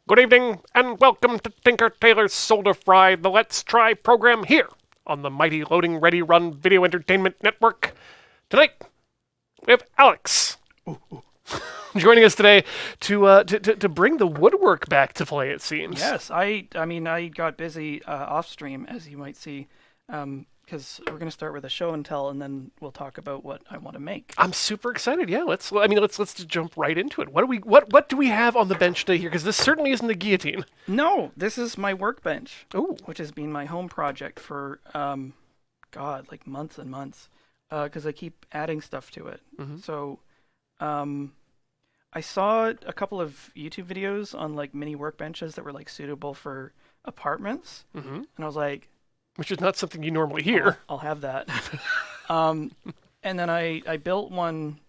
Good evening, and welcome to Tinker Tailor's Solder Fry, the Let's Try program here on the mighty Loading Ready Run Video Entertainment Network. Tonight, we have Alex joining us today to bring the woodwork back to play, it seems. Yes, I got busy off stream, as you might see, because we're going to start with a show and tell, and then we'll talk about what I want to make. I'm super excited. Yeah, let's just jump right into it. What do we have on the bench today here? Because this certainly isn't the guillotine. No, this is my workbench, Ooh. which has been my home project for like months and months, because I keep adding stuff to it. Mhm. So, I saw a couple of YouTube videos on like mini workbenches that were like suitable for apartments, Mm-hmm. and I was like, Which is not something you normally hear. I'll have that. And then I built one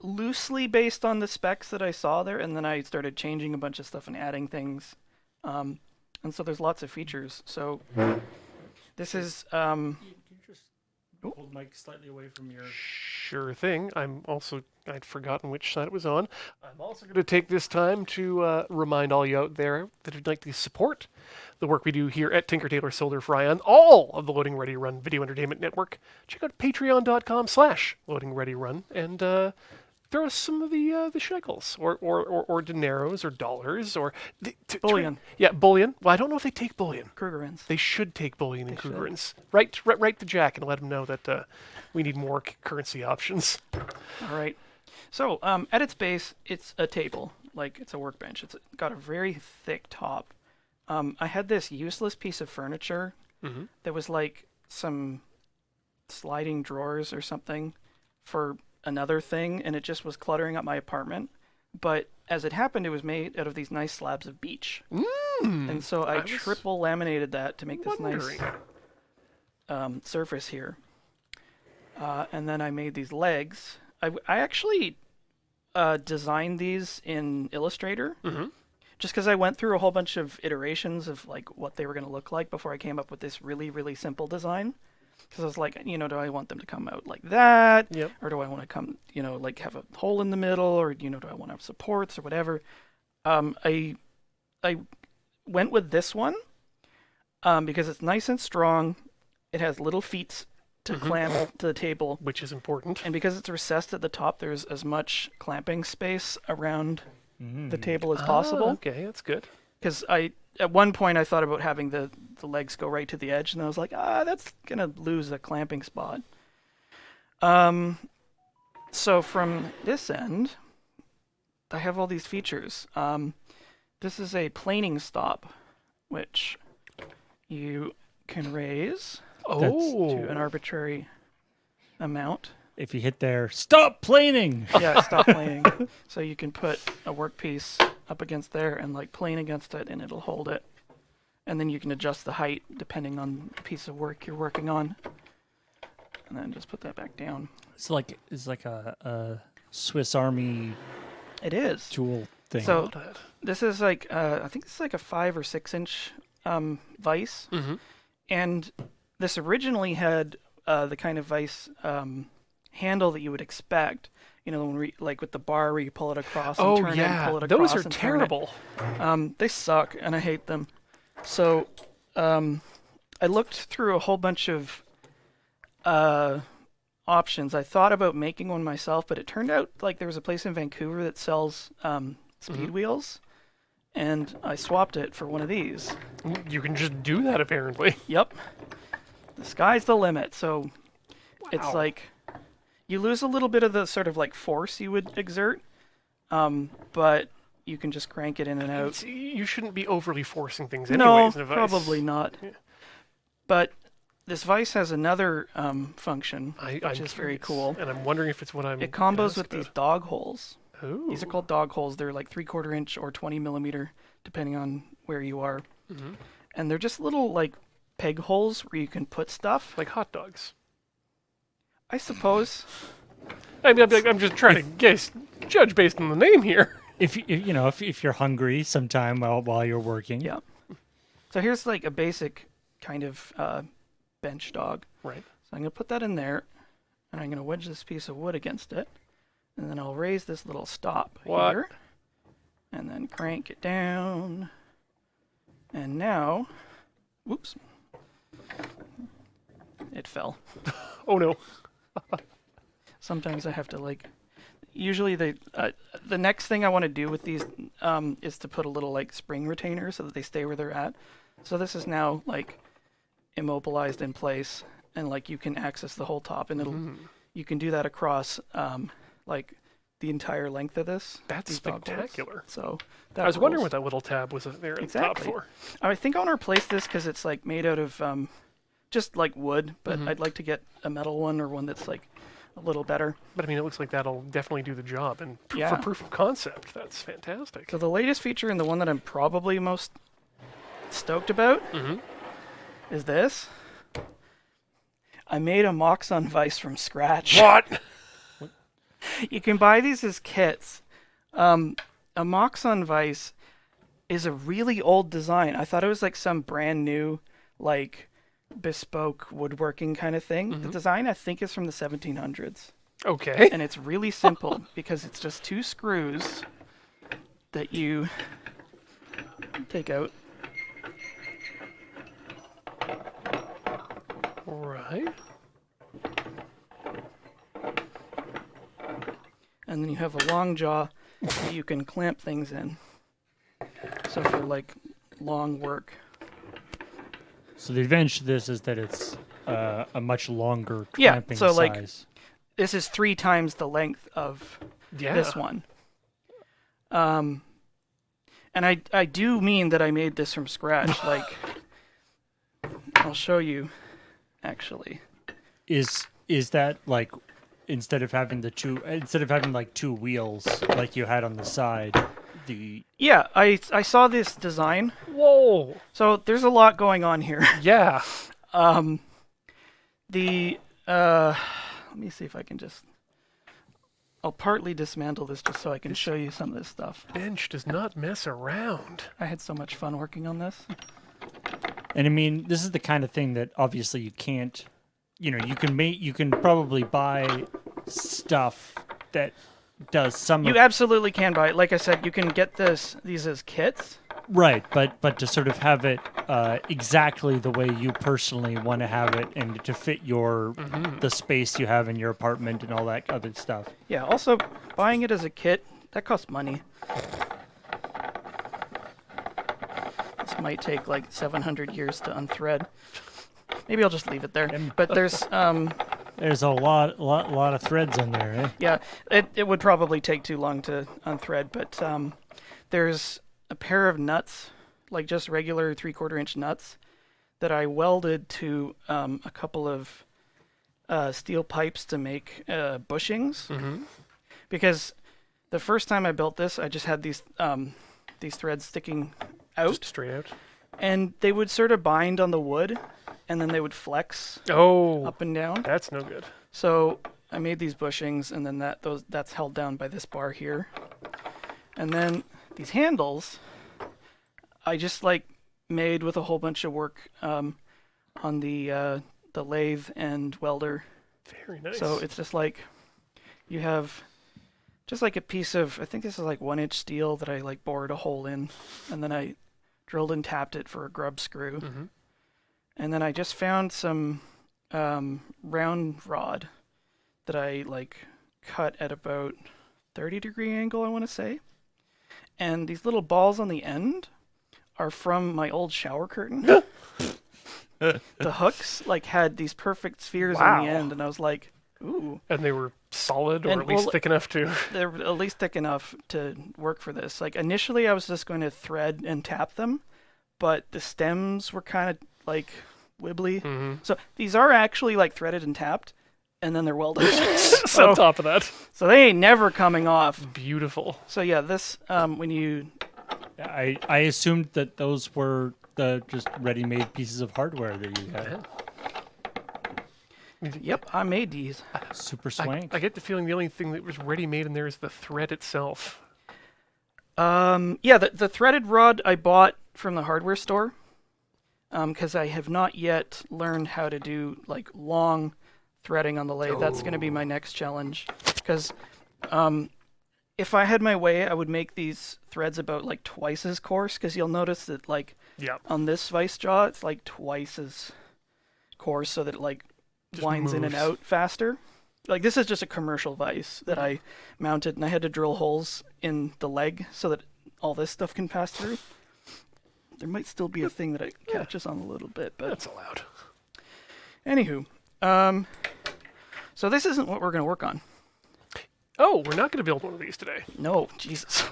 loosely based on the specs that I saw there, and then I started changing a bunch of stuff and adding things. And so there's lots of features. So this is You just hold Mike slightly away from your. Sure thing. I'd forgotten which side it was on. I'm also going to take this time to remind all you out there that if you'd like to support the work we do here at Tinker Tailor Solder Fry on all of the Loading Ready Run Video Entertainment Network, check out patreon.com/Loading Ready Run and throw us some of the shekels or dineros or dollars or bullion. Yeah, bullion. Well, I don't know if they take bullion. Krugerrands. They should take bullion and They should. Krugerrands. Write the Jack and let him know that we need more currency options. All right. So at its base, it's a table, like it's a workbench. It's got a very thick top. I had this useless piece of furniture Mm-hmm. that was like some sliding drawers or something for another thing, and it just was cluttering up my apartment. But as it happened, it was made out of these nice slabs of beech. And so I was triple laminated that to make this wondering. nice surface here. And then I made these legs. I actually designed these in Illustrator. Mhm. Just because I went through a whole bunch of iterations of like what they were going to look like before I came up with this really, really simple design. Because I was like, do I want them to come out like that? Yep. Or do I want to come, like have a hole in the middle? Or, do I want to have supports or whatever? I went with this one because it's nice and strong. It has little feet to clamp to the table. Which is important. And because it's recessed at the top, there's as much clamping space around the table as possible. Okay, that's good. Because at one point I thought about having the legs go right to the edge, and I was like, that's gonna lose a clamping spot. So from this end, I have all these features. This is a planing stop, which you can raise to an arbitrary amount. If you hit there, stop planing. Yeah, stop planing. So you can put a workpiece up against there and like plane against it, and it'll hold it. And then you can adjust the height depending on the piece of work you're working on. And then just put that back down. It's like a Swiss Army It is. tool thing. So this is like I think this is like a 5 or 6 inch vise, and this originally had the kind of vise handle that you would expect. Like with the bar where you pull it across and turn it and pull it across. Those are and turn it. terrible. They suck, and I hate them. So I looked through a whole bunch of options. I thought about making one myself, but it turned out like there was a place in Vancouver that sells speed wheels, and I swapped it for one of these. You can just do that, apparently. Yep. The sky's the limit. So it's Wow. like you lose a little bit of the sort of like force you would exert, but you can just crank it in and out. You shouldn't be overly forcing things No, anyways in a vise. probably not. Yeah. But this vise has another function, which which is very cool. And I'm wondering if it's what I'm It gonna combos ask with these about. dog holes. Ooh. These are called dog holes. They're like 3/4 inch or 20 millimeter, depending on where you are. And they're just little like peg holes where you can put stuff. Like hot dogs. I suppose. I mean, I'm just trying to judge based on the name here. If you're hungry sometime while you're working. Yeah. So here's like a basic kind of bench dog. Right. So I'm going to put that in there, and I'm going to wedge this piece of wood against it, and then I'll raise this little stop here, and then crank it down. And now, whoops, it fell. Oh no. Sometimes I have to like. Usually the next thing I want to do with these is to put a little like spring retainer so that they stay where they're at. So this is now like immobilized in place, and like you can access the whole top, and you can do that across like the entire length of this. That's these dog bolts. spectacular. So I was wondering what that little tab was there at the top Exactly. for. I think I want to replace this because it's like made out of just like wood, but I'd like to get a metal one or one that's like a little better. But I mean, it looks like that'll definitely do the job. And Yeah. for proof of concept, that's fantastic. So the latest feature, and the one that I'm probably most stoked about, is this. I made a Moxon vise from scratch. What? You can buy these as kits. A Moxon vise is a really old design. I thought it was like some brand new, like bespoke woodworking kind of thing. The design I think is from the 1700s. Okay. And it's really simple because it's just two screws that you take out. Right. And then you have a long jaw that you can clamp things in. So for like long work. So the advantage to this is that it's a much longer Yeah, clamping so, like, size. This is 3 times the length of Yeah. this one. And I do mean that I made this from scratch. Like, I'll show you, actually. Is that like instead of having like two wheels like you had on the side, the Yeah, I saw this design. Whoa. So there's a lot going on here. Yeah. Let me see if I can just. I'll partly dismantle this just so I can show you some of this stuff. Bench does not mess around. I had so much fun working on this. and I mean this is the kind of thing that obviously you can't, you can probably buy stuff that does some You of absolutely can buy it. Like I said, you can get these as kits. right, but to sort of have it exactly the way you personally want to have it and to fit your the space you have in your apartment and all that other stuff. Yeah, also, buying it as a kit, that costs money. This might take like 700 years to unthread. Maybe I'll just leave it there. But there's a lot of threads in there, eh? yeah, it would probably take too long to unthread, but there's a pair of nuts, like just regular 3/4 inch nuts, that I welded to a couple of steel pipes to make bushings. Because the first time I built this, I just had these threads sticking out, Just straight out. and they would sort of bind on the wood, and then they would flex Oh, up and down. that's no good. So I made these bushings, and then that's held down by this bar here. And then these handles, I just like made with a whole bunch of work on the lathe and welder. Very nice. So it's just like you have just like a piece of, I think this is like 1-inch steel that I like bored a hole in, and then I drilled and tapped it for a grub screw. And then I just found some round rod that I like cut at about 30-degree angle, I want to say. And these little balls on the end are from my old shower curtain. The hooks like had these perfect spheres on the Wow. end, and I was like, ooh. And they were solid, or And, at least well, thick enough to. They're at least thick enough to work for this. Like initially I was just going to thread and tap them, but the stems were kind of like wibbly. So these are actually like threaded and tapped, and then they're welded. On top of that. So they ain't never coming off. Beautiful. So yeah, this when you I assumed that those were the just ready-made pieces of hardware that you had. Yep, I made these. Super swank. I get the feeling the only thing that was ready made in there is the thread itself. Yeah, the threaded rod I bought from the hardware store, because I have not yet learned how to do like long threading on the lathe. That's going to be my next challenge, because if I had my way, I would make these threads about like twice as coarse, because you'll notice that like Yeah. on this vice jaw, it's like twice as coarse, so that it like Just winds in and moves. out faster. Like this is just a commercial vise that I mounted, and I had to drill holes in the leg so that all this stuff can pass through. There might still be a thing that it catches on a little bit, but That's allowed. anywho, so this isn't what we're going to work on. Oh, we're not going to build one of these today. No, Jesus.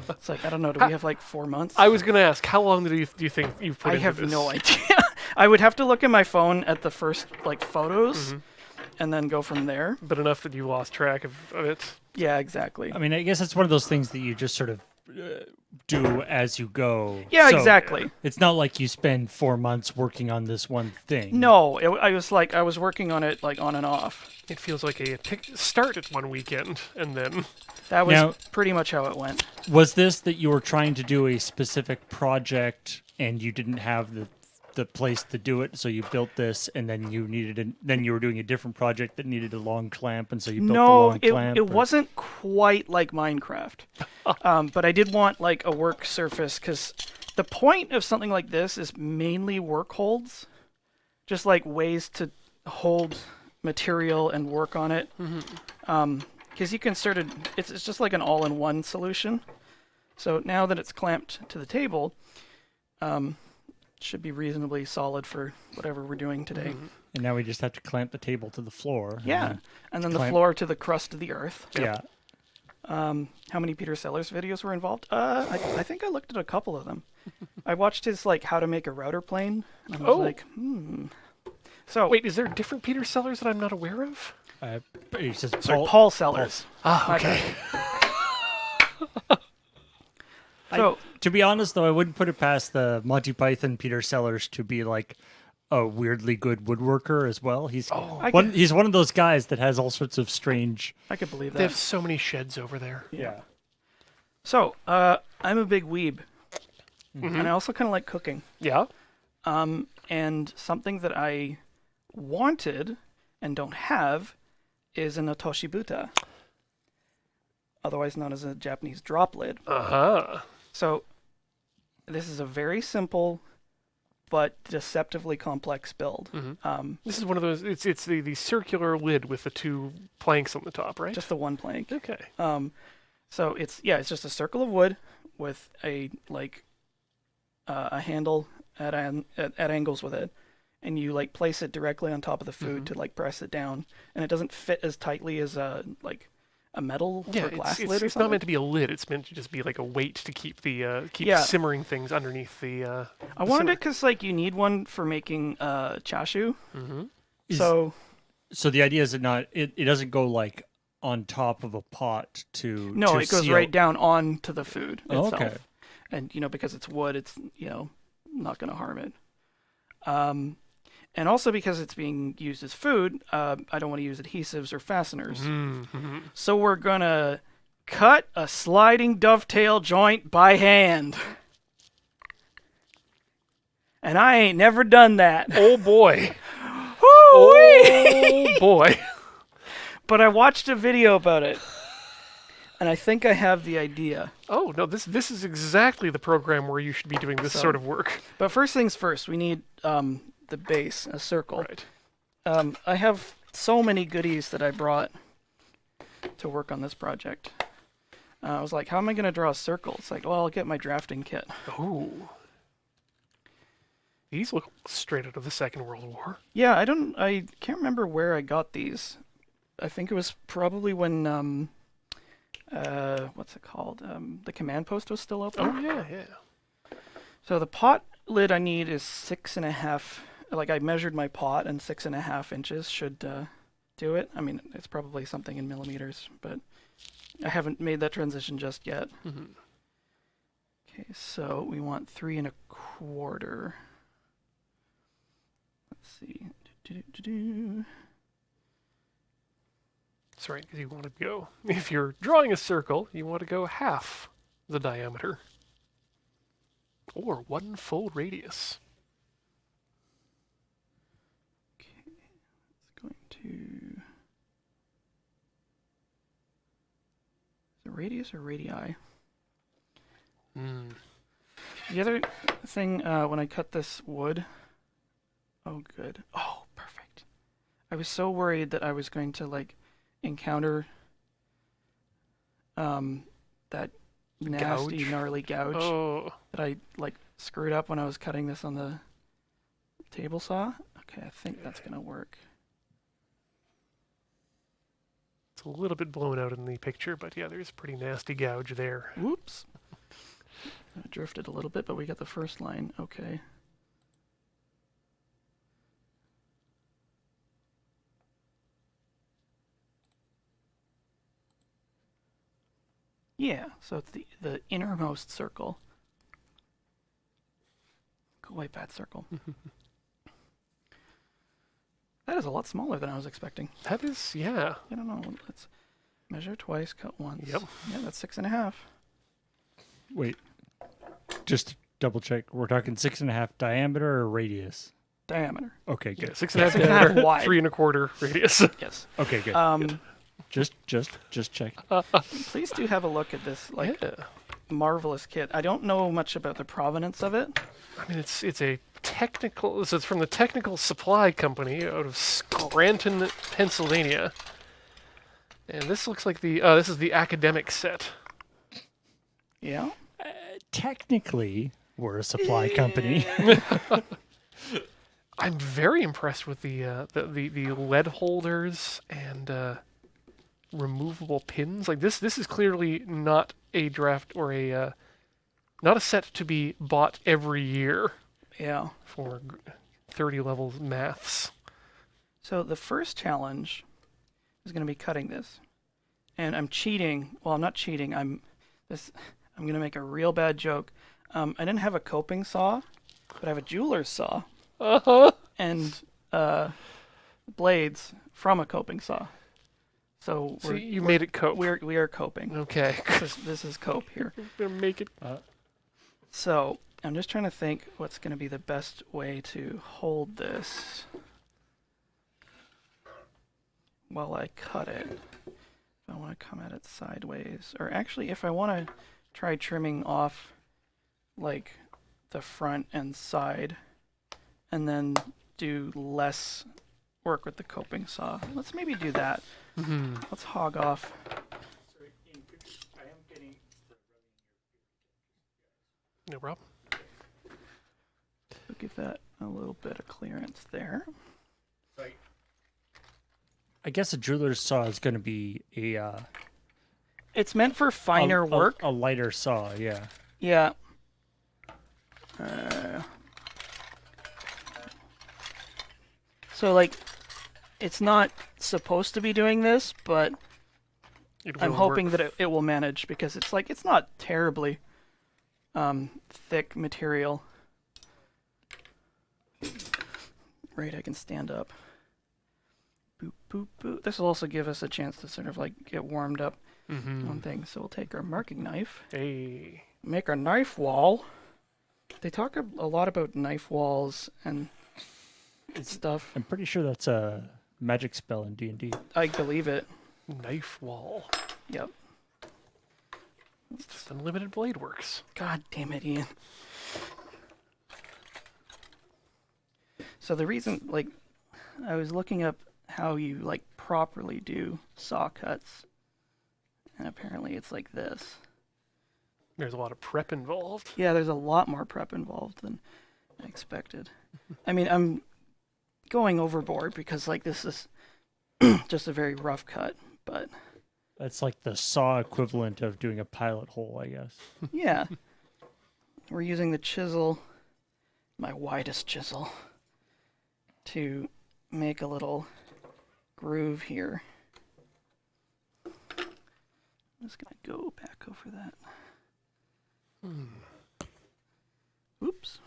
It's like, I don't know, do we have like 4 months? I was going to ask, how long do you think you've put I into have this? no idea. I would have to look at my phone at the first like photos and then go from there. But enough that you lost track of it. Yeah, exactly. I mean, I guess it's one of those things that you just sort of do as you go. Yeah, So exactly. It's not like you spend 4 months working on this one thing. No, I was working on it like on and off. It feels like a start at one weekend, and then... That was Now- pretty much how it went. Was this that you were trying to do a specific project and you didn't have the place to do it, so you built this, and then then you were doing a different project that needed a long clamp, and so you built the No, long clamp? it wasn't quite like Minecraft. But I did want like a work surface, because the point of something like this is mainly work holds. Just like ways to hold material and work on it. Because you can sort of, it's just like an all-in-one solution. So now that it's clamped to the table, it should be reasonably solid for whatever we're doing today. And now we just have to clamp the table to the floor. Yeah, and then the Clamp- floor to the crust of the earth. Yeah. How many Peter Sellers videos were involved? I think I looked at a couple of them. I watched his like how to make a router plane, and I was Oh. like, So Wait, is there different Peter Sellers that I'm not aware of? It's just sorry, Paul Sellers. Ah, My okay. So To be honest, though, I wouldn't put it past the Monty Python Peter Sellers to be like a weirdly good woodworker as well. He's he's one of those guys that has all sorts of strange. I could believe They that. have so many sheds over there. Yeah. So I'm a big weeb, and I also kind of like cooking. Yeah? And something that I wanted and don't have is an otoshibuta, otherwise known as a Japanese drop lid. Uh-huh. So this is a very simple but deceptively complex build. This is one of those, it's the circular lid with the two planks on the top, right? Just the one plank. Okay. So it's just a circle of wood with a a handle at angles with it, and you like place it directly on top of the food to like press it down, and it doesn't fit as tightly as a metal Yeah, or glass it's lid or not something. meant to be a lid. It's meant to just be like a weight to keep the Yeah. simmering things underneath the. I wanted it because like you need one for making chashu. Is- So So the idea is that it doesn't go like on top of a pot to no, to it goes seal- right down onto the food Oh, itself. okay. And because it's wood, it's not going to harm it. And also because it's being used as food, I don't want to use adhesives or fasteners. So we're going to cut a sliding dovetail joint by hand. And I ain't never done that. Oh boy! Woo-wee! Oh boy! But I watched a video about it. And I think I have the idea. Oh no! This is exactly the program where you should be doing this So- sort of work. But first things first, we need the base, a circle. Right. I have so many goodies that I brought to work on this project. I was like, how am I going to draw a circle? It's like, well, I'll get my drafting kit. Ooh. These look straight out of the Second World War. Yeah, I can't remember where I got these. I think it was probably when, what's it called? The command post was still open. Oh yeah, yeah. So the pot lid I need is 6.5. Like I measured my pot, and 6.5 inches should do it. I mean, it's probably something in millimeters, but I haven't made that transition just yet. Okay, so we want 3.25. Let's see. That's right, because you want to go. If you're drawing a circle, you want to go half the diameter, or one full radius. Okay, it's going to. it radius or radii? Mm. The other thing, when I cut this wood... Oh, good. Oh, perfect. I was so worried that I was going to, like, encounter that nasty, Gouge? gnarly gouge Oh, that I, like, screwed up when I was cutting this on the table saw. Okay, I think that's going to work. it's a little bit blown out in the picture, but yeah, there's a pretty nasty gouge there. Whoops. I drifted a little bit, but we got the first line. Okay. Yeah, so it's the innermost circle. Go wipe that circle. That is a lot smaller than I was expecting. That is, yeah. I don't know. Let's measure twice, cut once. Yep. Yeah, that's 6.5. Wait, just to double check. We're talking 6.5 diameter or radius? Diameter. Okay, Yeah, good. 6.5 6.5 diameter, wide. 3.25 radius. Yes. Okay, good. Just check. Please do have a look at this like Yeah. marvelous kit. I don't know much about the provenance of it. I mean, it's a technical. So it's from the Technical Supply Company out of Scranton, Pennsylvania. And this looks like the. This is the academic set. Yeah. Technically, we're a supply company. I'm very impressed with the lead holders and removable pins. Like this is clearly not a draft or a not a set to be bought every year Yeah. for 30 levels maths. So the first challenge is going to be cutting this. And I'm cheating. Well, I'm not cheating. I'm going to make a real bad joke. I didn't have a coping saw, but I have a jeweler's saw Uh-huh. and blades from a coping saw. So So you made it cope. we are coping. Okay. This is cope here. We're gonna make it. So I'm just trying to think what's going to be the best way to hold this while I cut it. If I want to come at it sideways, or actually if I want to try trimming off like the front and side and then do less work with the coping saw. Let's maybe do that. Mm-hmm. Let's hog off. No problem. We'll give that a little bit of clearance there. I guess a jeweler's saw is going to be a It's meant for finer work. a lighter saw, yeah. Yeah. So like, it's not supposed to be doing this, but It I'm will hoping work. that it will manage because it's not terribly thick material. Right, I can stand up. Boop, boop, boop. This will also give us a chance to sort of like get warmed up on things. So we'll take our marking knife, Hey. make our knife wall. They talk a lot about knife walls and stuff. I'm pretty sure that's a magic spell in D&D. I believe it. Knife wall. Yep. It's just unlimited blade works. God damn it, Ian. So the reason, like, I was looking up how you, like, properly do saw cuts. And apparently it's like this. There's a lot of prep involved. Yeah, there's a lot more prep involved than I expected. I mean, I'm going overboard because, like, this is just a very rough cut. But, That's like the saw equivalent of doing a pilot hole, I guess. yeah. We're using the chisel, my widest chisel, to make a little groove here. I'm just going to go back over that. Oops.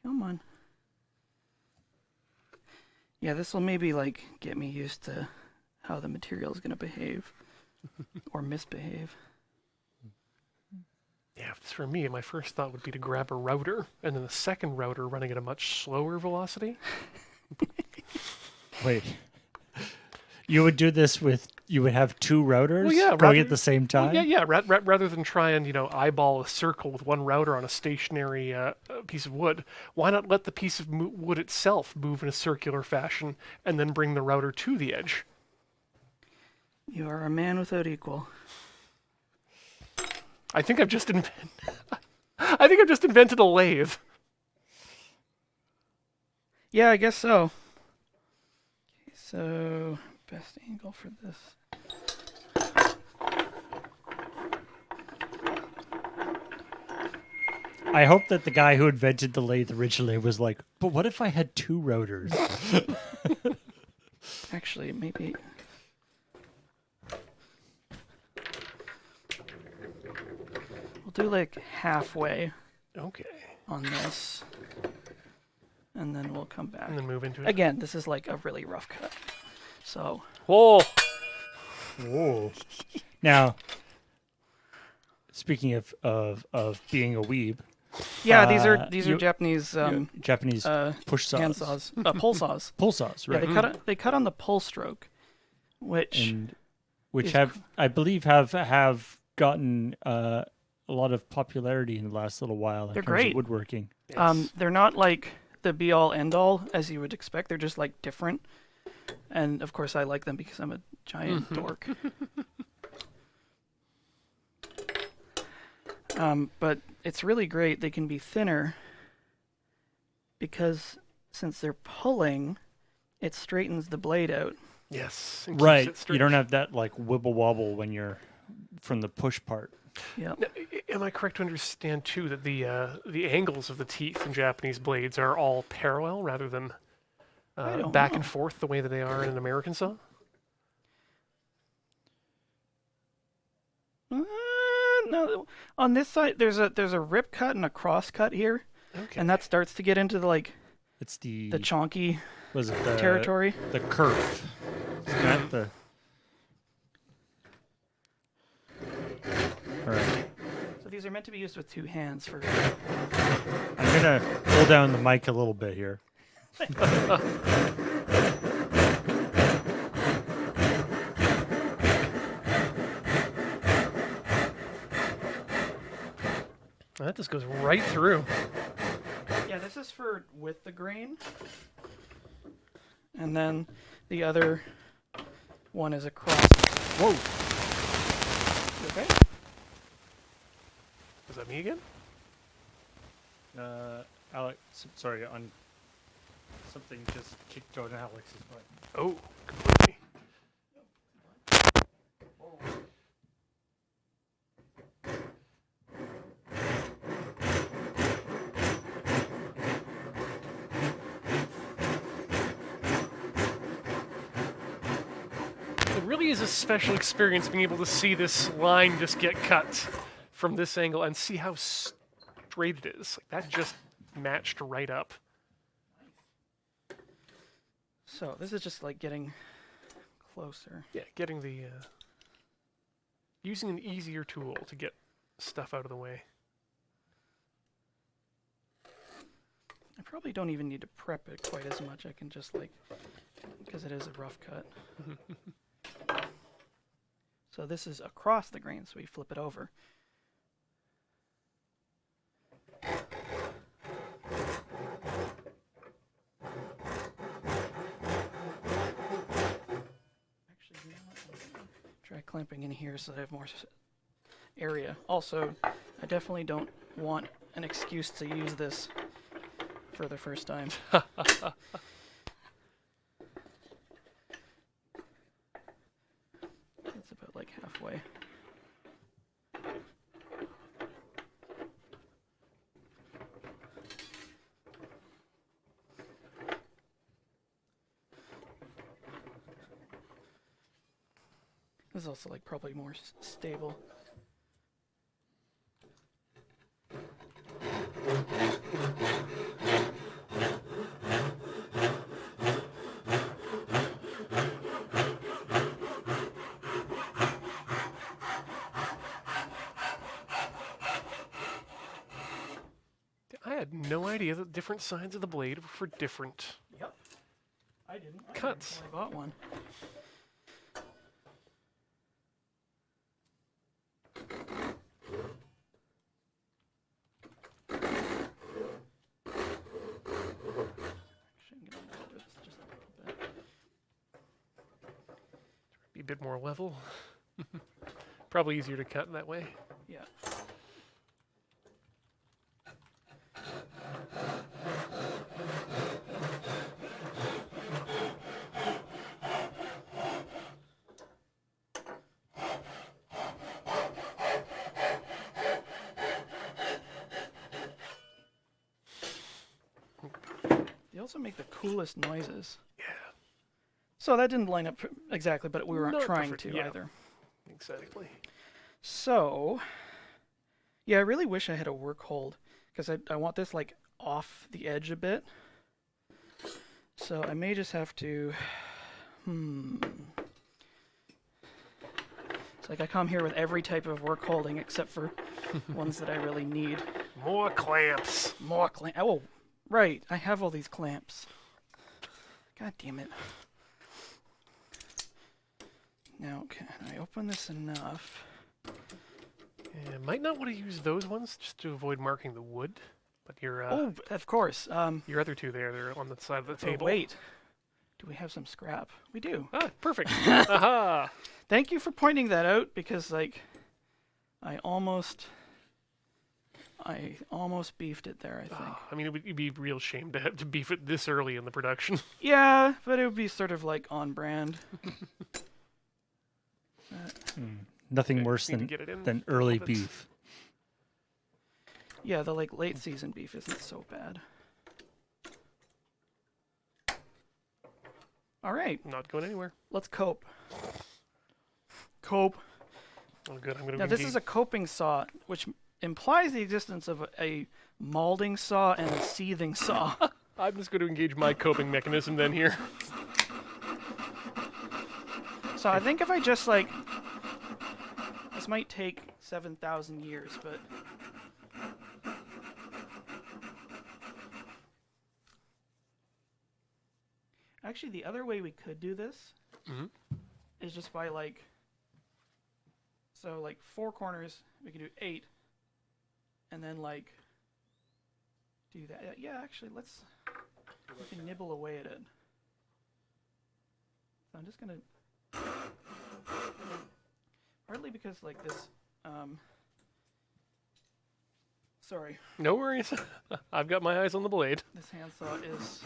Come on. Yeah, this will maybe like get me used to how the material is going to behave or misbehave. Yeah, if it's for me, my first thought would be to grab a router, and then the second router running at a much slower velocity. Wait. You would do this with you would have two routers Well, yeah, going rather- at the same time. Well, yeah. Rather than try and eyeball a circle with one router on a stationary piece of wood, why not let the piece of wood itself move in a circular fashion and then bring the router to the edge? You are a man without equal. I think I've just invented a lathe. Yeah, I guess so. Okay, so best angle for this. I hope that the guy who invented the lathe originally was like, but what if I had two rotors? Actually, maybe. We'll do like halfway Okay. on this, and then we'll come back. And then move into it. Again, this is like a really rough cut. So, Whoa! Whoa. Now, speaking of being a weeb, yeah, these are you- Japanese Japanese push saws, hand saws, pull saws. pull saws, Yeah, right? they cut on the pull stroke, which And which is have I believe have gotten a lot of popularity in the last little while in They're terms great. of woodworking. Yes. they're not like the be all end all as you would expect. They're just like different, and of course I like them because I'm a giant dork. But it's really great. They can be thinner because since they're pulling, it straightens the blade out. Yes. And keeps Right. it You straight. don't have that like wibble wobble when you're from the push part. Yeah. Now, am I correct to understand too that the angles of the teeth in Japanese blades are all parallel rather than don't back know. and forth the way that they are in an American saw? No, on this side there's a rip cut and a cross cut here, Okay. and that starts to get into It's the the chonky was it the territory. the curve. Isn't that the all right. So these are meant to be used with two hands for. I'm gonna pull down the mic a little bit here. That just goes right through. Yeah, this is for with the grain, and then the other one is across. Whoa! You okay? Is that me again? Alex, sorry, on something just kicked on Alex's butt. Oh, completely. It really is a special experience being able to see this line just get cut from this angle and see how straight it is. Like that just matched right up. So this is just like getting closer. Yeah, getting the using an easier tool to get stuff out of the way. I probably don't even need to prep it quite as much. I can just like, because it is a rough cut. So this is across the grain, so we flip it over. Actually, you know what? Try clamping in here so that I have more area. Also, I definitely don't want an excuse to use this for the first time. It's about like halfway. This is also like probably more stable. I had no idea that different sides of the blade were for different. Yep. I didn't. Cuts. I bought one. bit more level. Probably easier to cut that way. Yeah. They also make the coolest noises. Yeah. So that didn't line up exactly, but we weren't Not trying perfect, to yeah. either. Exactly. So, yeah, I really wish I had a work hold because I want this like off the edge a bit. So I may just have to. It's like I come here with every type of work holding except for ones that I really need. More clamps. More clamp. Oh, right. I have all these clamps. God damn it. Now, can I open this enough? Yeah, might not want to use those ones just to avoid marking the wood. But your Oh, of course. your other two there, they're on the side of the Oh, table. wait. Do we have some scrap? We do. Ah, perfect. Aha! Thank you for pointing that out because, like, I almost beefed it there, I think. I mean, it'd be a real shame to have to beef it this early in the production. Yeah, but it would be sort of like on brand. Nothing Okay, worse need to get it in than a early little bit. beef. Yeah, the like late season beef isn't so bad. All right, Not going anywhere. let's cope. Cope. Oh, good. I'm going to Now this is a coping saw, which implies the existence of a molding saw and a seething saw. I'm just going to engage my coping mechanism then here. So I think if I just like, this might take 7,000 years, but actually the other way we could do this is just by like, so like 4 corners, we could do 8, and then like do that. Yeah, actually, we can nibble away at it. So I'm just gonna. Partly because like this, sorry, No worries. I've got my eyes on the blade. this handsaw is.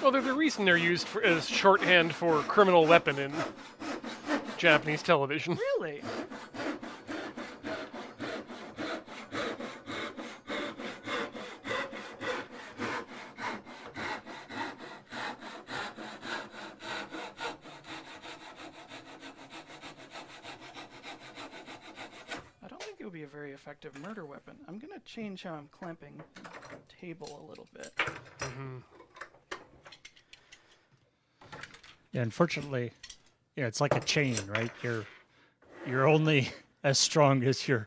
Well, they're the reason they're used as shorthand for criminal weapon in Japanese television. Really? I don't think it would be a very effective murder weapon. I'm gonna change how I'm clamping the table a little bit. Yeah, unfortunately, yeah, it's like a chain, right? You're only as strong as your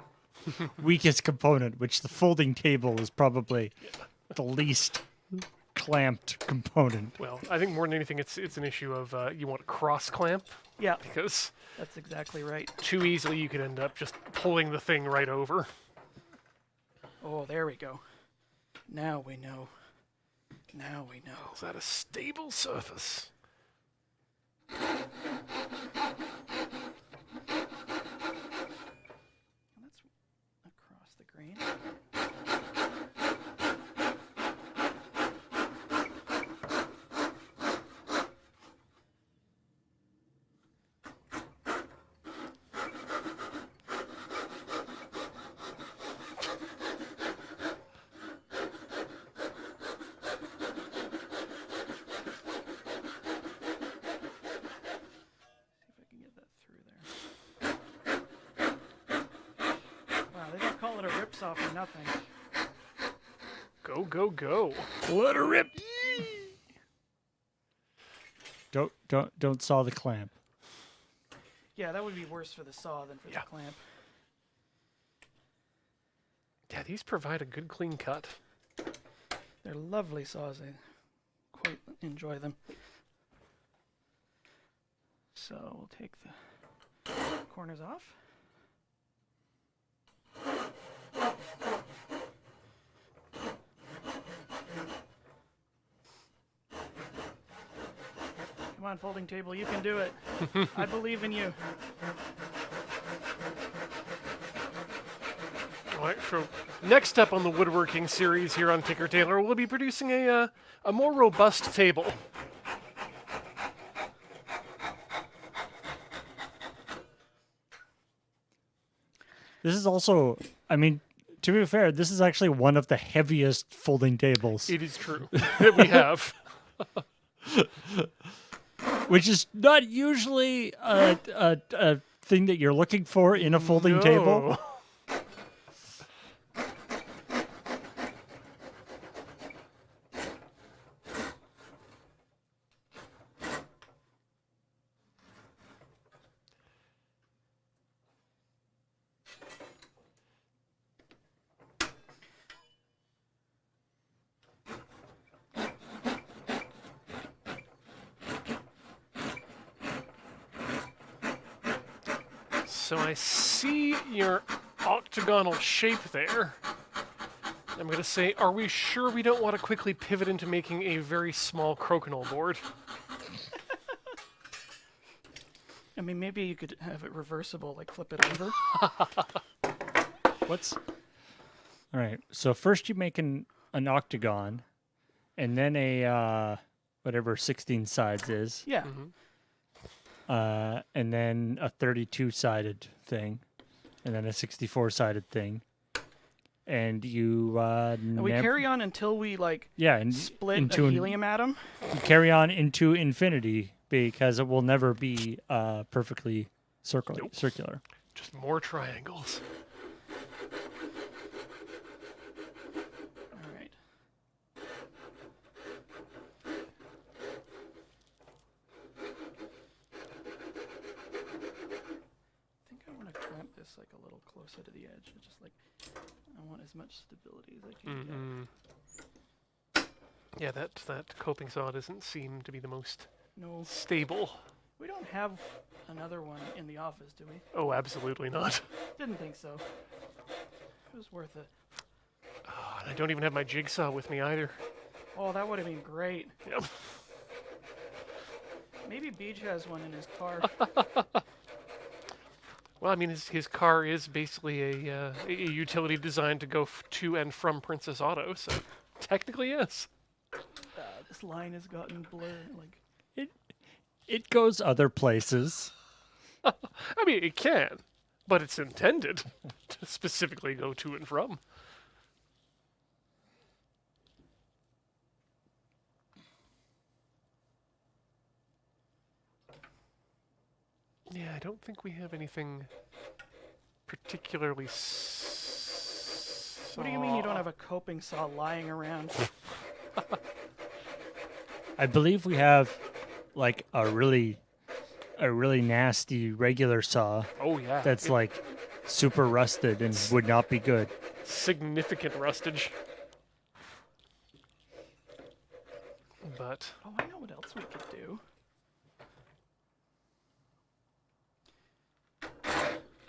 weakest component, which the folding table is probably the least clamped component. Well, I think more than anything, it's an issue of you want a cross clamp Yeah, because that's exactly right. too easily you could end up just pulling the thing right over. Oh, there we go. Now we know. Now we know. Is that a stable surface? That's across the grain. See if I can get that through there. Wow, they don't call it a rip saw for nothing. Go, go, go. Let her rip. Don't saw the clamp. Yeah, that would be worse for the saw than for Yeah. the clamp. Yeah, these provide a good clean cut. They're lovely saws. I quite enjoy them. So we'll take the corners off. on, folding table, you can do it. I believe in you. All right, so next up on the woodworking series here on Tinker Tailor, we'll be producing a more robust table. This is also, I mean, to be fair, this is actually one of the heaviest folding tables, It is true that we have. which is not usually a thing that you're looking for in a folding table. No. So I see your octagonal shape there. I'm going to say, are we sure we don't want to quickly pivot into making a very small crokinole board? I mean, maybe you could have it reversible, like flip it over. What's all right? So first you make an octagon, and then a whatever 16 sides is, Yeah. and then a 32-sided thing, and then a 64-sided thing, and you And we carry on until we like and split into a helium atom. you carry on into infinity because it will never be perfectly circular. Just more triangles. All right. I think I want to clamp this like a little closer to the edge. It's just like I want as much stability as I can get. Yeah, that coping saw doesn't seem to be the most No, stable. we don't have another one in the office, do we? Oh, absolutely not. Didn't think so. It was worth it. Oh, and I don't even have my jigsaw with me either. Oh, that would have been great. Yep. Maybe Beach has one in his car. Well, I mean, his car is basically a utility designed to go to and from Princess Auto, so technically yes. This line has gotten blurred. Like, It goes other places. I mean, it can, but it's intended to specifically go to and from. Yeah, I don't think we have anything particularly. what do you mean you don't have a coping saw lying around? I believe we have like a really nasty regular saw Oh yeah, that's like super rusted and would not be good. significant rustage. But Oh, I know what else we could do.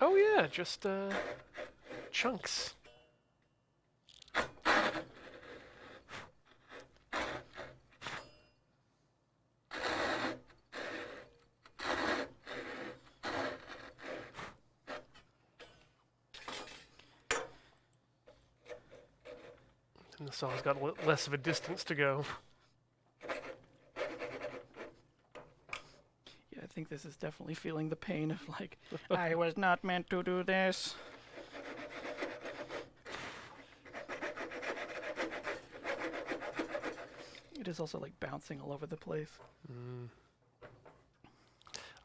oh yeah, just chunks. And the saw's got less of a distance to go. Yeah, I think this is definitely feeling the pain of like, I was not meant to do this. It is also like bouncing all over the place.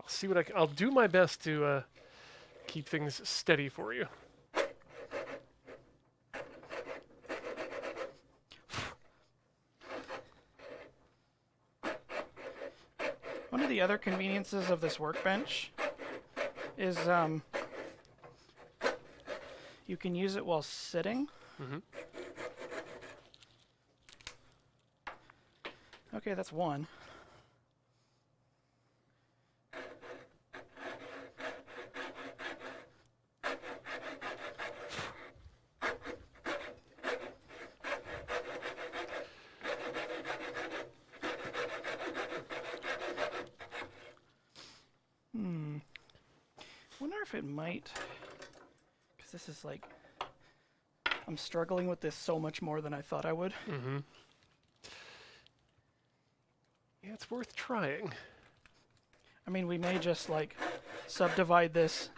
I'll see what I'll do my best to keep things steady for you. One of the other conveniences of this workbench is you can use it while sitting. Mhm. Okay, that's one. if it might, because this is like, I'm struggling with this so much more than I thought I would. Mm-hmm. Yeah, it's worth trying. I mean, we may just like subdivide this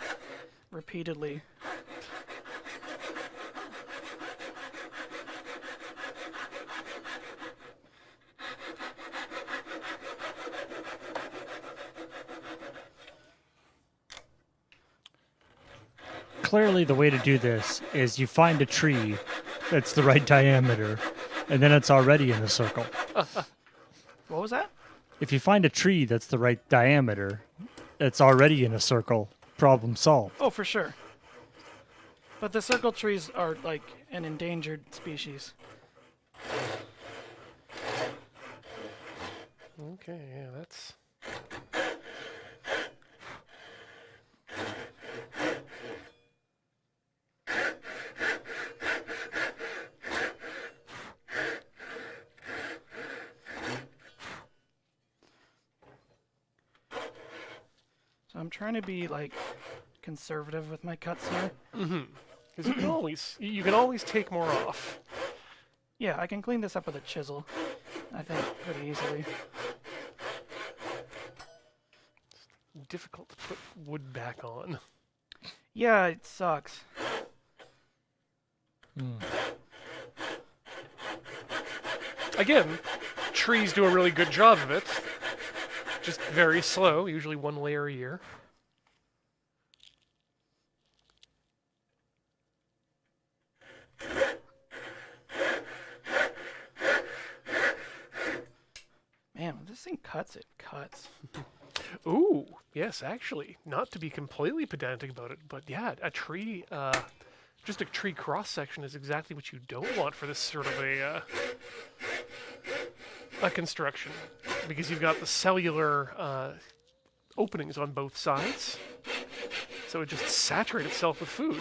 repeatedly. Clearly, the way to do this is you find a tree that's the right diameter, and then it's already in a circle. What was that? If you find a tree that's the right diameter, it's already in a circle. Problem solved. Oh, for sure. But the circle trees are like an endangered species. Okay, yeah, that's... So I'm trying to be like conservative with my cuts here. Mm-hmm. Because you can always take more off. Yeah, I can clean this up with a chisel, I think, pretty easily. Difficult to put wood back on. Yeah, it sucks. Again, trees do a really good job of it. Just very slow, usually one layer a year. Man, when this thing cuts, it cuts. Ooh, yes, actually, not to be completely pedantic about it, but yeah, a tree, just a tree cross section is exactly what you don't want for this sort of a construction, because you've got the cellular openings on both sides, so it just saturates itself with food.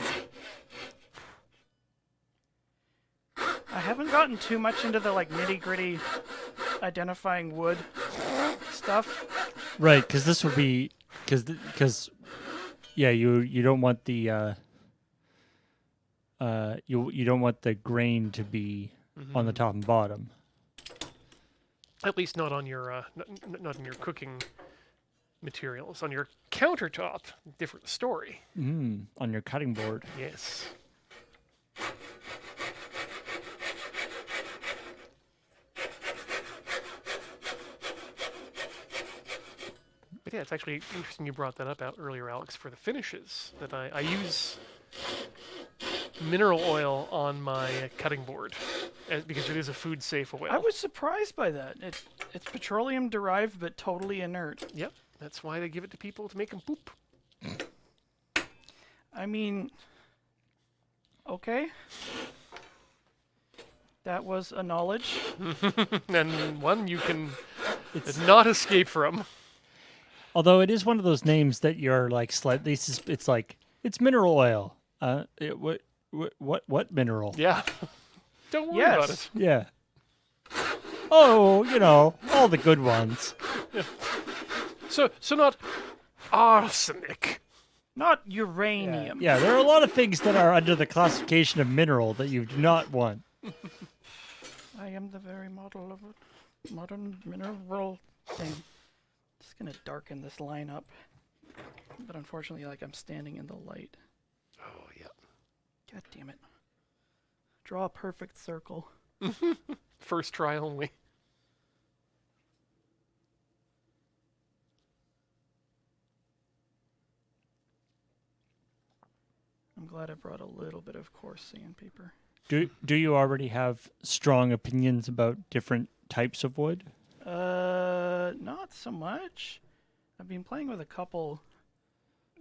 I haven't gotten too much into the like nitty-gritty identifying wood stuff. Right, because this would be because yeah, you don't want the you don't want the grain to be on the top and bottom. At least not on your not in your cooking materials. On your countertop, different story. On your cutting board. Yes. But yeah, it's actually interesting you brought that up out earlier, Alex, for the finishes. That I use mineral oil on my cutting board because it is a food safe oil. I was surprised by that. It's petroleum derived, but totally inert. Yep, that's why they give it to people to make them poop. I mean, okay. That was a knowledge. And one you can not escape from. Although it is one of those names that you're like slightly, it's like it's mineral oil. What mineral? Yeah. Don't worry about it. Yeah. Oh, you know, all the good ones. So not arsenic. Not uranium. Yeah, there are a lot of things that are under the classification of mineral that you do not want. I am the very model of a modern mineral thing. Just gonna darken this line up. But unfortunately, like I'm standing in the light. Oh, yeah. God damn it. Draw a perfect circle. First try only. I'm glad I brought a little bit of coarse sandpaper. Do you already have strong opinions about different types of wood? Not so much. I've been playing with a couple,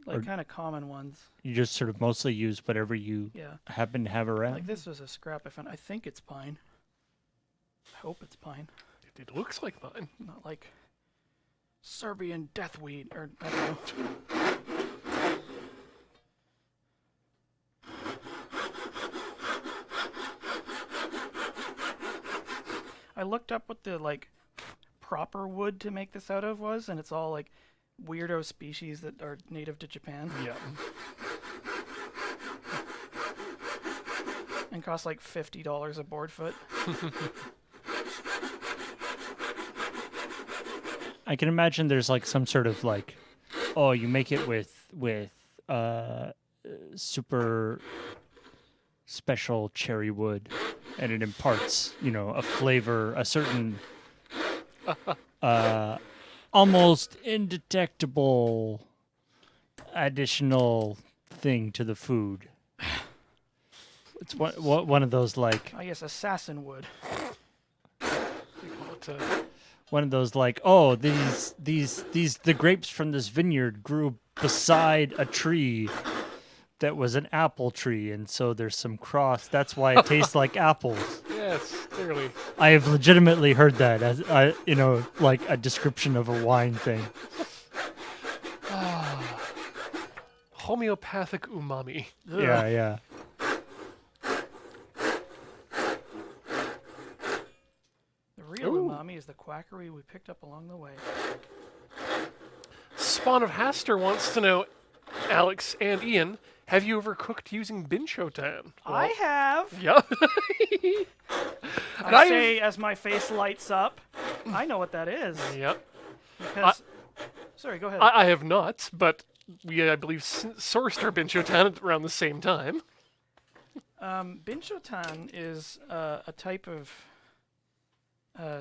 like kind of common ones. You just sort of mostly use whatever you Yeah. happen to have around? Like this was a scrap I found. I think it's pine. I hope it's pine. It looks like mine. Not like Serbian deathweed or I don't know. I looked up what the like proper wood to make this out of was, and it's all like weirdo species that are native to Japan Yeah. and cost like $50 a board foot. I can imagine there's like some sort of like, oh, you make it with super special cherry wood, and it imparts, a flavor, a certain almost indetectable additional thing to the food. It's one of those like I guess assassin wood. They call it, one of those like, oh, these the grapes from this vineyard grew beside a tree that was an apple tree, and so there's some cross. That's why it tastes like apples. yes, clearly. I have legitimately heard that as like a description of a wine thing. Homeopathic umami. Ugh. Yeah. The real Ooh. umami is the quackery we picked up along the way. Spawn of Haster wants to know, Alex and Ian, have you ever cooked using Binchotan? I have. Yeah. And I say as my face lights up. I know what that is. Yeah. Because, sorry, go ahead. I have not, but we, I believe, sourced our Binchotan around the same time. Binchotan is a type of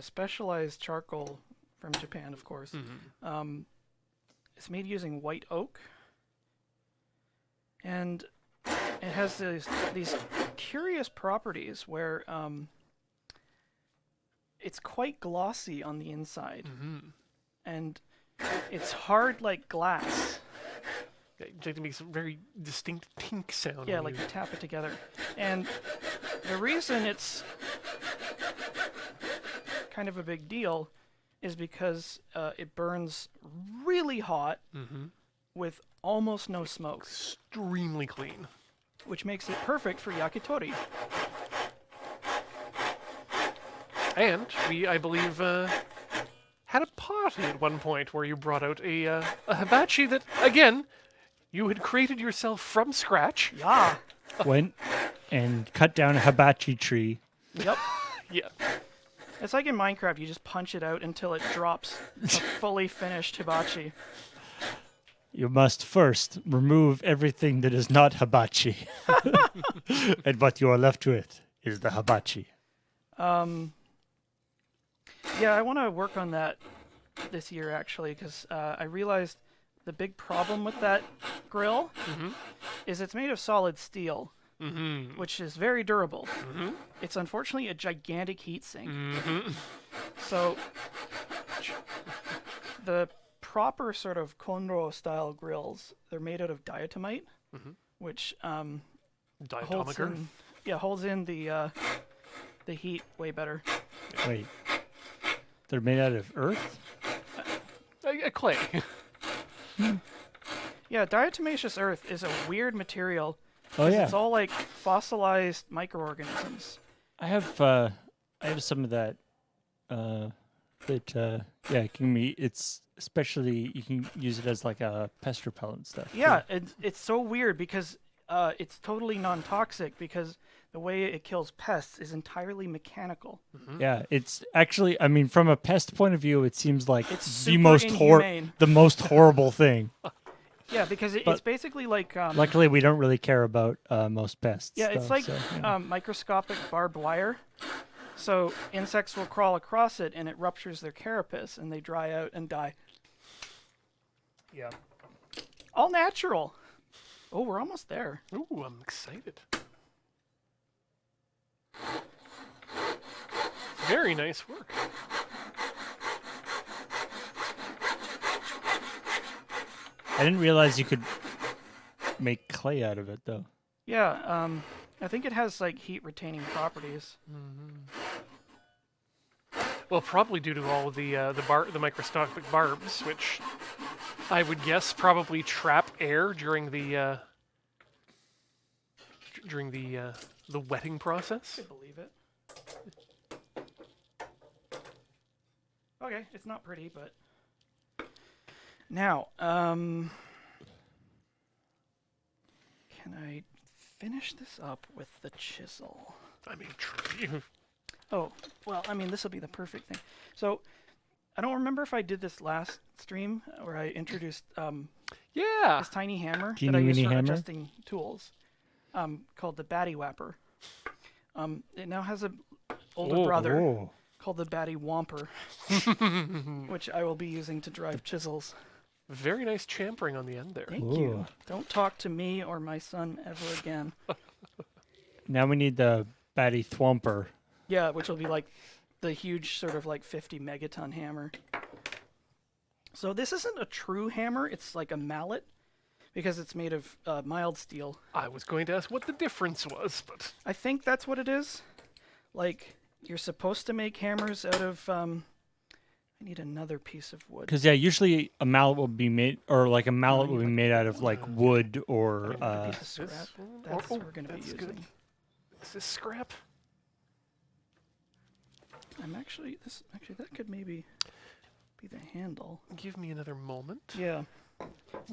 specialized charcoal from Japan, of course. It's made using white oak, and it has these curious properties where it's quite glossy on the inside, and it's hard like glass. It makes a very distinct tink sound. Yeah, when like you... you tap it together. And the reason it's kind of a big deal is because it burns really hot with almost no smoke, extremely clean. which makes it perfect for yakitori. And we, I believe, had a party at one point where you brought out a hibachi that, again, you had created yourself from scratch. Yeah. Went and cut down a hibachi tree. Yep. Yeah. It's like in Minecraft, you just punch it out until it drops a fully finished hibachi. You must first remove everything that is not hibachi. And what you are left with is the hibachi. Yeah, I want to work on that this year, actually, because I realized the big problem with that grill is it's made of solid steel, which is very durable. It's unfortunately a gigantic heat sink. So the proper sort of Konro-style grills, they're made out of diatomite, which holds in the heat way better. Wait. They're made out of earth? A clay. Yeah, diatomaceous earth is a weird material. Oh, yeah. It's all like fossilized microorganisms. I have some of that. It can be. It's especially you can use it as like a pest repellent stuff. Yeah, it's so weird because it's totally non-toxic because the way it kills pests is entirely mechanical. Yeah, it's actually. I mean, from a pest point of view, it seems like It's the super most inhumane. the most horrible thing. Yeah, because it's But basically like luckily, we don't really care about most pests. yeah, it's though, like so, yeah. microscopic barbed wire. So insects will crawl across it, and it ruptures their carapace, and they dry out and die. Yeah. All natural. Oh, we're almost there. Ooh, I'm excited. Very nice work. I didn't realize you could make clay out of it, though. Yeah, I think it has like heat retaining properties. Well, probably due to all of the microscopic barbs, which I would guess probably trap air during the wetting process. I believe it. Okay, it's not pretty, but Now, can I finish this up with the chisel? I mean, Oh, well, I mean, this will be the perfect thing. So, I don't remember if I did this last stream where I introduced yeah. this tiny hammer Teeny that I use weeny for hammer? adjusting tools, called the Batty Whapper. It now has a older brother Oh. called the Batty Whomper, which I will be using to drive chisels. Very nice champering on the end there. Thank Ooh. you. Don't talk to me or my son ever again. Now we need the Batty Thwomper. Yeah, which will be like the huge sort of like 50 megaton hammer. So this isn't a true hammer, it's like a mallet because it's made of mild steel. I was going to ask what the difference was, but I think that's what it is. Like, you're supposed to make hammers out of, I need another piece of wood. Because, yeah, usually a mallet will be made, or like a mallet will be made out of like wood or. Another piece of scrap. this one? That's Oh, what we're going to be that's using. good. Is this scrap? Actually, that could maybe be the handle. Give me another moment. Yeah.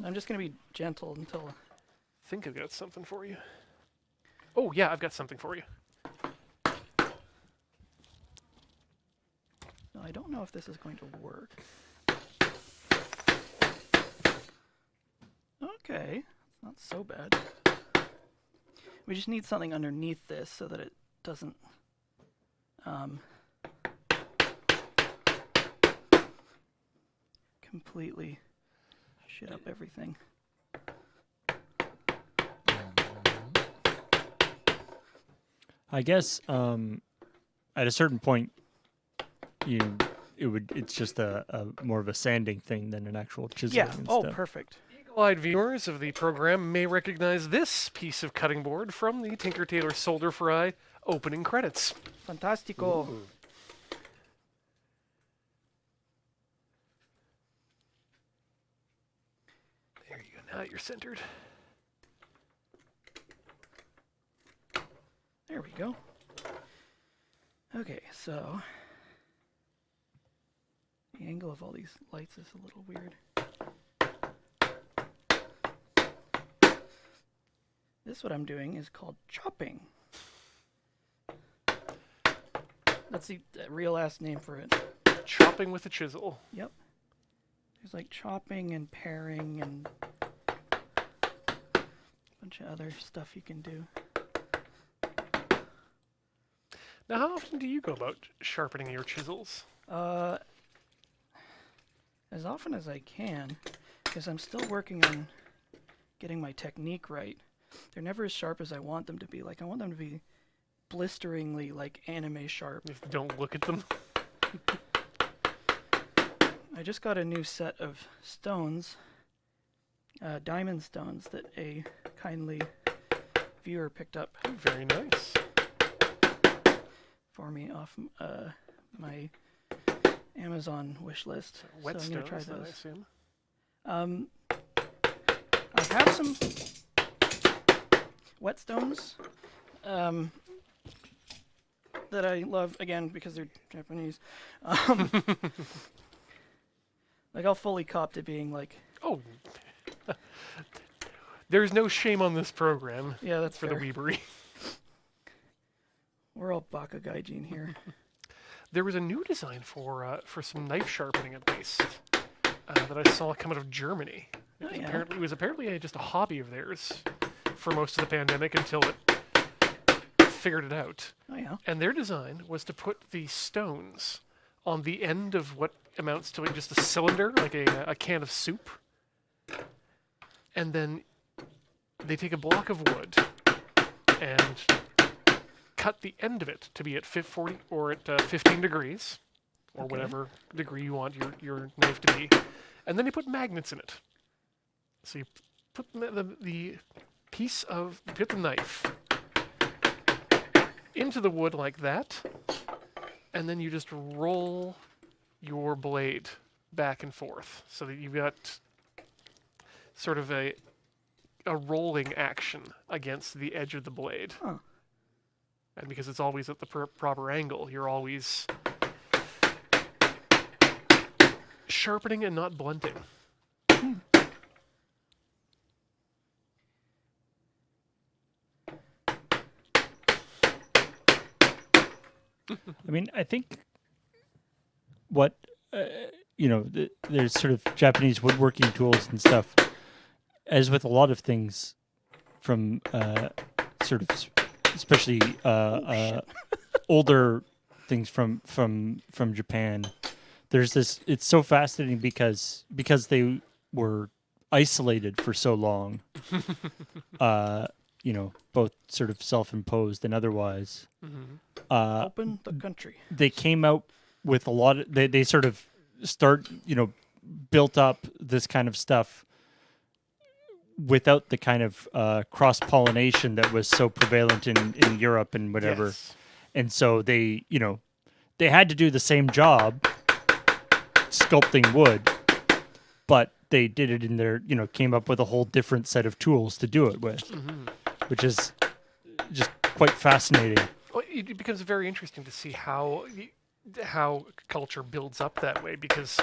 I'm just going to be gentle until... I think I've got something for you. Oh, yeah, I've got something for you. No, I don't know if this is going to work. Okay, it's not so bad. We just need something underneath this so that it doesn't completely shit up everything. I guess at a certain point, it's just a more of a sanding thing than an actual chiseling Yeah. and Oh, stuff. perfect. Eagle-eyed viewers of the program may recognize this piece of cutting board from the Tinker Tailor Solder Fry opening credits. Fantastico. Ooh. There you go. Now you're centered. There we go. Okay, so the angle of all these lights is a little weird. This what I'm doing is called chopping. That's the real ass name for it. Chopping with a chisel. Yep. There's like chopping and paring and a bunch of other stuff you can do. Now, how often do you go about sharpening your chisels? As often as I can, because I'm still working on getting my technique right. They're never as sharp as I want them to be. Like, I want them to be blisteringly, like, anime sharp. If you don't look at them. I just got a new set of stones, diamond stones, that a kindly viewer picked up Very nice. for me off my Amazon wish list. Wet so I'm gonna try stones, I those. assume. I have some whetstones that I love, again, because they're Japanese. Like, I'll fully cop to being like, Oh. There's no shame on this program yeah, that's for fair. the weebery. We're all Baka Gaijin here. There was a new design for some knife sharpening at least that I saw come out of Germany. Oh, yeah. It was apparently just a hobby of theirs for most of the pandemic until it figured it out. Oh, yeah. And their design was to put the stones on the end of what amounts to just a cylinder, like a can of soup. And then they take a block of wood and cut the end of it to be at 40 or at 15 degrees, or Okay. whatever degree you want your knife to be. And then you put magnets in it. So you put the piece of, you put the knife into the wood like that, and then you just roll your blade back and forth so that you've got sort of a rolling action against the edge of the blade. Huh. And because it's always at the proper angle, you're always sharpening and not blunting. I mean, I think what there's sort of Japanese woodworking tools and stuff. As with a lot of things, from especially older things from Japan. There's this. It's so fascinating because they were isolated for so long. Both sort of self-imposed and otherwise. Open the country. They came out with a lot of. They sort of built up this kind of stuff without the kind of cross-pollination that was so prevalent in Europe and whatever. Yes. And so they had to do the same job sculpting wood, but they did it in their, came up with a whole different set of tools to do it with, which is just quite fascinating. Well, it becomes very interesting to see how culture builds up that way, because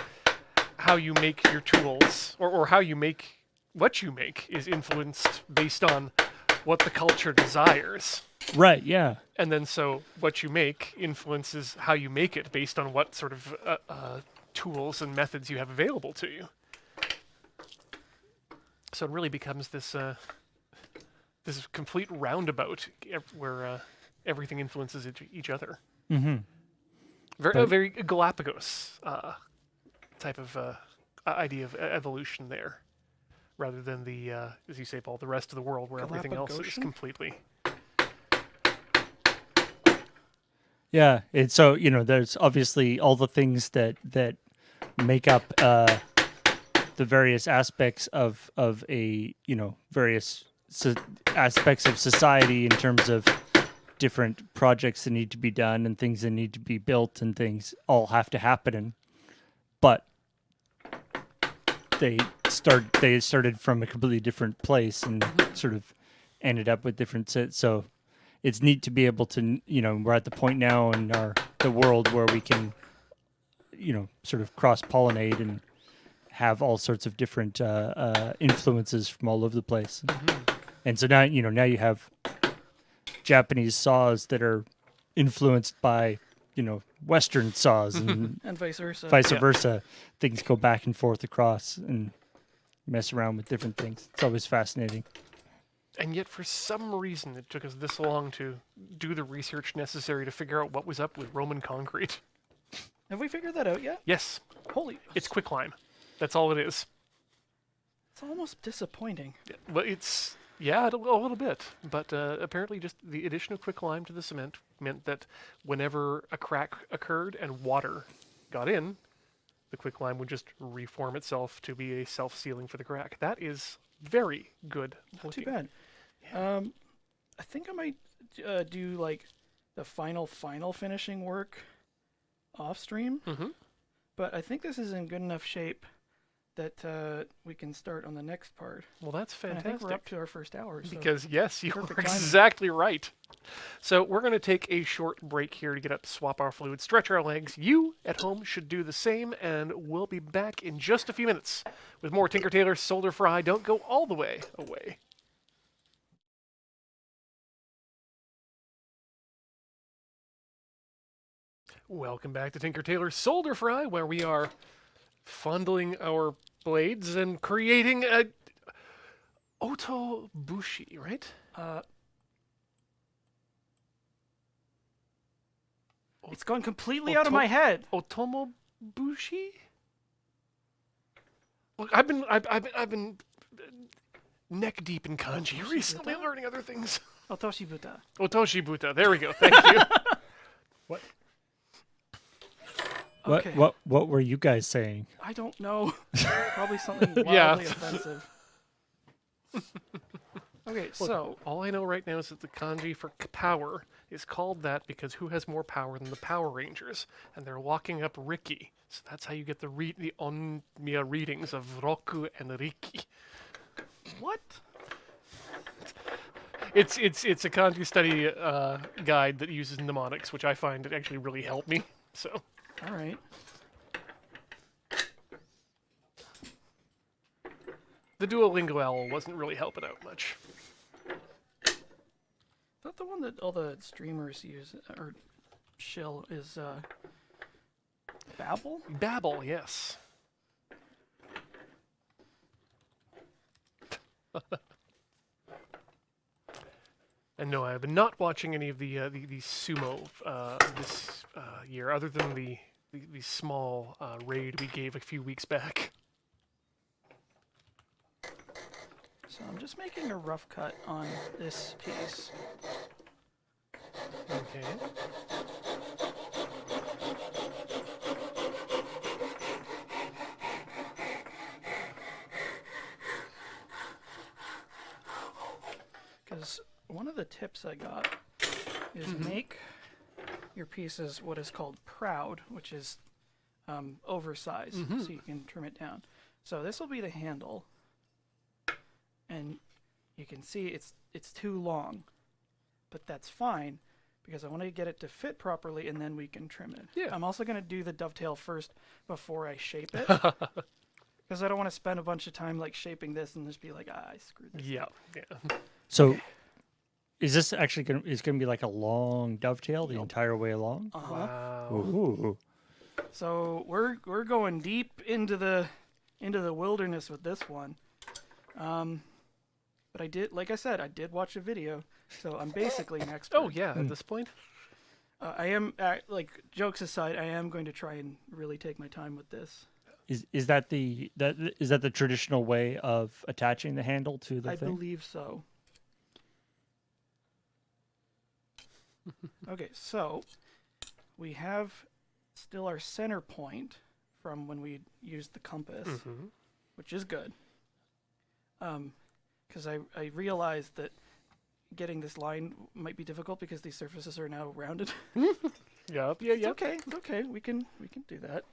how you make your tools or how you make what you make is influenced based on what the culture desires. Right, yeah. And then so what you make influences how you make it based on what sort of tools and methods you have available to you. So it really becomes this complete roundabout where everything influences each other. Mm-hmm. Very Galapagos type of idea of evolution there, rather than the, as you say, Paul, the rest of the world where everything else is completely... Yeah, and so there's obviously all the things that make up the various aspects of a various aspects of society in terms of different projects that need to be done and things that need to be built and things all have to happen. But they started from a completely different place and sort of ended up with different sets. So it's neat to be able to, we're at the point now in the world where we can, sort of cross-pollinate and have all sorts of different influences from all over the place. And so now, now you have Japanese saws that are influenced by, Western saws and And vice versa. vice versa. Things go back and forth across and mess around with different things. It's always fascinating. And yet, for some reason, it took us this long to do the research necessary to figure out what was up with Roman concrete. Have we figured that out yet? Yes, Holy. it's quicklime. That's all it is. It's almost disappointing. Well, it's... Yeah, a little bit. But apparently just the addition of quicklime to the cement meant that whenever a crack occurred and water got in, the quicklime would just reform itself to be a self-sealing for the crack. That is very good looking. Too bad. I think I might do like the final finishing work off stream. But I think this is in good enough shape that we can start on the next part. Well, that's And I fantastic. think we're up to our first hour. So. Because, yes, you are Perfect timing. exactly right. So we're going to take a short break here to get up, swap our fluids, stretch our legs. You at home should do the same, and we'll be back in just a few minutes with more Tinker Tailor Solder Fry. Don't go all the way away. Welcome back to Tinker Tailor Solder Fry, where we are fondling our blades and creating a otobushi, right? It's gone completely out of my head. Otomobushi? Look, I've been neck deep in kanji recently, learning other things. Otoshibuta. Otoshibuta. There we go. Thank you. What? Okay. What were you guys saying? I don't know. Probably something wildly Yeah. offensive. Okay, Look, so all I know right now is that the kanji for power is called that because who has more power than the Power Rangers? And they're locking up Ricky. So that's how you get the Onmia readings of Roku and Riki. what? It's a kanji study guide that uses mnemonics, which I find it actually really helped me. So All right. the Duolingo owl wasn't really helping out much. Is that the one that all the streamers use or shill is Babel. Babel, yes. And no, I have been not watching any of the sumo this year, other than the small raid we gave a few weeks back. So I'm just making a rough cut on this piece. Okay. Because one of the tips I got is make your pieces what is called proud, which is oversized, so you can trim it down. So this will be the handle, and you can see it's too long, but that's fine because I want to get it to fit properly, and then we can trim it. Yeah. I'm also going to do the dovetail first before I shape it. Because I don't want to spend a bunch of time like shaping this and just be like, I screwed this. Yeah, up. yeah. So, is this actually gonna be like a long dovetail the entire way along? Uh-huh. Wow. Ooh. So we're going deep into the wilderness with this one. But I did, like I said, I did watch a video, so I'm basically an expert. Oh yeah, at this point. I am like jokes aside, I am going to try and really take my time with this. Is that the traditional way of attaching the handle to the I thing? believe so. Okay, so we have still our center point from when we used the compass, which is good. Because I realized that getting this line might be difficult because these surfaces are now rounded. Yeah, It's okay, it's okay. We can do that.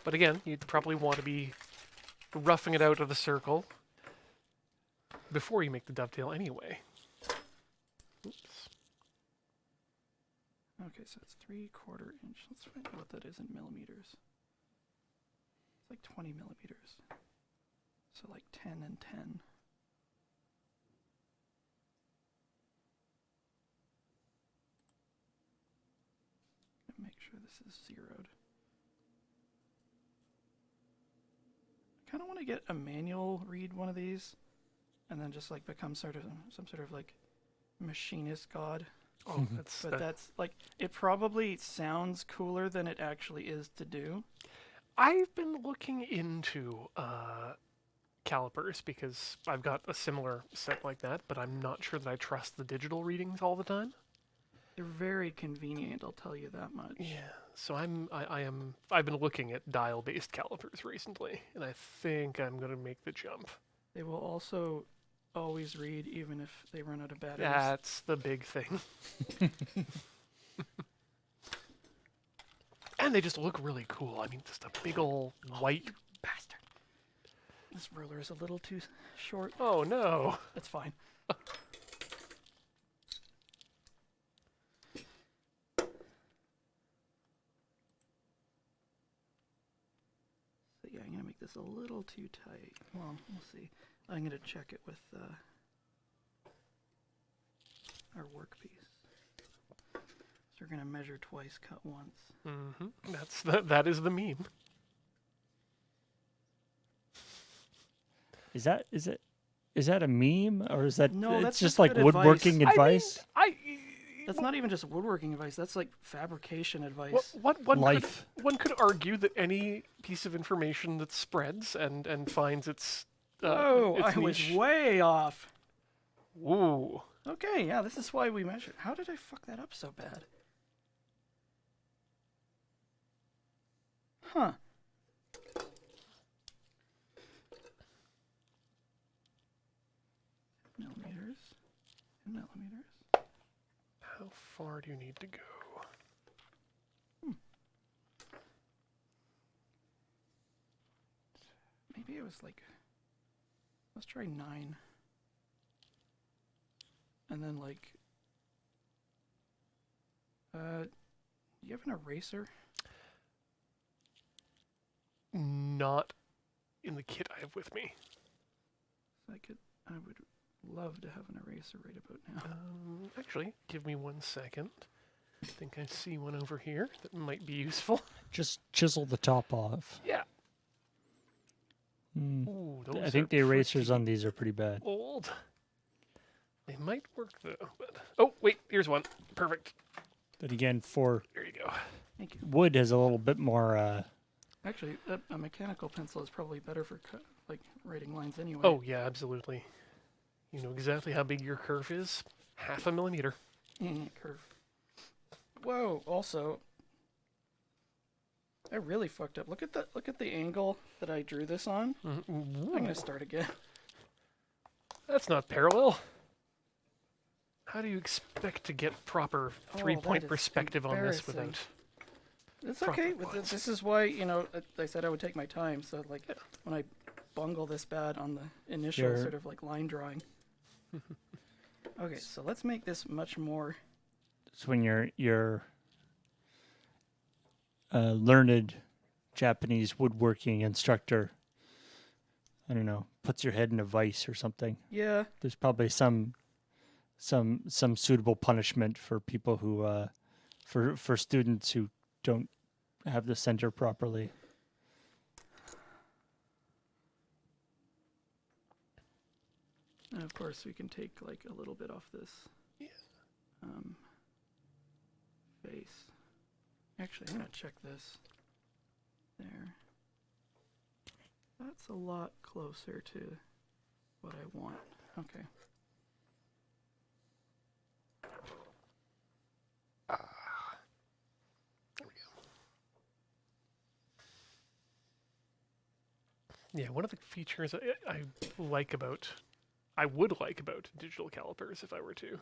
But again, you'd probably want to be roughing it out of the circle before you make the dovetail anyway. Oops. Okay, so it's 3/4 inch. Let's find out what that is in millimeters. It's like 20 millimeters. So like 10 and 10. Make sure this is zeroed. I kind of want to get a manual read one of these, and then just like become some sort of like machinist god. Oh, But that's like it probably sounds cooler than it actually is to do. I've been looking into calipers because I've got a similar set like that, but I'm not sure that I trust the digital readings all the time. They're very convenient, I'll tell you that much. Yeah, so I've been looking at dial-based calipers recently, and I think I'm gonna make the jump. They will also always read even if they run out of batteries. That's the big thing. And they just look really cool. I mean, just a big old white. Bastard. This ruler is a little too short. Oh no. That's fine. So yeah, I'm gonna make this a little too tight. Well, we'll see. I'm gonna check it with our workpiece. So we're gonna measure twice, cut once. That is the meme. Is that a meme or is that No, it's that's just just like good woodworking advice? That's not even just woodworking advice. That's like fabrication advice. Life. One could argue that any piece of information that spreads and finds its Oh, its I was niche. way off. Ooh. Okay, yeah, this is why we measured. How did I fuck that up so bad? Huh. Millimeters. Millimeters. How far do you need to go? Maybe it was like, let's try 9. And then like, do you have an eraser? Not in the kit I have with me. I would love to have an eraser right about now. Actually, give me 1 second. I think I see one over here that might be useful. Just chisel the top off. Yeah. Hmm. Ooh, I those think are the erasers pretty on these are pretty bad. old. They might work though. But oh wait, here's one. Perfect. But again, for There you go. Thank you. wood has a little bit more. Actually, a mechanical pencil is probably better for like writing lines anyway. Oh yeah, absolutely. You know exactly how big your curve is. 0.5 millimeter. Curve. Whoa! Also, I really fucked up. Look at the angle that I drew this on. I'm gonna start again. That's not parallel. How do you expect to get proper Oh, three-point that is perspective on this embarrassing. without? It's Proper okay. lines. This is why, I said I would take my time. So, like, when I bungle this bad on the initial Sure. sort of like line drawing. Okay, so let's make this much more. It's when your learned Japanese woodworking instructor, I don't know, puts your head in a vice or something. Yeah. There's probably some suitable punishment for people who for students who don't have the center properly. And of course, we can take like a little bit off this face. Actually, I'm gonna check this. There. That's a lot closer to what I want. Okay. There we go. Yeah, one of the features I would like about digital calipers, if I were to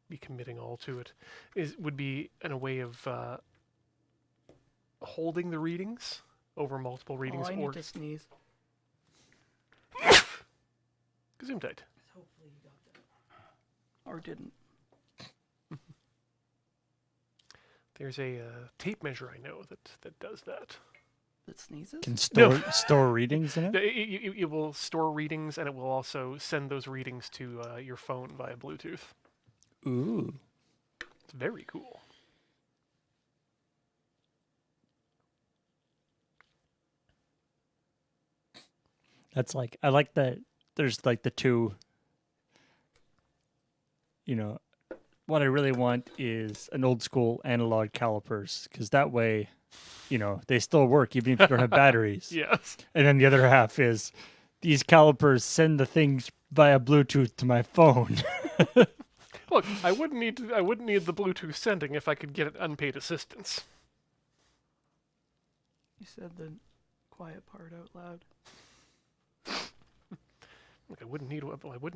be committing all to it, would be in a way of holding the readings over multiple readings, I or need to sneeze. Gesundheit. Hopefully you got that. Or didn't. There's a tape measure I know that does that. That sneezes? Can No. store readings in it? It will store readings, and it will also send those readings to your phone via Bluetooth. Ooh. It's very cool. That's like, I like that there's like the two, what I really want is an old school analog calipers, because that way, they still work even if you don't have batteries. Yes. And then the other half is these calipers send the things via Bluetooth to my phone. Look, I wouldn't need the Bluetooth sending if I could get unpaid assistance. You said the quiet part out loud. Look, I wouldn't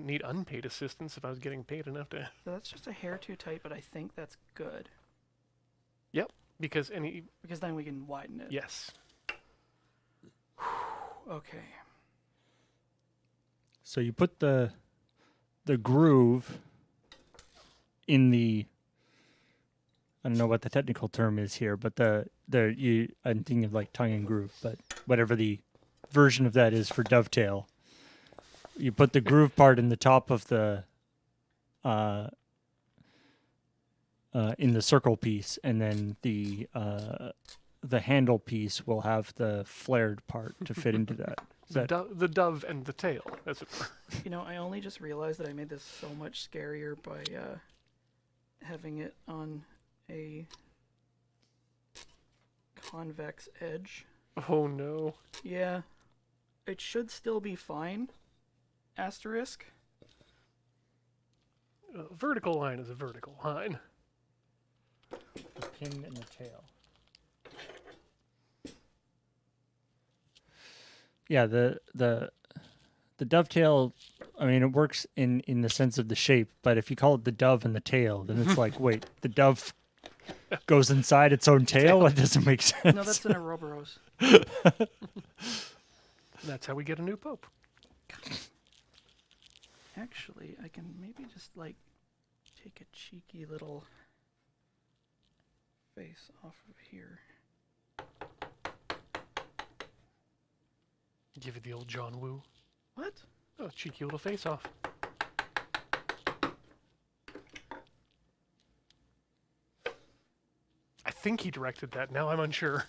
need unpaid assistance if I was getting paid enough to. So that's just a hair too tight, but I think that's good. Yep, because Because then we can widen it. yes. Okay. So you put the groove in the, I don't know what the technical term is here, but I'm thinking of like tongue and groove, but whatever the version of that is for dovetail. You put the groove part in the top of the in the circle piece, and then the handle piece will have the flared part to fit into that. Is that The dove and the tail, as it were. I only just realized that I made this so much scarier by having it on a convex edge. Oh no. Yeah. It should still be fine. Asterisk. A vertical line is a vertical line. the pin and the tail? Yeah, the dovetail, I mean, it works in the sense of the shape, but if you call it the dove and the tail, then it's like, wait, the dove goes inside its own tail? That doesn't make sense. No, that's an Ouroboros. That's how we get a new pope. Actually, I can maybe just like take a cheeky little face off of here. Give it the old John Woo. What? Oh, cheeky little face off. think he directed that. Now I'm unsure.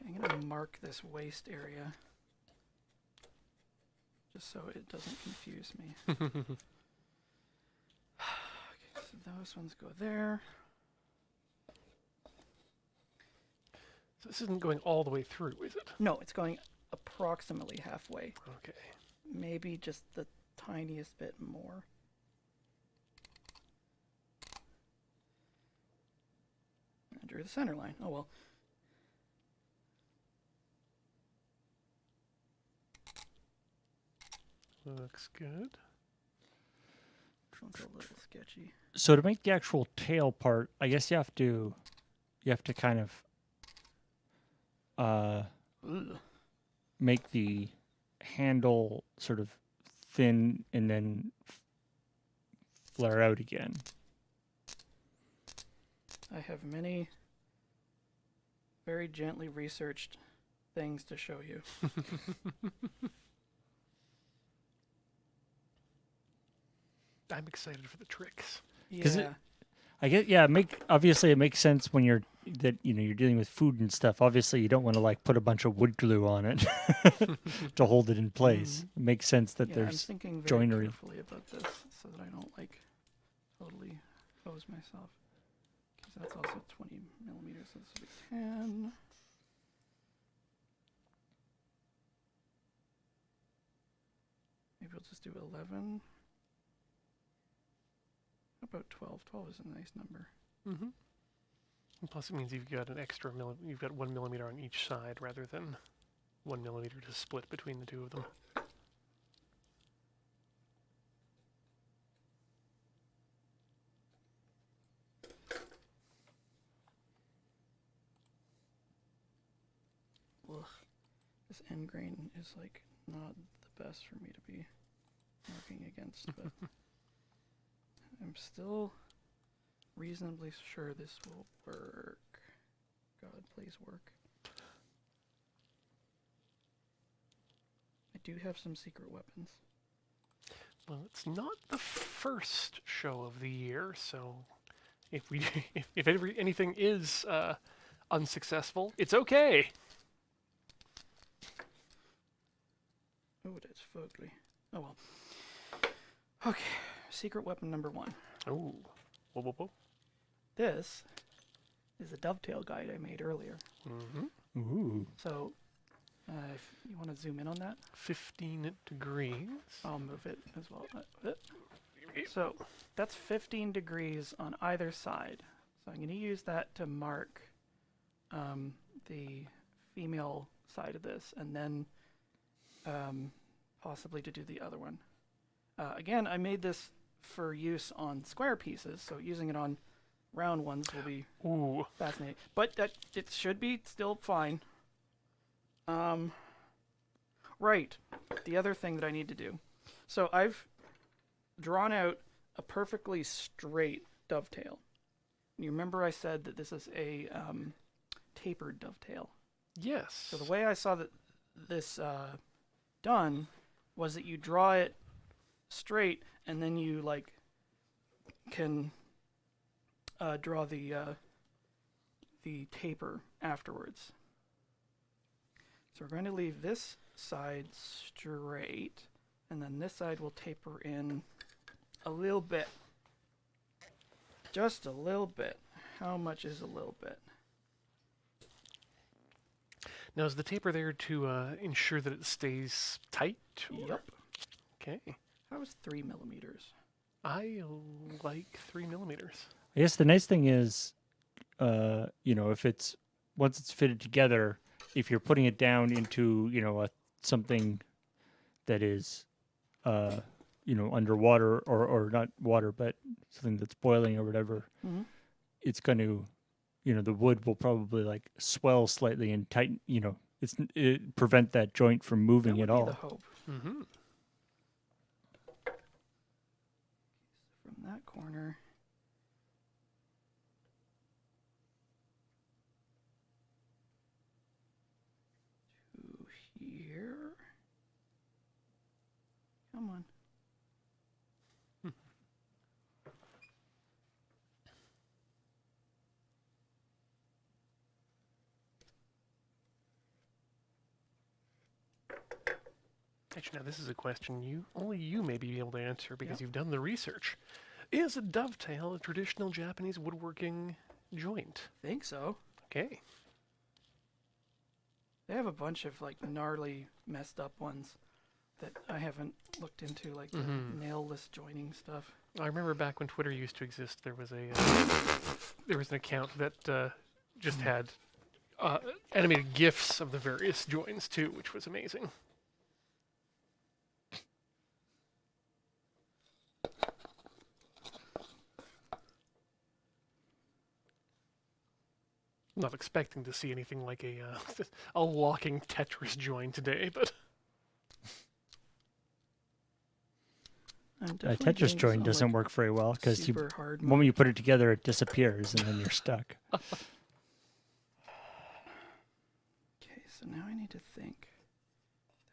I'm going to mark this waste area just so it doesn't confuse me. Okay, so those ones go there. So this isn't going all the way through, is it? No, it's going approximately halfway. Okay. Maybe just the tiniest bit more. I drew the center line. Oh well. Looks good. It's a little sketchy. So to make the actual tail part, I guess you have to kind of Ugh. make the handle sort of thin and then flare out again. I have many very gently researched things to show you. I'm excited for the tricks. 'Cause Yeah. I guess obviously it makes sense when you're dealing with food and stuff. Obviously you don't want to like put a bunch of wood glue on it to hold it in place. It makes sense that Yeah, I'm there's thinking very joinery. carefully about this so that I don't like totally hose myself. Because that's also 20 millimeters, so this will be 10. Maybe we'll just do 11. How about 12? 12 is a nice number. Mm-hmm. And plus, it means you've got an extra you've got 1 millimeter on each side rather than 1 millimeter to split between the two of them. Ugh. This end grain is like not the best for me to be working against, but I'm still reasonably sure this will work. God, please work. I do have some secret weapons. Well, it's not the first show of the year, so if we if anything is unsuccessful, it's okay. Oh, that's fugly. Oh well. Okay, secret weapon number 1. Oh, whoa, whoa, whoa. This is a dovetail guide I made earlier. Mm-hmm. Ooh. So, if you want to zoom in on that, 15 degrees. I'll move it as well. So, that's 15 degrees on either side. So I'm going to use that to mark the female side of this, and then possibly to do the other one. Again, I made this for use on square pieces, so using it on round ones will be Ooh. fascinating. But it should be still fine. Right. The other thing that I need to do. So I've drawn out a perfectly straight dovetail. You remember I said that this is a tapered dovetail. Yes. So the way I saw that this done was that you draw it straight and then you like can draw the taper afterwards. So we're going to leave this side straight, and then this side will taper in a little bit. Just a little bit. How much is a little bit? Now, is the taper there to ensure that it stays tight? or- Yep. Okay. That was 3 millimeters. I like 3 millimeters. I guess the nice thing is, if it's once it's fitted together, if you're putting it down into something that is, underwater or not water, but something that's boiling or whatever, Mm-hmm. it's going to, the wood will probably like swell slightly and tighten. Prevent that joint from moving That at would be all. the hope. Mm-hmm. From that corner Come on. Actually, now this is a question only you may be able to answer because Yep. you've done the research. Is a dovetail a traditional Japanese woodworking joint? Think so. Okay. They have a bunch of like gnarly, messed up ones that I haven't looked into, like the nailless joining stuff. I remember back when Twitter used to exist, there was an account that just had animated GIFs of the various joins too, which was amazing. Not expecting to see anything like a locking Tetris join today, but I'm A definitely Tetris getting joint some, doesn't like, work very well because super hard the moment mode. you put it together, it disappears and then you're stuck. Okay, so now I need to think.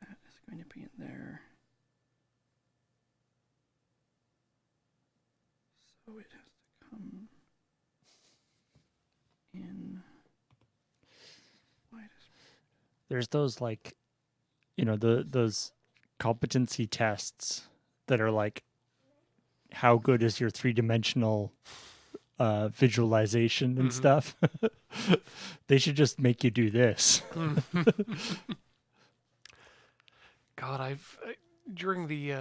That is going to be in there. So it has to come in. Why does There's those like, those competency tests that are like, how good is your three-dimensional visualization and stuff? They should just make you do this. God, during the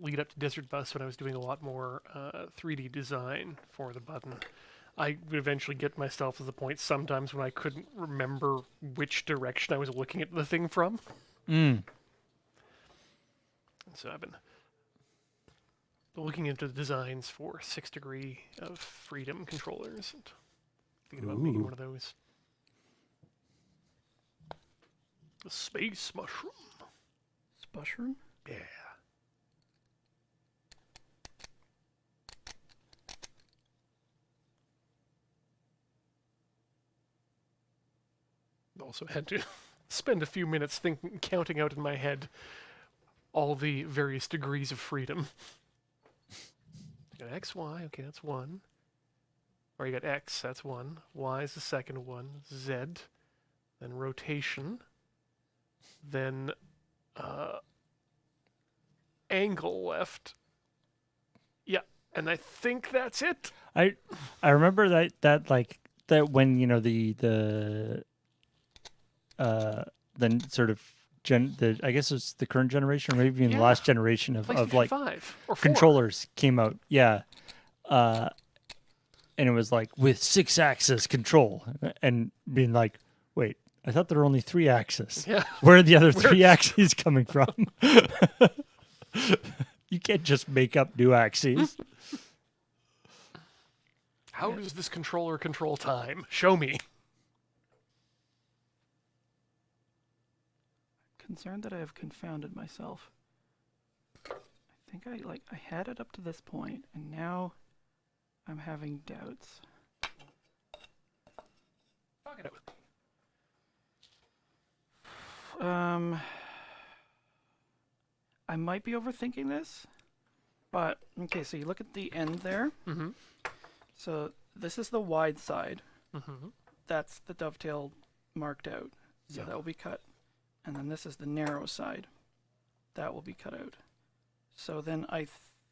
lead up to Desert Bus when I was doing a lot more 3D design for the button, I would eventually get myself to the point sometimes when I couldn't remember which direction I was looking at the thing from. So I've been looking into the designs for 6 Degree of Freedom controllers and thinking about making Ooh. one of those. The Space Mushroom. Spushroom? Yeah. Also had to spend a few minutes counting out in my head all the various degrees of freedom. You got X, Y, okay, that's one. Or you got X, that's one. Y is the second one. Z, then rotation, then angle left. Yeah, and I think that's it. I remember that when then sort of I guess it's the current generation or maybe even the last generation of like 5 or 4. controllers came out. Yeah. And it was like with 6-axis control and being like, wait, I thought there were only 3 axes. Yeah. Where are the other 3 axes coming from? You can't just make up new axes. How does this controller control time? Show me. Concerned that I have confounded myself. I think I had it up to this point, and now I'm having doubts. Talk it out. I might be overthinking this, but okay, so you look at the end there. Mm-hmm. So this is the wide side. Mm-hmm. That's the dovetail marked out. So Yeah. that will be cut. And then this is the narrow side. That will be cut out. So then I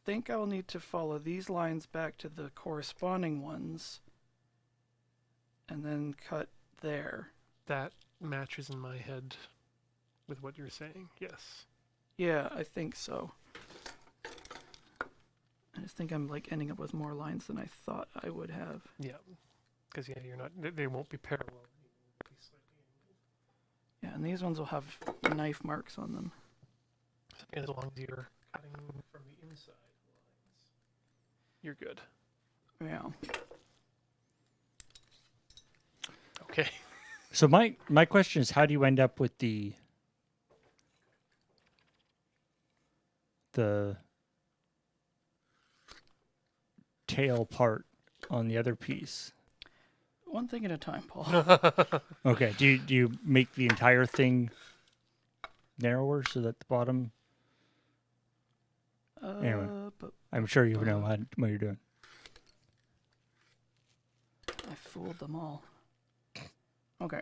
think I will need to follow these lines back to the corresponding ones and then cut there. That matches in my head with what you're saying. Yes. Yeah, I think so. I just think I'm like ending up with more lines than I thought I would have. Yeah. Because you're not. They won't be parallel. Yeah, and these ones will have knife marks on them. As long as you're cutting from the inside lines, you're good. Yeah. Okay. So my question is, how do you end up with the tail part on the other piece? One thing at a time, Paul. Okay. Do you make the entire thing narrower so that the bottom? Anyway. But I'm sure you know what you're doing. I fooled them all. Okay.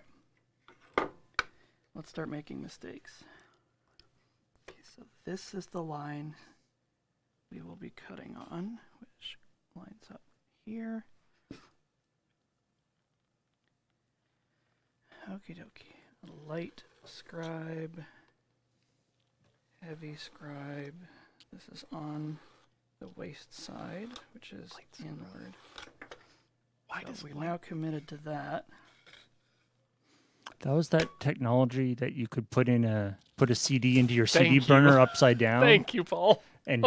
Let's start making mistakes. Okay, so this is the line we will be cutting on, which lines up here. Okie dokie. Light scribe, heavy scribe. This is on the waist side, which is inward. Why So does we're now committed to that. That was that technology that you could put a CD into your Thank CD you. burner upside down Thank you, Paul. and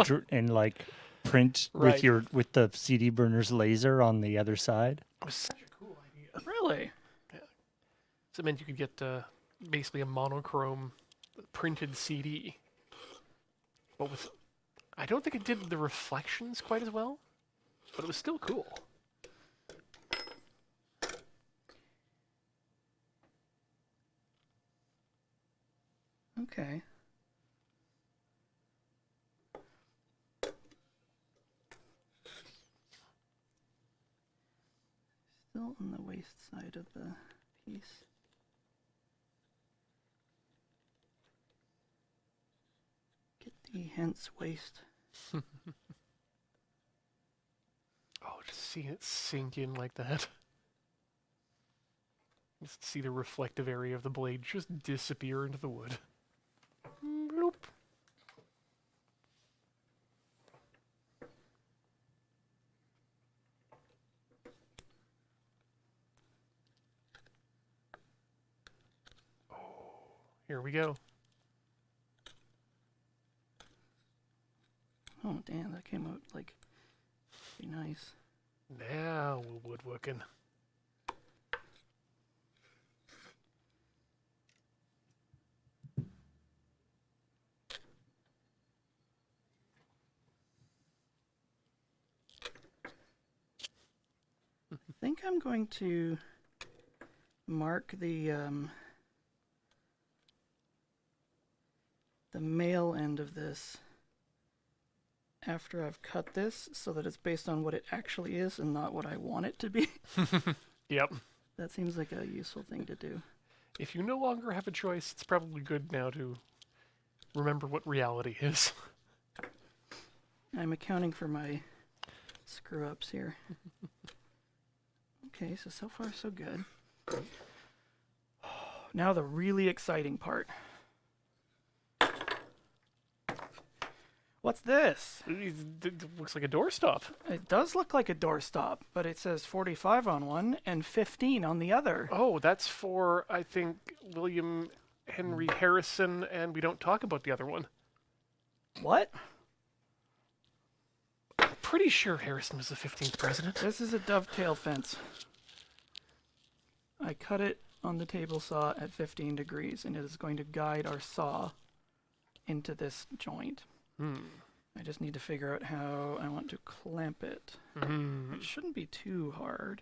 like print Right. with the CD burner's laser on the other side. It was such a cool idea. Really? So it meant you could get basically a monochrome printed CD. But with, I don't think it did the reflections quite as well, but it was still cool. Okay. Still on the waist side of the piece. Get the hence waist. Oh, just seeing it sink in like that. Just see the reflective area of the blade just disappear into the wood. Bloop. Oh, here we go. Oh damn, that came out like pretty nice. Now we're woodworking. I think I'm going to mark the male end of this after I've cut this so that it's based on what it actually is and not what I want it to be. Yep. That seems like a useful thing to do. If you no longer have a choice, it's probably good now to remember what reality is. I'm accounting for my screw-ups here. Okay, so far so good. Now the really exciting part. What's this? It looks like a doorstop. It does look like a doorstop, but it says 45 on one and 15 on the other. Oh, that's for, I think, William Henry Harrison, and we don't talk about the other one. What? I'm pretty sure Harrison was the 15th president. This is a dovetail fence. I cut it on the table saw at 15 degrees, and it is going to guide our saw into this joint. I just need to figure out how I want to clamp it. It shouldn't be too hard.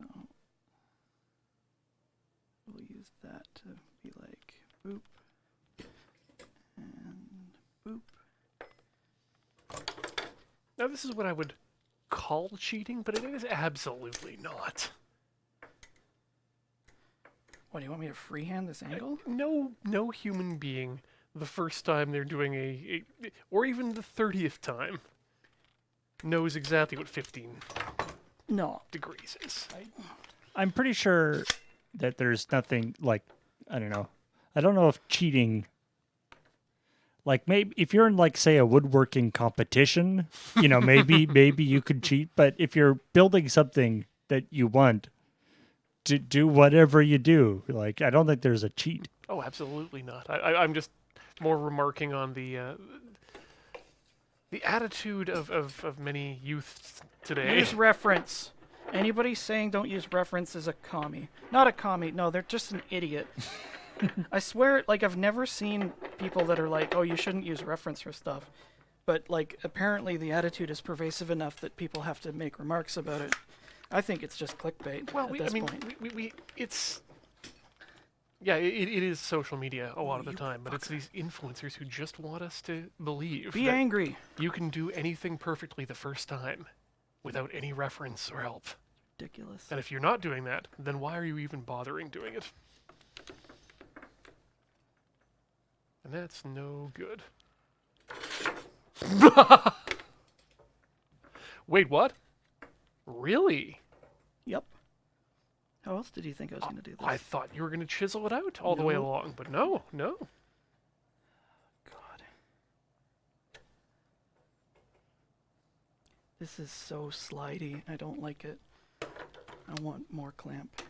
So we'll use that to be like boop and boop. Now, this is what I would call cheating, but it is absolutely not. What, do you want me to freehand this angle? No human being, the first time they're doing or even the 30th time, knows exactly what 15 No. degrees is. I'm pretty sure that there's nothing like, I don't know. I don't know if cheating, like maybe if you're in like say a woodworking competition, you know, maybe you could cheat, but if you're building something that you want to do whatever you do, like I don't think there's a cheat. Oh, absolutely not. I'm just more remarking on the attitude of many youths today. Use reference. Anybody saying don't use reference is a commie. Not a commie. No, they're just an idiot. I swear, like, I've never seen people that are like, oh, you shouldn't use reference for stuff. But, like, apparently the attitude is pervasive enough that people have to make remarks about it. I think it's just clickbait Well, at this point. it's Yeah, it is social media a lot of the you time, but it's fucker. these influencers who just want us to believe Be that angry. you can do anything perfectly the first time without any reference or help. Ridiculous. And if you're not doing that, then why are you even bothering doing it? And that's no good. Wait, what? Really? Yep. How else did you think I was going to do this? I thought you were going to chisel it out all the way No. along, but no. God. This is so slidey. I don't like it. I want more clamp.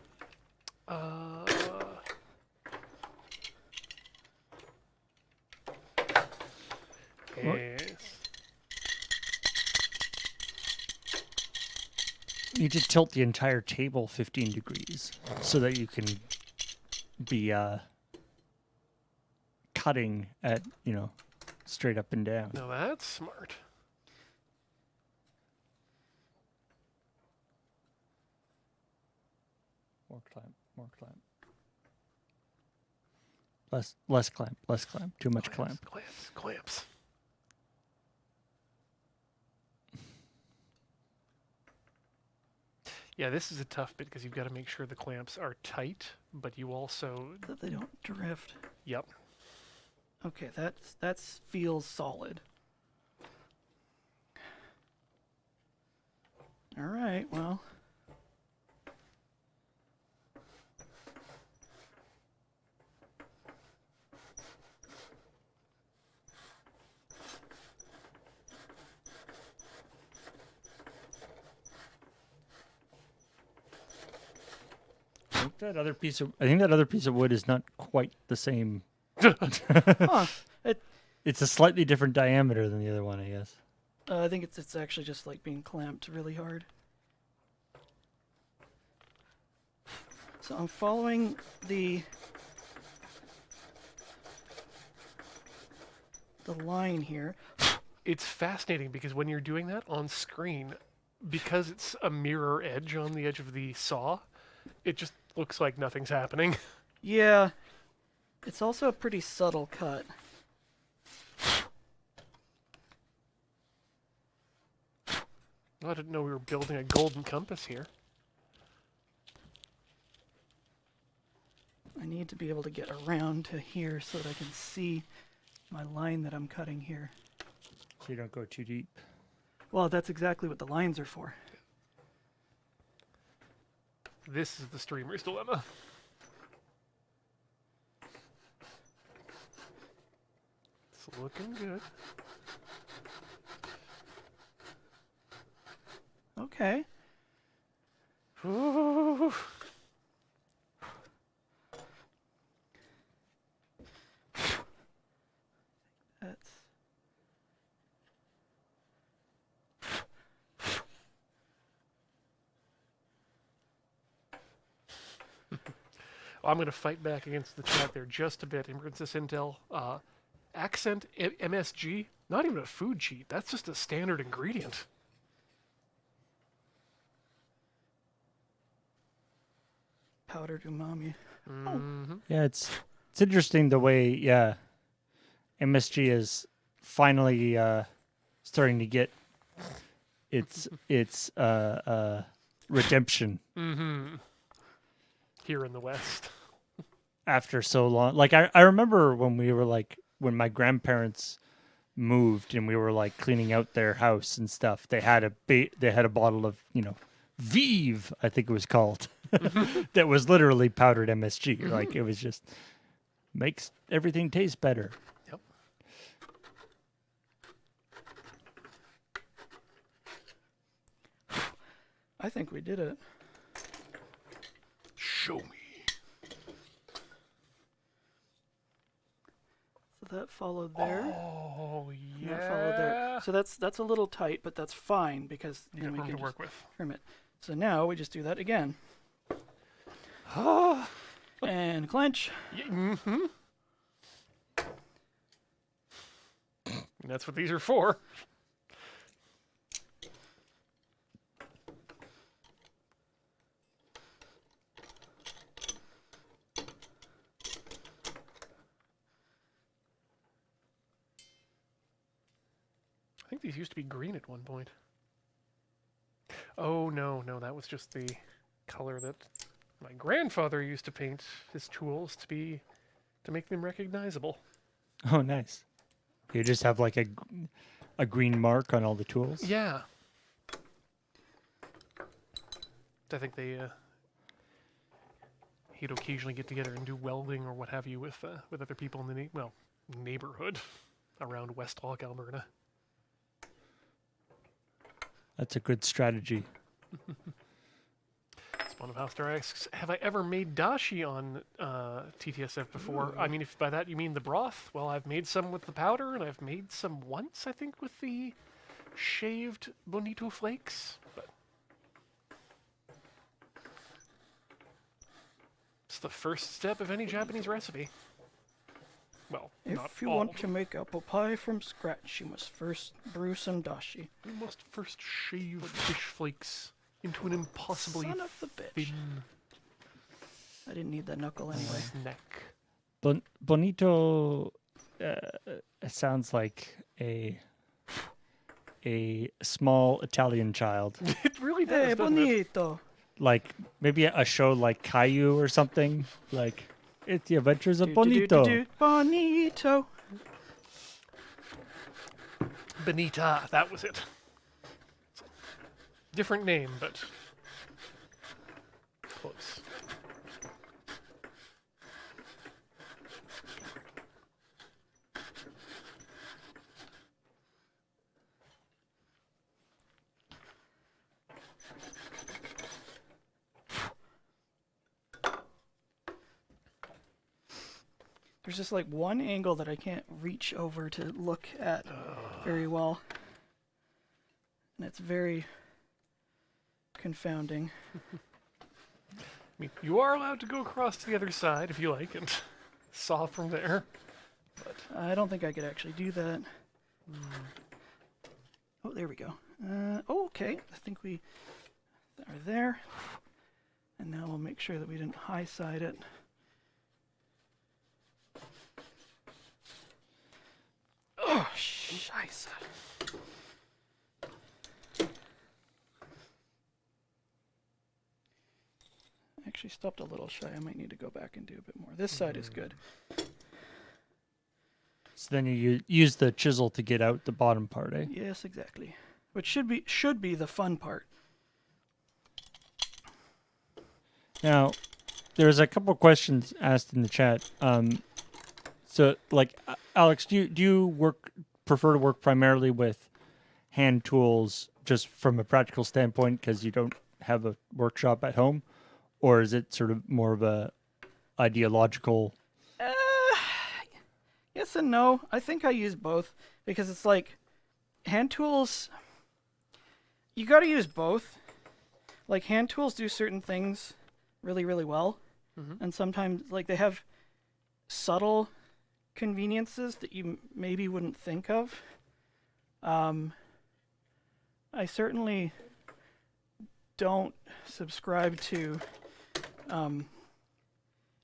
Yes. You need to tilt the entire table 15 degrees so that you can be cutting at, straight up and down. Now that's smart. More clamp, more clamp. Less clamp, less clamp. Too much clamp. Clamps. Yeah, this is a tough bit because you've got to make sure the clamps are tight, but you also... That they don't drift. Yep. Okay, that feels solid. All right, well. I think that other piece of wood is not quite the same. Huh. It's a slightly different diameter than the other one, I guess. I think it's actually just like being clamped really hard. So I'm following the line here. It's fascinating because when you're doing that on screen, because it's a mirror edge on the edge of the saw, it just looks like nothing's happening. Yeah. It's also a pretty subtle cut. I didn't know we were building a golden compass here. I need to be able to get around to here so that I can see my line that I'm cutting here. So you don't go too deep. Well, that's exactly what the lines are for. This is the streamer's dilemma. It's looking good. Okay. Ooh. That's I'm going to fight back against the chat there just a bit. Princess Intel, accent MSG, not even a food cheat. That's just a standard ingredient. powdered umami. Mm-hmm. Yeah, it's interesting the way MSG is finally starting to get its redemption Mm-hmm. Here in the West. after so long. Like I remember when we were when my grandparents moved and we were like cleaning out their house and stuff. They had a bottle of Vive, I think it was called, that was literally powdered MSG. Mm-hmm. Like it was just makes everything taste better. Yep. I think we did it. Show me. So that followed there. Oh And that followed there. yeah. So that's a little tight, but that's fine because You then got we room can to just work with. trim it. So now we just do that again. And clench. Mm-hmm. And that's what these are for. think these used to be green at one point. Oh, no, that was just the color that my grandfather used to paint his tools to make them recognizable. Oh, nice. You just have like a green mark on all the tools? Yeah. I think he'd occasionally get together and do welding or what have you with other people in the neighborhood around West Hawk, Alberta. That's a good strategy. Spawnofhouster asks, have I ever made dashi on TTSF before? I mean, if by that you mean the broth, well, I've made some with the powder, and I've made some once, I think, with the shaved bonito flakes. But it's the first step of any Japanese recipe. Well, not If you all. want to make apple pie from scratch, you must first brew some dashi. You must first shave fish flakes into an impossibly Son of the bitch. thin I didn't need that knuckle anyway. neck. Bonito sounds like a small Italian child. It really does, Hey, doesn't it? bonito. Like maybe a show like Caillou or something. Like it's the Adventures of Bonito. Bonito. Benita, that was it. Different name, but close. There's just like one angle that I can't reach over to look at very well. And it's very confounding. I mean, you are allowed to go across to the other side if you like and saw from there. But I don't think I could actually do that. Oh, there we go. Oh, okay. I think we are there. And now we'll make sure that we didn't high side it. Oh, scheisse. Actually stopped a little shy. I might need to go back and do a bit more. This side is good. So then you use the chisel to get out the bottom part, eh? Yes, exactly. Which should be the fun part. Now, there's a couple of questions asked in the chat. So, like, Alex, do you prefer to work primarily with hand tools just from a practical standpoint because you don't have a workshop at home, or is it sort of more of a ideological? Yes and no. I think I use both because it's like hand tools. You got to use both. Like hand tools do certain things really, really well, and sometimes like they have subtle conveniences that you maybe wouldn't think of. I certainly don't subscribe to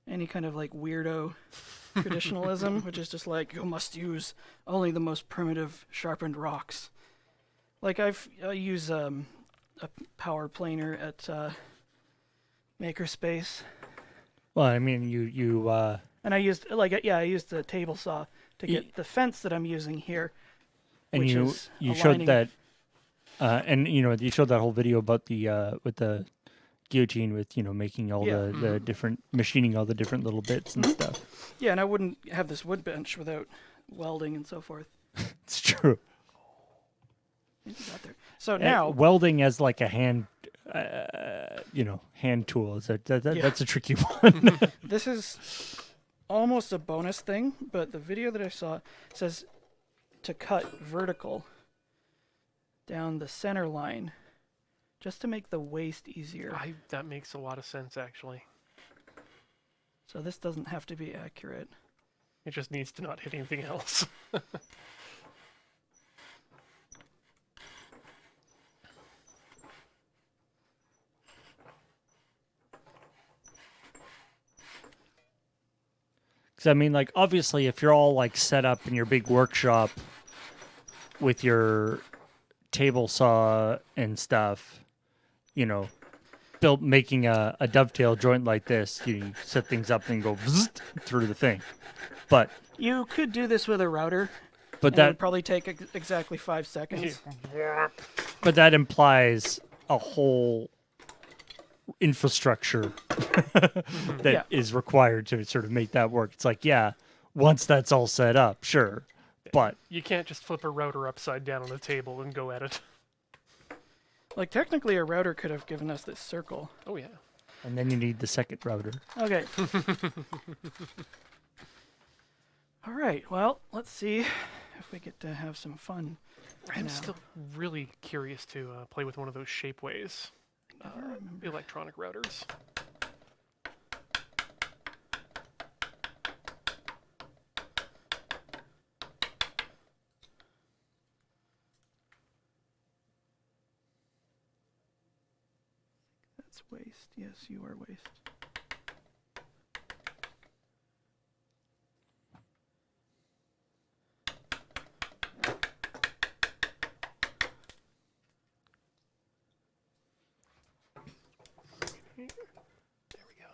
any kind of like weirdo traditionalism, which is just like you must use only the most primitive sharpened rocks. Like I use a power planer at Makerspace. Well, I mean, you And I used I used the table saw to get the fence that I'm using here. and which you is you showed aligning- that, and you showed that whole video about the with the guillotine with making all Yeah. the different machining all the different little bits and stuff. Yeah, and I wouldn't have this wood bench without welding and so forth. It's true. Maybe got there. So now, Welding as like a hand, hand tool that's a tricky one. this is almost a bonus thing, but the video that I saw says to cut vertical down the center line just to make the waste easier. That makes a lot of sense, actually. So this doesn't have to be accurate. It just needs to not hit anything else. Because I mean, like obviously, if you're all like set up in your big workshop, with your table saw and stuff, you know, making a dovetail joint like this, you set things up and go through the thing. But You could do this with a router, but and it that would probably take exactly 5 seconds. but that implies a whole infrastructure that is Yeah. required to sort of make that work. It's like, yeah, once that's all set up, sure. But You can't just flip a router upside down on a table and go at it. Like, technically, a router could have given us this circle. Oh, yeah. and then you need the second router. Okay. All right, well, let's see if we get to have some fun. I'm now. still really curious to play with one of those shapeways electronic routers. That's waste. Yes, you are waste. There we go.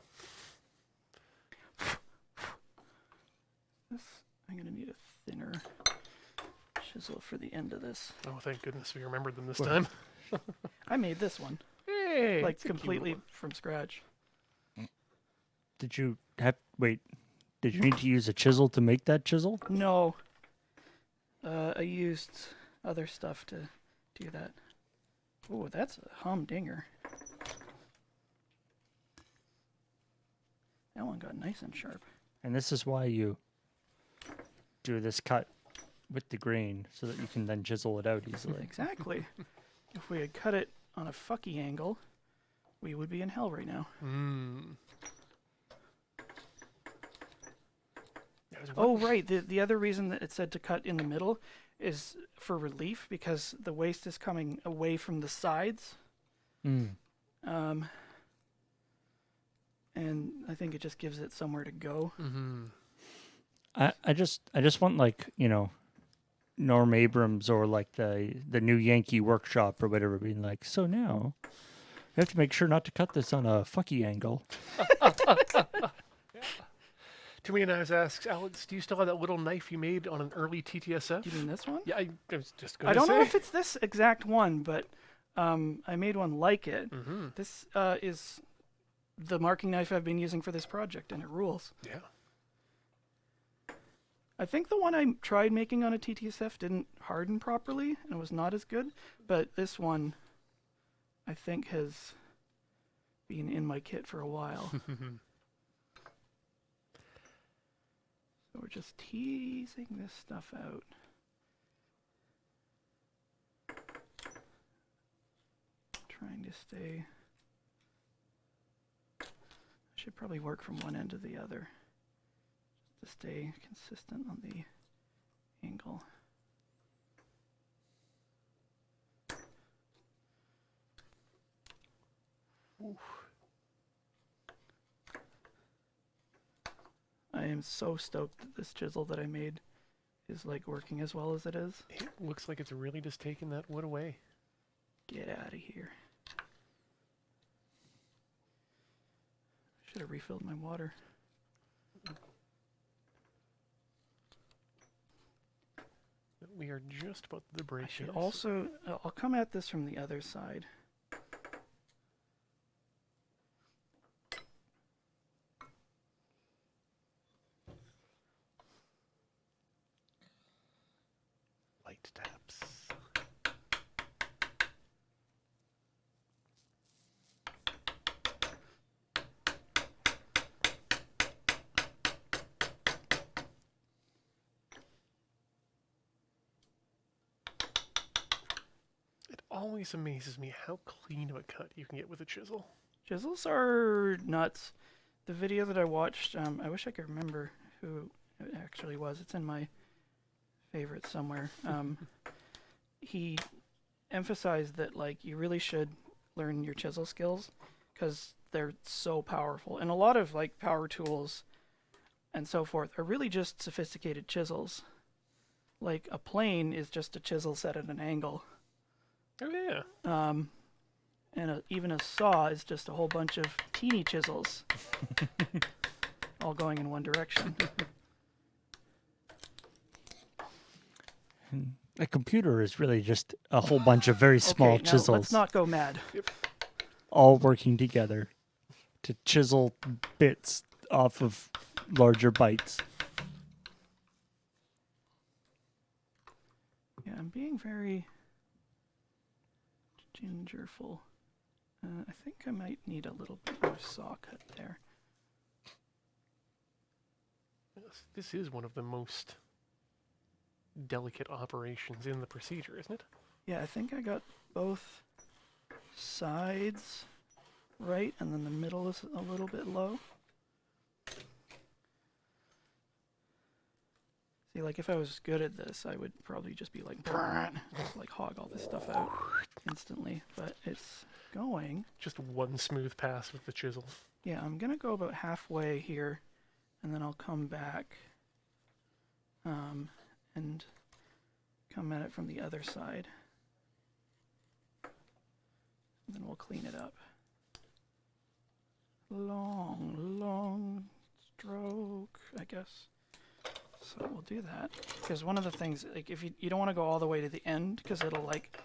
This, I'm going to need a thinner chisel for the end of this. Oh, thank goodness we remembered them this time. I made this one, Hey, like, it's a cute completely one. from scratch. Did you need to use a chisel to make that chisel? No. I used other stuff to do that. Oh, that's a humdinger. That one got nice and sharp. And this is why you do this cut with the grain so that you can then chisel it out easily. Exactly. If we had cut it on a fucky angle, we would be in hell right now. Mm. Oh, right. The other reason that it said to cut in the middle is for relief, because the waste is coming away from the sides. Mm. And I think it just gives it somewhere to go. Mm-hmm. I just want, like, you know, Norm Abrams or like the new Yankee Workshop or whatever being like, so now you have to make sure not to cut this on a fucky angle. Too many times asks, Alex, do you still have that little knife you made on an early TTSF? Do you mean this one? Yeah, I was just going I to say. don't know if it's this exact one, but I made one like it. Mm-hmm. This is the marking knife I've been using for this project, and it rules. Yeah. I think the one I tried making on a TTSF didn't harden properly and was not as good, but this one I think has been in my kit for a while. So we're just teasing this stuff out. Trying to stay... I should probably work from one end to the other, just to stay consistent on the angle. Oof. I am so stoked that this chisel that I made is like working as well as it is. It looks like it's really just taking that wood away. Get out of here. Should have refilled my water. We are just about the break. I should here. also... I'll come at this from the other side. Light taps. It always amazes me how clean of a cut you can get with a chisel. Chisels are nuts. The video that I watched, I wish I could remember who it actually was. It's in my favorites somewhere. He emphasized that, like, you really should learn your chisel skills because they're so powerful. And a lot of, like, power tools and so forth are really just sophisticated chisels. like a plane is just a chisel set at an angle. Oh yeah. And even a saw is just a whole bunch of teeny chisels, all going in one direction. A computer is really just a whole bunch of very small Okay, now chisels let's not go mad. all working together to chisel bits off of larger bytes. Yeah, I'm being very gingerful. I think I might need a little bit more saw cut there. This is one of the most delicate operations in the procedure, isn't it? Yeah, I think I got both sides right, and then the middle is a little bit low. See, like if I was good at this, I would probably just be like, just like hog all this stuff out instantly. But it's going. Just one smooth pass with the chisel. Yeah, I'm gonna go about halfway here, and then I'll come back, and come at it from the other side. And then we'll clean it up. Long stroke, I guess. So we'll do that. Because one of the things, like, if you don't want to go all the way to the end, because it'll, like,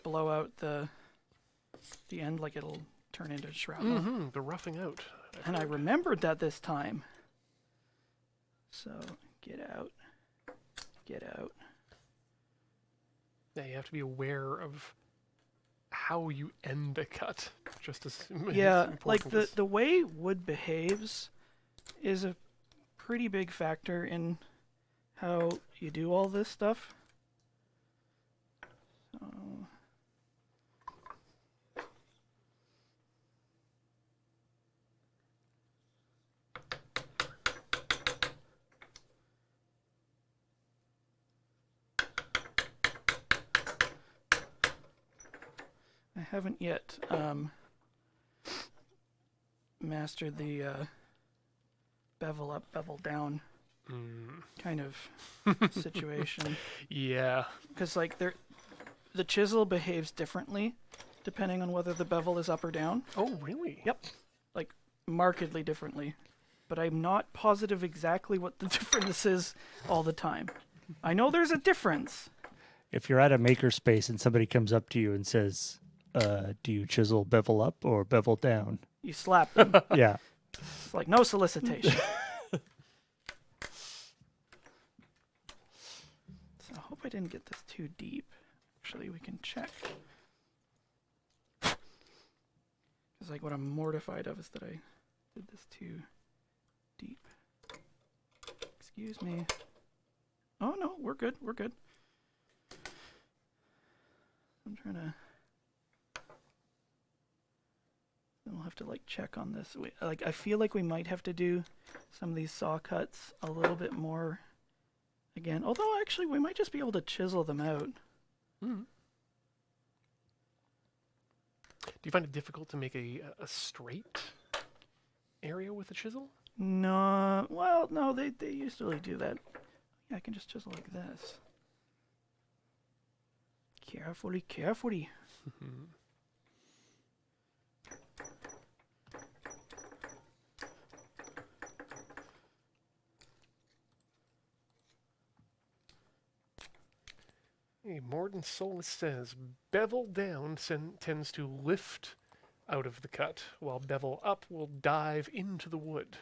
blow out the end, like, it'll turn into shrapnel. Mm-hmm. The roughing out. And I remembered that this time. So, get out. Get out. Yeah, you have to be aware of how you end a cut. Just as Yeah, like important as- the way wood behaves is a pretty big factor in how you do all this stuff. So, I haven't yet mastered the bevel up, bevel down kind of situation. Yeah. Because like the chisel behaves differently depending on whether the bevel is up or down. Oh, really? Yep, like markedly differently. But I'm not positive exactly what the difference is all the time. I know there's a difference. If you're at a makerspace and somebody comes up to you and says, do you chisel bevel up or bevel down? You slap them. Yeah. It's like no solicitation. So I hope I didn't get this too deep. Actually, we can check. Because like what I'm mortified of is that I did this too deep. Excuse me. Oh no, we're good. We're good. I'm trying to. Then we'll have to like check on this. Like I feel like we might have to do some of these saw cuts a little bit more again. Although actually we might just be able to chisel them out. Mm. Do you find it difficult to make a straight area with a chisel? No, well, no, they usually do that. Yeah, I can just chisel like this. Carefully, carefully. Hey, Morden Solis says, bevel down tends to lift out of the cut, while bevel up will dive into the wood.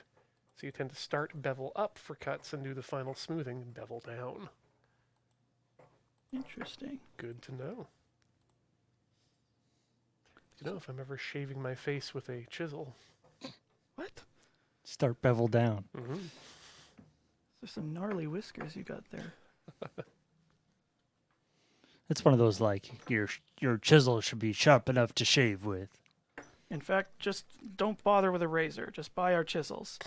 So you tend to start bevel up for cuts and do the final smoothing bevel down. Interesting. Good to know. Do you know if I'm ever shaving my face with a chisel? What? Start bevel down. Mm-hmm. There's some gnarly whiskers you got there. It's one of those like your chisel should be sharp enough to shave with. In fact, just don't bother with a razor. Just buy our chisels.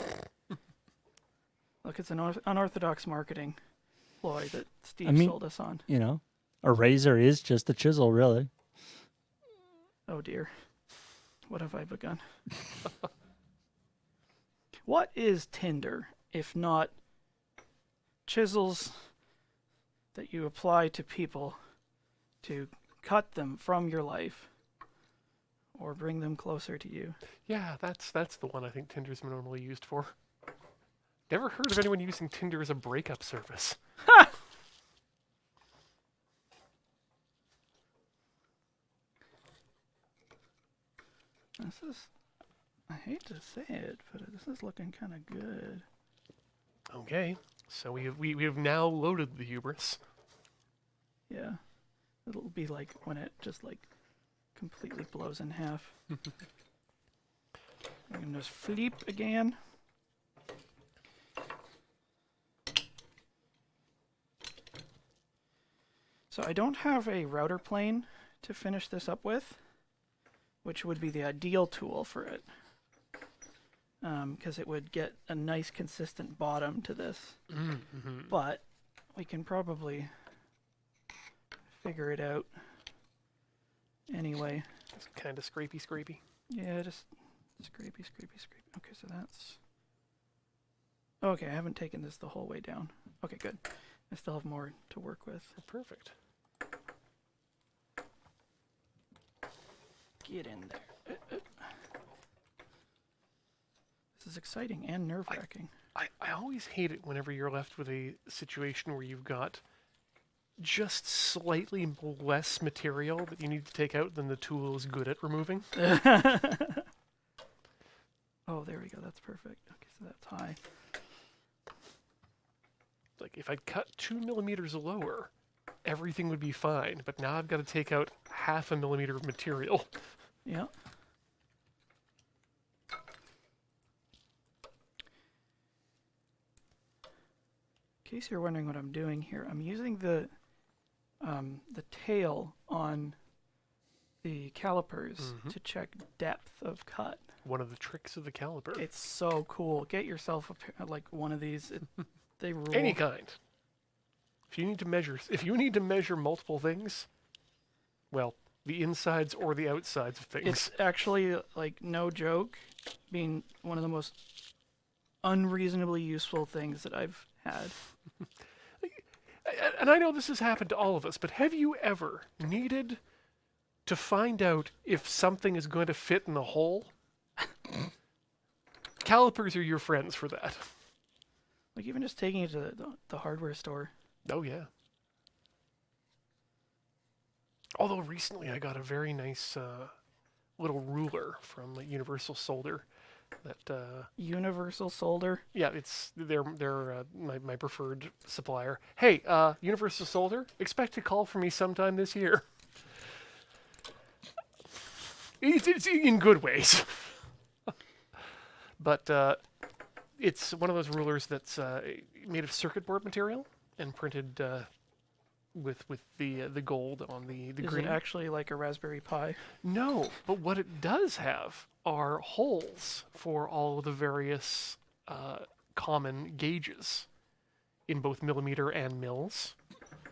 Look, it's an unorthodox marketing ploy that Steve sold us on. You know, a razor is just a chisel, really. Oh dear. What have I begun? What is Tinder if not chisels that you apply to people to cut them from your life or bring them closer to you. Yeah, that's the one I think Tinder's normally used for. Never heard of anyone using Tinder as a breakup service. This is, I hate to say it, but this is looking kind of good. Okay, so we have now loaded the hubris. Yeah. It'll be like when it just like completely blows in half. I can just flip again. So I don't have a router plane to finish this up with, which would be the ideal tool for it. Because it would get a nice consistent bottom to this. Mm-hmm. But we can probably figure it out anyway. It's kind of scrapey. Yeah, just scrapey. Okay, so that's... Okay, I haven't taken this the whole way down. Okay, good. I still have more to work with. Perfect. Get in there. This is exciting and nerve-wracking. I always hate it whenever you're left with a situation where you've got just slightly less material that you need to take out than the tool is good at removing. Oh, there we go. That's perfect. Okay, so that's high. Like, if I'd cut 2 millimeters lower, everything would be fine. But now I've got to take out 0.5 millimeter of material. Yeah. In case you're wondering what I'm doing here, I'm using the tail on the calipers to check depth of cut. One of the tricks of the caliper. It's so cool. Get yourself like one of these. They rule. Any kind. If you need to measure multiple things, well, the insides or the outsides of things. It's actually, like, no joke, being one of the most unreasonably useful things that I've had. And I know this has happened to all of us, but have you ever needed to find out if something is going to fit in the hole? Calipers are your friends for that. Like, even just taking it to the hardware store. Oh, yeah. Although recently I got a very nice little ruler from Universal Solder. That Universal Solder? yeah, they're my preferred supplier. Hey, Universal Solder, expect a call from me sometime this year. It's in good ways. But it's one of those rulers that's made of circuit board material and printed with the gold on the Is green. it actually like a Raspberry Pi? No, but what it does have are holes for all of the various common gauges in both millimeter and mils.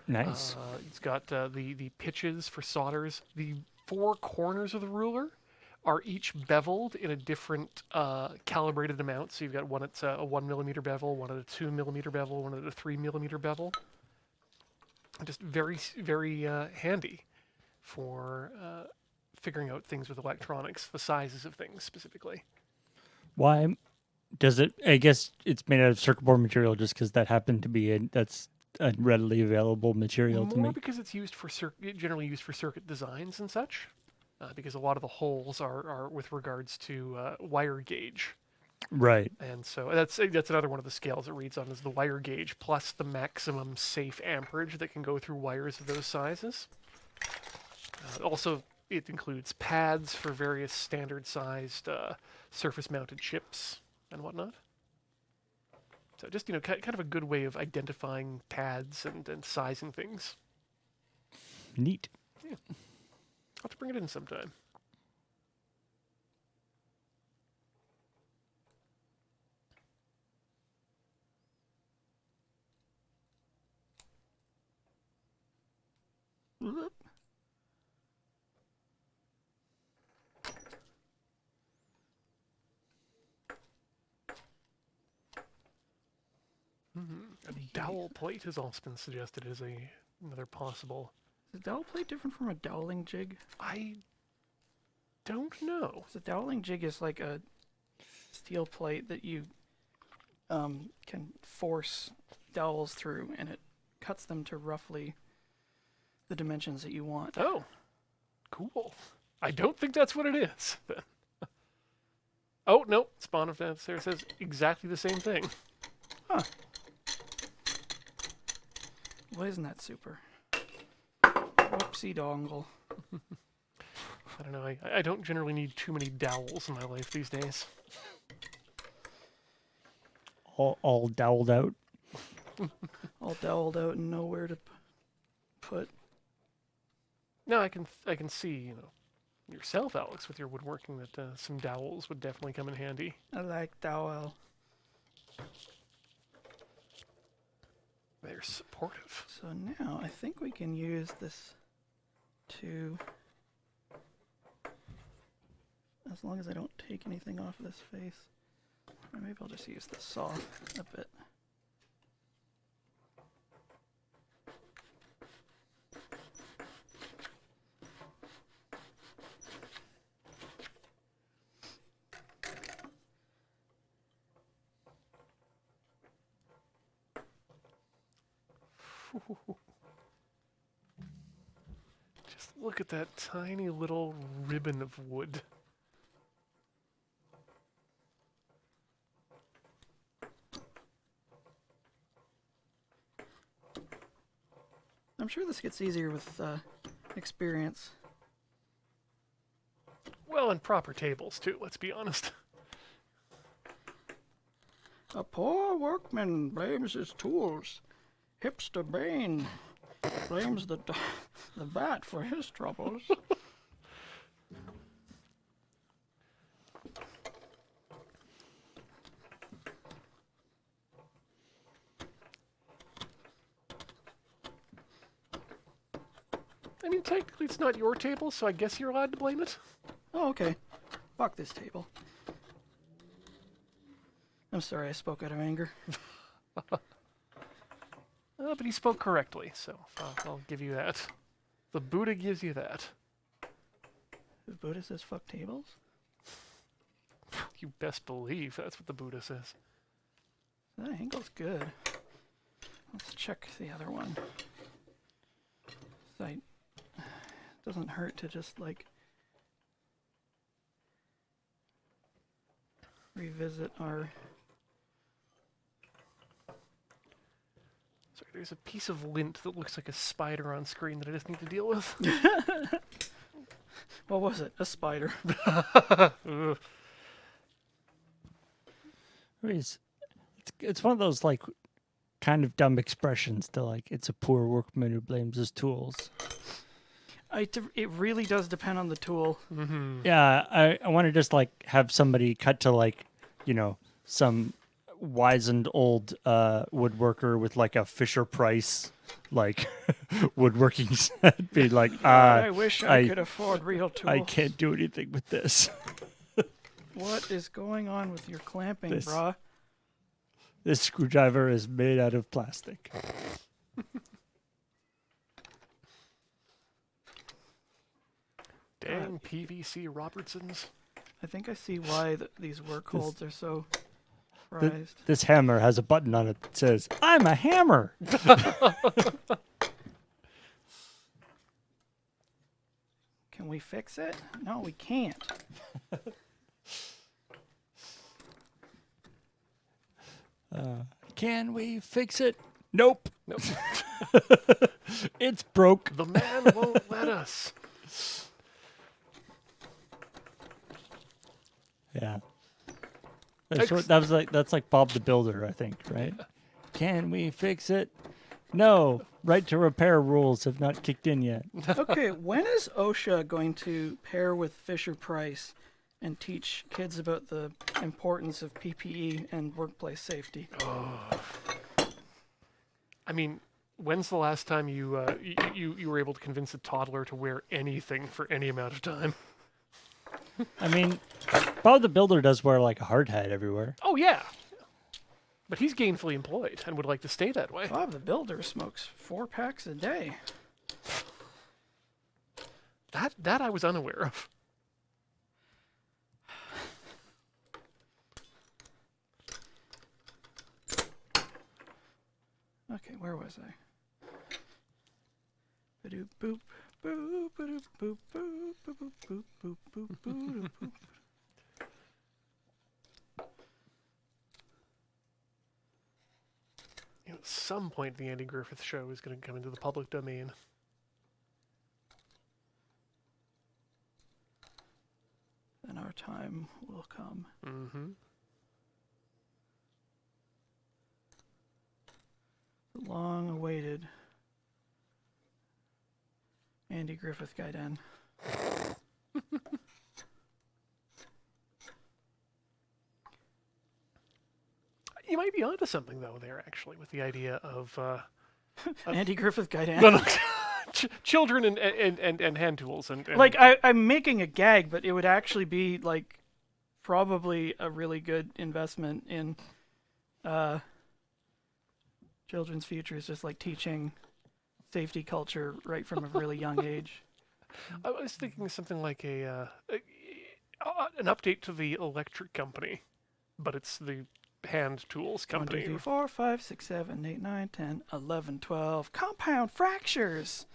Nice. It's got the pitches for solders. The 4 corners of the ruler are each beveled in a different calibrated amount. So you've got one at a 1 millimeter bevel, one at a 2 millimeter bevel, one at a 3 millimeter bevel. Just very, very handy for figuring out things with electronics, the sizes of things specifically. Why does it? I guess it's made out of circuit board material just because that happened to be that's a readily available material to More me. because it's used for generally used for circuit designs and such. Because a lot of the holes are with regards to wire gauge. Right. And so that's another one of the scales it reads on is the wire gauge plus the maximum safe amperage that can go through wires of those sizes. Also, it includes pads for various standard-sized surface-mounted chips and whatnot. So just, kind of a good way of identifying pads and sizing things. Neat. Yeah. I'll have to bring it in sometime. Whoop. Dowel plate has also been suggested as another possible. Is a dowel plate different from a doweling jig? I don't know. So a doweling jig is like a steel plate that you can force dowels through, and it cuts them to roughly the dimensions that you want. Oh, cool. I don't think that's what it is. Oh, no. Spawn of Death there says exactly the same thing. Huh. Well, isn't that super? Whoopsie dongle. I don't know. I don't generally need too many dowels in my life these days. All doweled out. All doweled out and nowhere to put. No, I can see, yourself, Alex, with your woodworking, that some dowels would definitely come in handy. I like dowel. They're supportive. So now I think we can use this to, as long as I don't take anything off this face, or maybe I'll just use the saw a bit. Just look at that tiny little ribbon of wood. I'm sure this gets easier with experience. Well, and proper tables, too, let's be honest. A poor workman blames his tools. Hipster Bane blames the bat for his troubles. I mean, technically it's not your table, so I guess you're allowed to blame it. Oh, okay. Fuck this table. I'm sorry, I spoke out of anger. But he spoke correctly, so I'll give you that. The Buddha gives you that. The Buddha says fuck tables? You best believe that's what the Buddha says. That angle's good. Let's check the other one. It doesn't hurt to just revisit our... Sorry, there's a piece of lint that looks like a spider on screen that I just need to deal with. What was it? A spider. Ugh. It's one of those kind of dumb expressions to it's a poor workman who blames his tools. It really does depend on the tool. Mm-hmm. Yeah, I want to just have somebody cut to some wizened old woodworker with a Fisher Price woodworking set be I wish I could afford real tools. I can't do anything with this. What is going on with your clamping, brah? This screwdriver is made out of plastic. Dang PVC Robertsons. I think I see why these work holds are so prized. This hammer has a button on it that says, "I'm a hammer." Can we fix it? No, we can't. Can we fix it? Nope. Nope. It's broke. The man won't let us. Yeah. That's like Bob the Builder, I think, right? Can we fix it? No. Right to repair rules have not kicked in yet. Okay, when is OSHA going to pair with Fisher Price and teach kids about the importance of PPE and workplace safety? I mean, when's the last time you were able to convince a toddler to wear anything for any amount of time? I mean, Bob the Builder does wear a hard hat everywhere. Oh, yeah. But he's gainfully employed and would like to stay that way. Bob the Builder smokes 4 packs a day. That I was unaware of. Okay, where was I? Ba-doop boop boop ba-doop boop boop boop boop boop boop boop boop. At some point, the Andy Griffith Show is going to come into the public domain. Then our time will come. Mm-hmm. The long-awaited Andy Griffith Guide in. You might be onto something, though, there, actually, with the idea of... Andy Griffith Guide in. no, no, children and hand tools. And Like, I'm making a gag, but it would actually be, like, probably a really good investment in children's futures, just like teaching safety culture right from a really young age. I was thinking something like an update to the electric company, but it's the hand tools 1, 2, company. 3, 4, 5, 6, 7, 8, 9, 10, 11, 12. Compound fractures.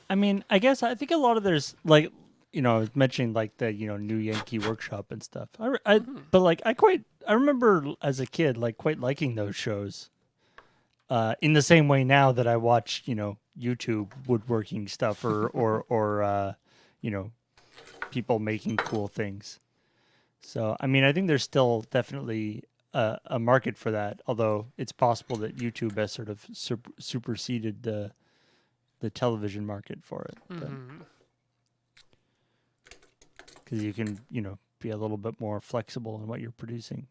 I mean, I think a lot of there's like, I was mentioning like the New Yankee Workshop and stuff. But like I remember as a kid like quite liking those shows. In the same way now that I watch YouTube woodworking stuff or people making cool things. So I mean, I think there's still definitely a market for that. Although it's possible that YouTube has sort of superseded the television market for it. Because you can, be a little bit more flexible in what you're producing.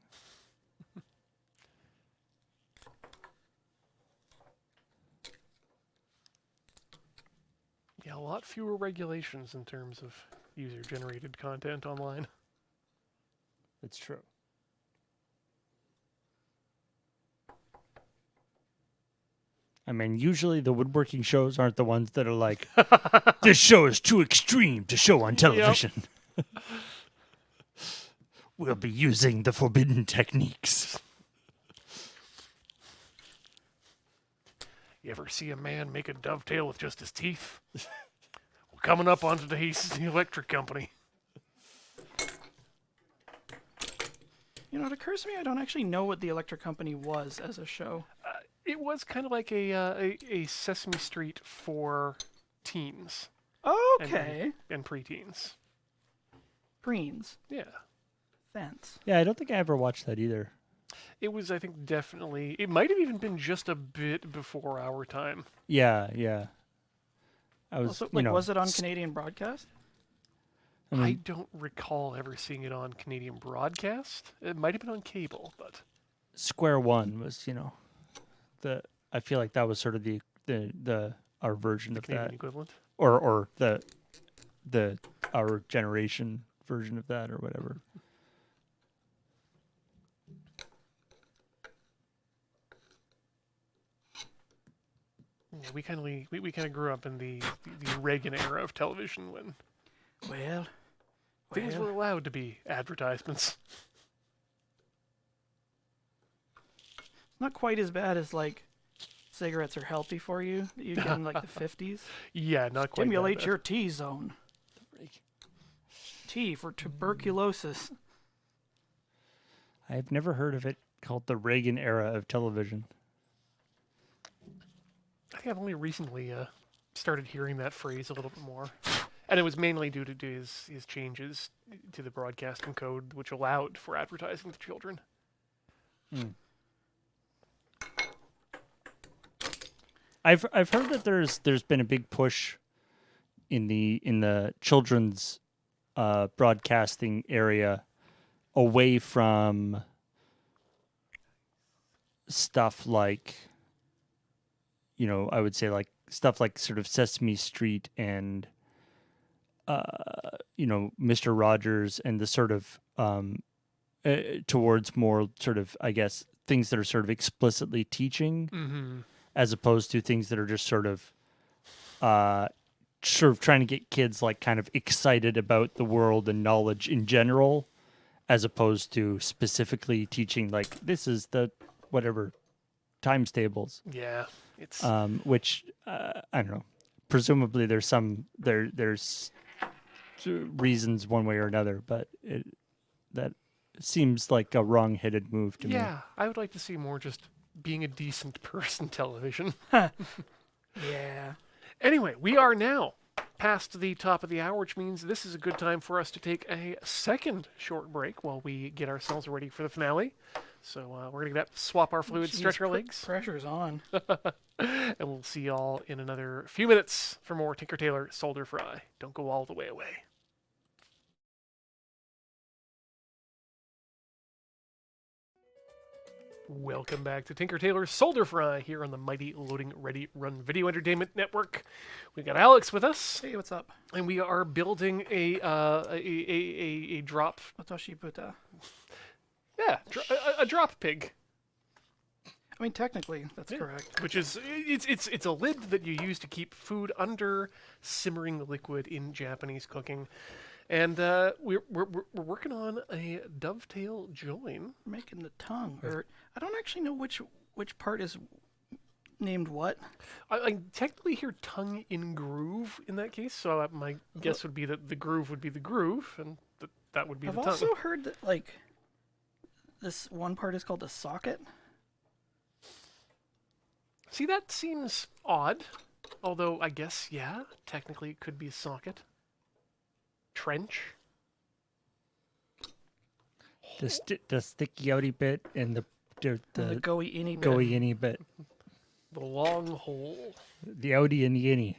Yeah, a lot fewer regulations in terms of user-generated content online. That's true. I mean, usually the woodworking shows aren't the ones that are like, this show is too extreme to show on television. We'll be using the forbidden techniques. You ever see a man make a dovetail with just his teeth? Well, coming up on today's The Electric Company. It occurs to me I don't actually know what the Electric Company was as a show. It was kind of like a Sesame Street for teens. Okay. And preteens. Preens. Yeah. Fence. Yeah, I don't think I ever watched that either. It was, I think, definitely... It might have even been just a bit before our time. Yeah. I was, Also, was it on Canadian broadcast? I don't recall ever seeing it on Canadian broadcast. It might have been on cable, but... Square One was, I feel like that was sort of our version of Canadian that. equivalent. Or our generation version of that or whatever. Yeah, we kind of grew up in the Reagan era of television when things were allowed to be advertisements. Not quite as bad as like cigarettes are healthy for you that you get in like the 50s. Yeah, not quite. Stimulate your T zone. T for tuberculosis. I've never heard of it called the Reagan era of television. I think I've only recently started hearing that phrase a little bit more. And it was mainly due to his changes to the broadcasting code, which allowed for advertising to children. I've heard that there's been a big push in the children's broadcasting area away from stuff like, I would say like stuff like sort of Sesame Street and Mr. Rogers and the sort of towards more sort of, I guess, things that are sort of explicitly teaching, as opposed to things that are just sort of trying to get kids like kind of excited about the world and knowledge in general, as opposed to specifically teaching like this is the whatever times tables. Yeah, it's Which I don't know. Presumably, there's reasons one way or another, but that seems like a wrong-headed move to me. yeah. I would like to see more just being a decent person television. Yeah. Anyway, we are now past the top of the hour, which means this is a good time for us to take a second short break while we get ourselves ready for the finale. So we're gonna swap our fluids, Jeez, stretch our legs, Pressure's on. and we'll see y'all in another few minutes for more Tinker Tailor Solder Fry. Don't go all the way away. Welcome back to Tinker Tailor Solder Fry here on the mighty Loading Ready Run Video Entertainment Network. We've got Alex with us, Hey, what's up? and we are building a drop. Watashi Buta. Yeah, a drop pig, I mean, technically, that's correct. which is it's a lid that you use to keep food under simmering liquid in Japanese cooking, and we're working on a dovetail join. We're making the tongue. Or I don't actually know which part is named what. I technically hear tongue in groove in that case, so my guess would be that the groove would be the groove, and that would be I've the tongue. also heard that like this one part is called a socket. See, that seems odd, although I guess, yeah, technically it could be a socket. Trench. The sticky outy bit and the The goey inny bit. goey inny bit. The long hole. The outy and the inny.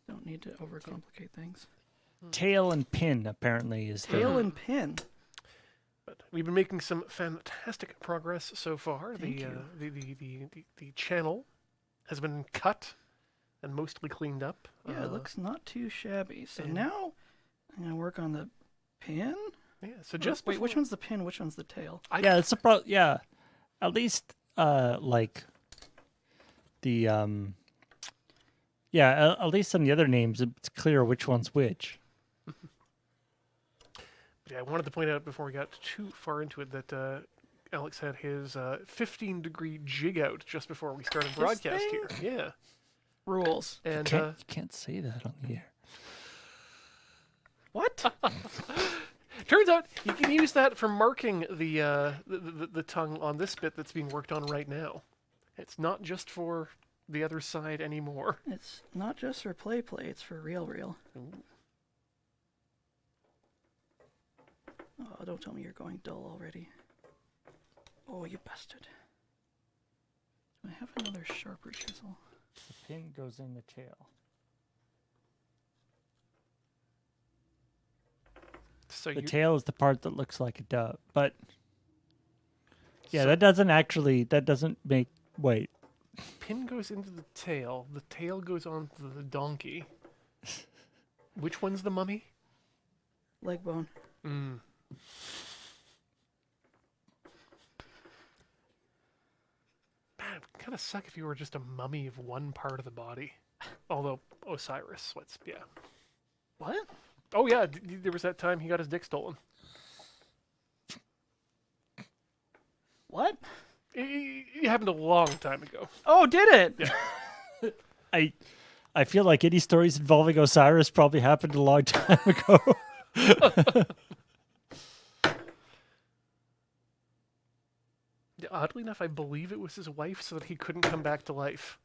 Don't need to overcomplicate things. Tail and pin apparently is the Tail and pin. But we've been making some fantastic progress so far. Thank The channel has been cut and mostly cleaned up. Yeah, it looks not too shabby. So and- now I'm gonna work on the pin. Yeah, so just Wait, before- which one's the pin? Which one's the tail? yeah. It's a yeah. At least like the yeah. At least on the other names, it's clear which one's which. Yeah, I wanted to point out before we got too far into it that Alex had his 15-degree jig out just before we started broadcast here. Yeah. Rules. And You can't say that on the air. What? turns out you can use that for marking the tongue on this bit that's being worked on right now. It's not just for the other side anymore. It's not just for play, it's for real. Ooh. Oh, don't tell me you're going dull already. Oh, you bastard. Do I have another sharper chisel? The pin goes in the tail. So The you, tail is the part that looks like a dove, but yeah, that doesn't make wait. pin goes into the tail goes on to the donkey. Which one's the mummy? Leg bone. Mm. Man, it would kind of suck if you were just a mummy of one part of the body. Although Osiris, yeah. What? Oh yeah, there was that time he got his dick stolen. What? It happened a long time ago. Oh, did it? Yeah. I feel like any stories involving Osiris probably happened a long time ago. Oddly enough, I believe it was his wife so that he couldn't come back to life.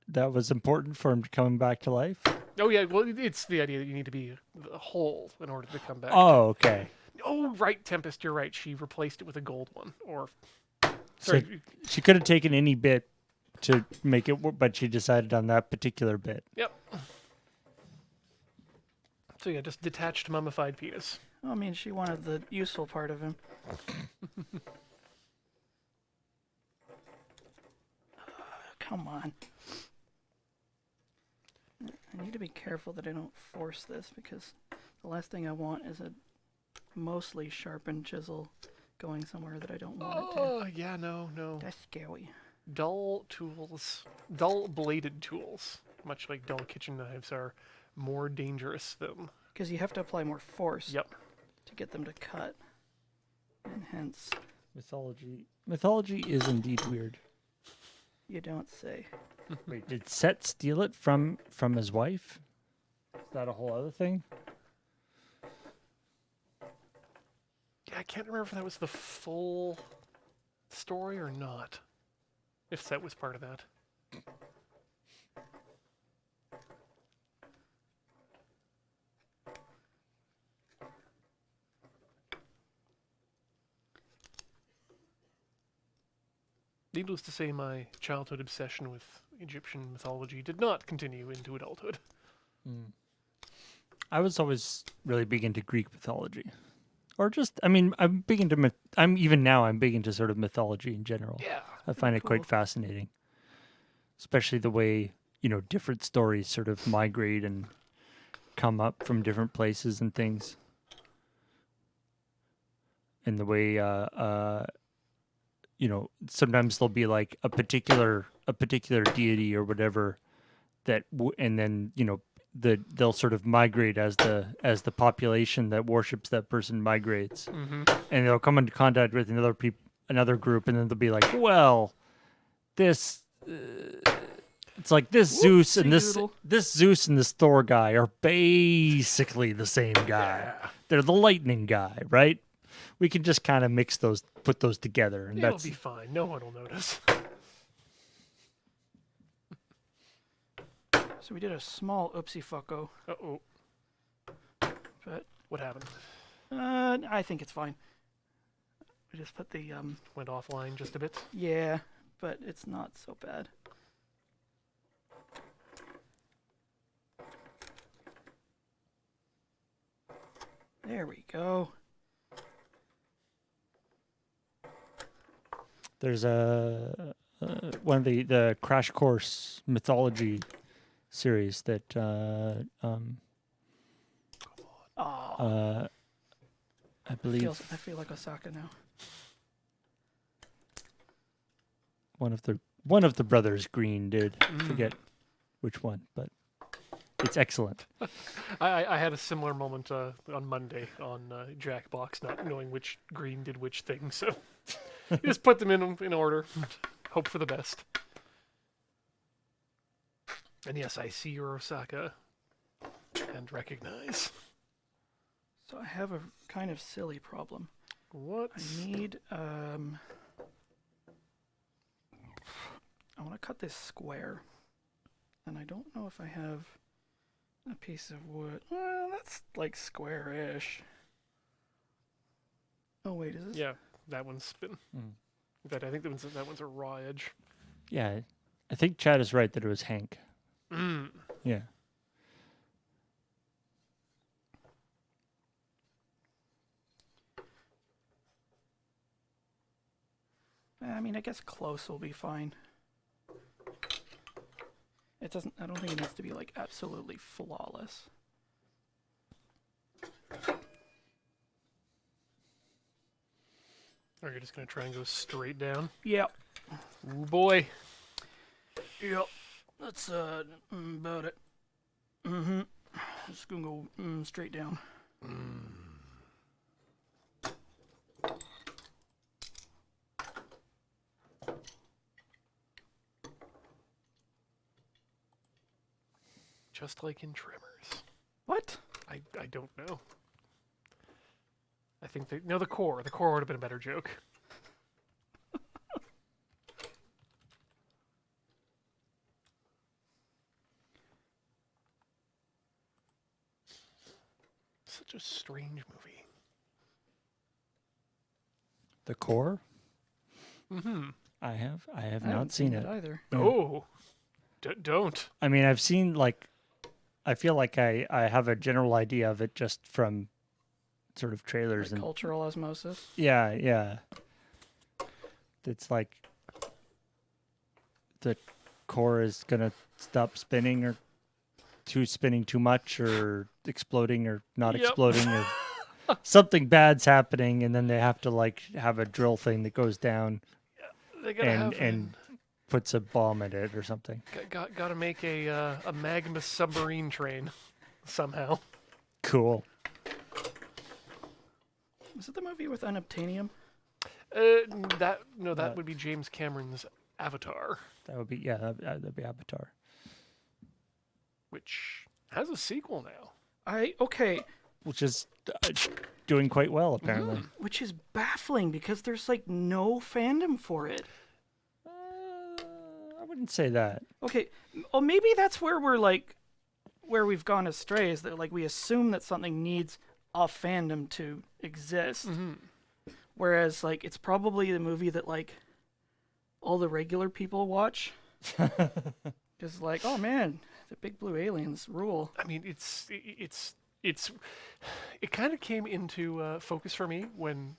That was important for him to coming back to life. Oh yeah, well it's the idea that you need to be whole in order to come back. Oh, okay. Oh right, Tempest, you're right. She replaced it with a gold one. Or So sorry, she could have taken any bit to make it work, but she decided on that particular bit. yep. So yeah, just detached mummified penis. Oh, I mean, she wanted the useful part of him. Come on. I need to be careful that I don't force this, because the last thing I want is a mostly sharpened chisel going somewhere that I don't want it to. Oh, yeah, no. That's scary. Dull tools, dull bladed tools, much like dull kitchen knives, are more dangerous than. Because you have to apply more force Yep. to get them to cut. And hence, Mythology is indeed weird. you don't say. Wait, did Set steal it from his wife? Is that a whole other thing? Yeah, I can't remember if that was the full story or not. If Set was part of that. Needless to say, my childhood obsession with Egyptian mythology did not continue into adulthood. I was always really big into Greek mythology, or just I'm big into I'm big into sort of mythology in general. Yeah. I find it Cool. quite fascinating, especially the way different stories sort of migrate and come up from different places and things, and the way sometimes there'll be like a particular deity or whatever that and then they'll sort of migrate as the population that worships that person migrates, Mm-hmm. and they'll come into contact with another group, and then they'll be like, well, this it's like this Zeus and Whoopsie-doodle. this Zeus and this Thor guy are basically the same guy. Yeah. They're the lightning guy, right? We can just kind of put those together, and It'll that's be fine. No one will notice. So we did a small oopsie fucko, Uh-oh. but What happened? I think it's fine. We just put the Went offline just a bit. yeah, but it's not so bad. There we go. There's one of the Crash Course mythology series that Oh, I believe I feel like Osaka now. one of the brothers Green did. Forget which one, but it's excellent. I had a similar moment on Monday on Jackbox, not knowing which green did which thing, so you just put them in order. Hope for the best. And yes, I see your Osaka and recognize. So I have a kind of silly problem. What? I need I want to cut this square, and I don't know if I have a piece of wood. Well, that's like square-ish. Oh wait, is this? Yeah, that one's been. I think that one's a raw edge. Yeah, I think Chad is right that it was Hank. Mm. Yeah. I mean, I guess close will be fine. It doesn't. I don't think it needs to be like absolutely flawless. Or you're just gonna try and go straight down. Yep. Ooh boy. Yep. That's about it. Mm-hmm. Just gonna go straight down. Just like in Tremors. What? I don't know. I think the core. The core would have been a better joke. Such a strange movie. The Core? Mm-hmm. I have I not haven't seen it. either. Yeah. Oh, don't. I mean, I've seen I feel like I have a general idea of it just from sort of trailers Like and cultural osmosis. yeah. It's like the core is gonna stop spinning or spinning too much or exploding or not Yep. exploding or something bad's happening, and then they have to like have a drill thing that goes down They gotta have and puts a bomb in it or something. gotta make a magma submarine train somehow. Cool. Was it the movie with unobtainium? That would be James Cameron's Avatar, That would be that'd be Avatar. which has a sequel now. Okay, Which is doing quite well apparently. which is baffling because there's like no fandom for it. I wouldn't say that. Okay, well maybe that's where we've gone astray, is that like we assume that something needs a fandom to exist. Whereas like it's probably the movie that like all the regular people watch. Because like, oh man, the big blue aliens rule. I mean, it kind of came into focus for me when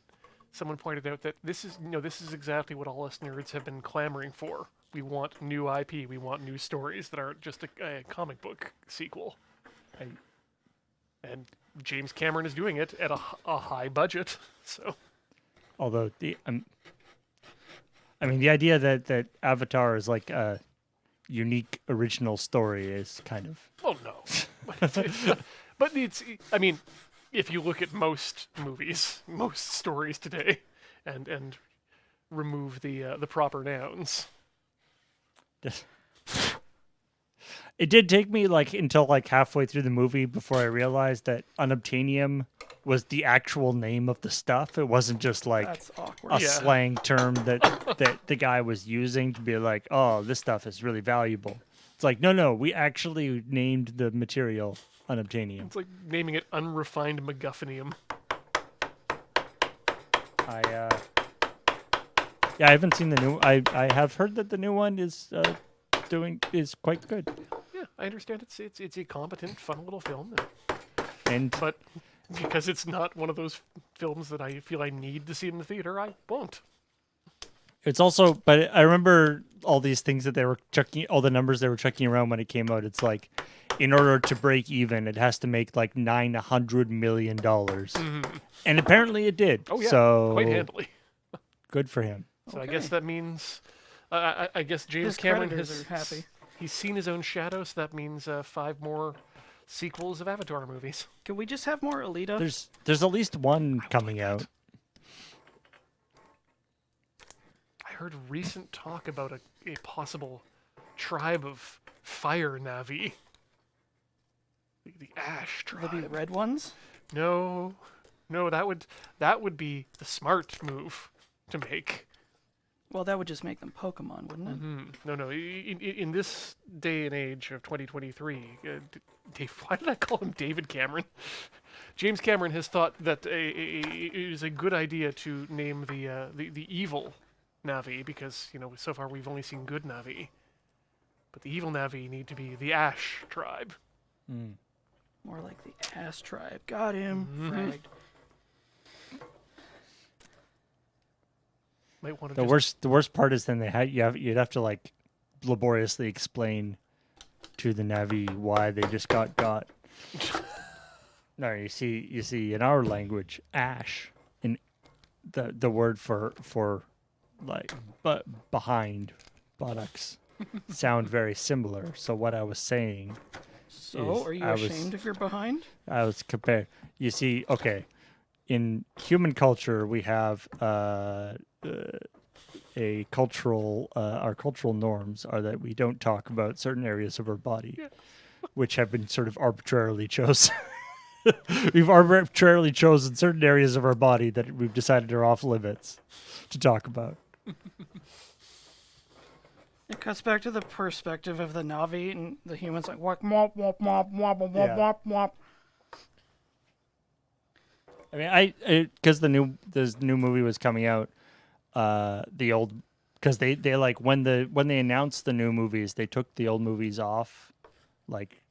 someone pointed out that this is exactly what all us nerds have been clamoring for. We want new IP. We want new stories that aren't just a comic book sequel. And James Cameron is doing it at a high budget. So Although the the idea that Avatar is like a unique original story is kind of no, but it's I mean, if you look at most movies, most stories today, and remove the proper nouns. It did take me like until like halfway through the movie before I realized that unobtainium was the actual name of the stuff. It wasn't just like That's awkward. a Yeah. slang term that the guy was using to be like, oh, this stuff is really valuable. It's like, no, we actually named the material unobtainium. It's like naming it unrefined MacGuffinium. I haven't seen the new. I have heard that the new one is quite good. Yeah, I understand it's a competent, fun little film, And but because it's not one of those films that I feel I need to see in the theater, I won't. it's also, but I remember all these things that they were chucking, all the numbers they were chucking around when it came out. It's like, in order to break even, it has to make like $900 million, and apparently it did. Oh yeah, so quite handily. good for him. So I guess that means, I guess James His Cameron creditors are happy. He's seen his own shadow, so that means 5 more sequels of Avatar movies. Can we just have more Alita? There's at least one coming out. I heard recent talk about a possible tribe of fire Navi. The Ash tribe. Will be red ones? No, that would be the smart move to make. Well, that would just make them Pokemon, wouldn't it? No. In this day and age of 2023, Dave, why did I call him David Cameron? James Cameron has thought that it is a good idea to name the evil Navi because so far we've only seen good Navi, but the evil Navi need to be the Ash tribe. More like the Ass Tribe. Got him. Fragged. Might want to The worst part is then you'd have to like laboriously explain to the Navi why they just got. No, you see in our language, ash in the word for like behind buttocks sound very similar. So what I was saying So, are you ashamed if you're behind? I was compared. You see, okay, in human culture, we have a cultural. Our cultural norms are that we don't talk about certain areas of our body, which have been sort of arbitrarily chosen. We've arbitrarily chosen certain areas of our body that we've decided are off limits to talk about. It cuts back to the perspective of the Navi and the humans like wop wop wop wop wop wop wop wop. I mean, because this new movie was coming out, the old, because they like when they announced the new movies, they took the old movies off, like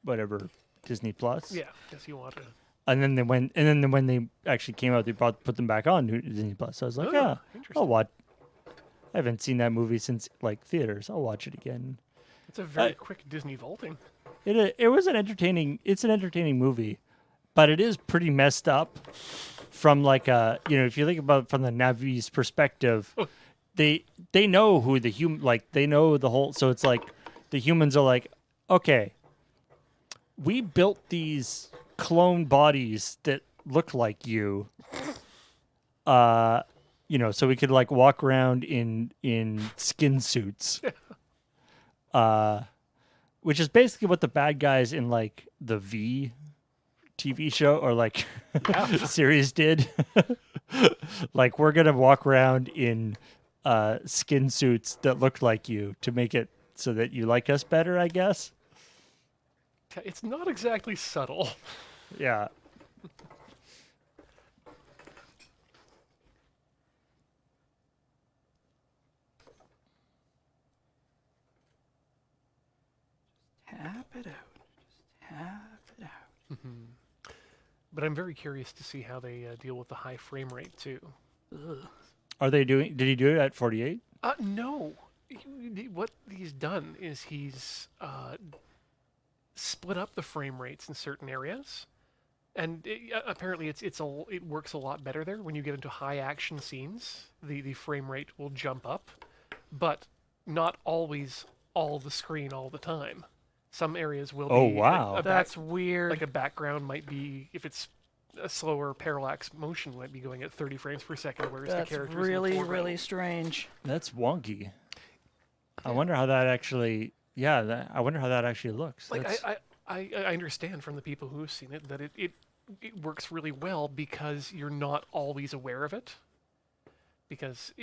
whatever Disney Plus. Yeah, guess you want to. And then when they actually came out, they put them back on Disney Plus. So I was like, I'll interesting. watch. I haven't seen that movie since like theaters. I'll watch it again. It's a very quick Disney vaulting. It was an entertaining. It's an entertaining movie, but it is pretty messed up. From like if you think about it from the Navi's perspective, they know who the they know the whole. So it's like the humans are like, okay, we built these clone bodies that look like you. So we could like walk around in skin suits. Which is basically what the bad guys in like the V TV show or like series did. Like we're gonna walk around in skin suits that look like you to make it so that you like us better, I guess. It's not exactly subtle. Yeah. Tap it out. Just tap it out. But I'm very curious to see how they deal with the high frame rate too. Ugh. Are they doing? Did he do it at 48? No. What he's done is he's split up the frame rates in certain areas, and apparently it works a lot better there when you get into high action scenes. The frame rate will jump up, but not always all the screen all the time. Some areas will Oh, be. wow. That's weird. Like a background might be, if it's a slower parallax motion, might be going at 30 frames per second, whereas That's the characters in the really, foreground- really strange. That's wonky. I wonder how that actually. Yeah, I wonder how that actually looks. Like That's- I understand from the people who've seen it that it works really well because you're not always aware of it. Because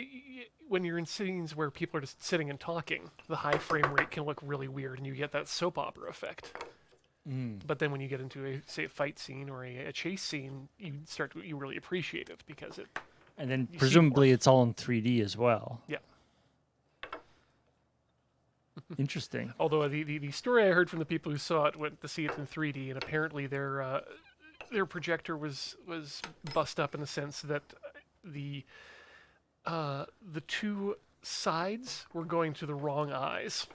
when you're in scenes where people are just sitting and talking, the high frame rate can look really weird, and you get that soap opera effect. But then when you get into a fight scene or a chase scene, you really appreciate it because it. And then see presumably it's all in 3D as well. Yeah. Interesting. Although the story I heard from the people who saw it went to see it in 3D, and apparently their projector was bust up in the sense that the two sides were going to the wrong eyes.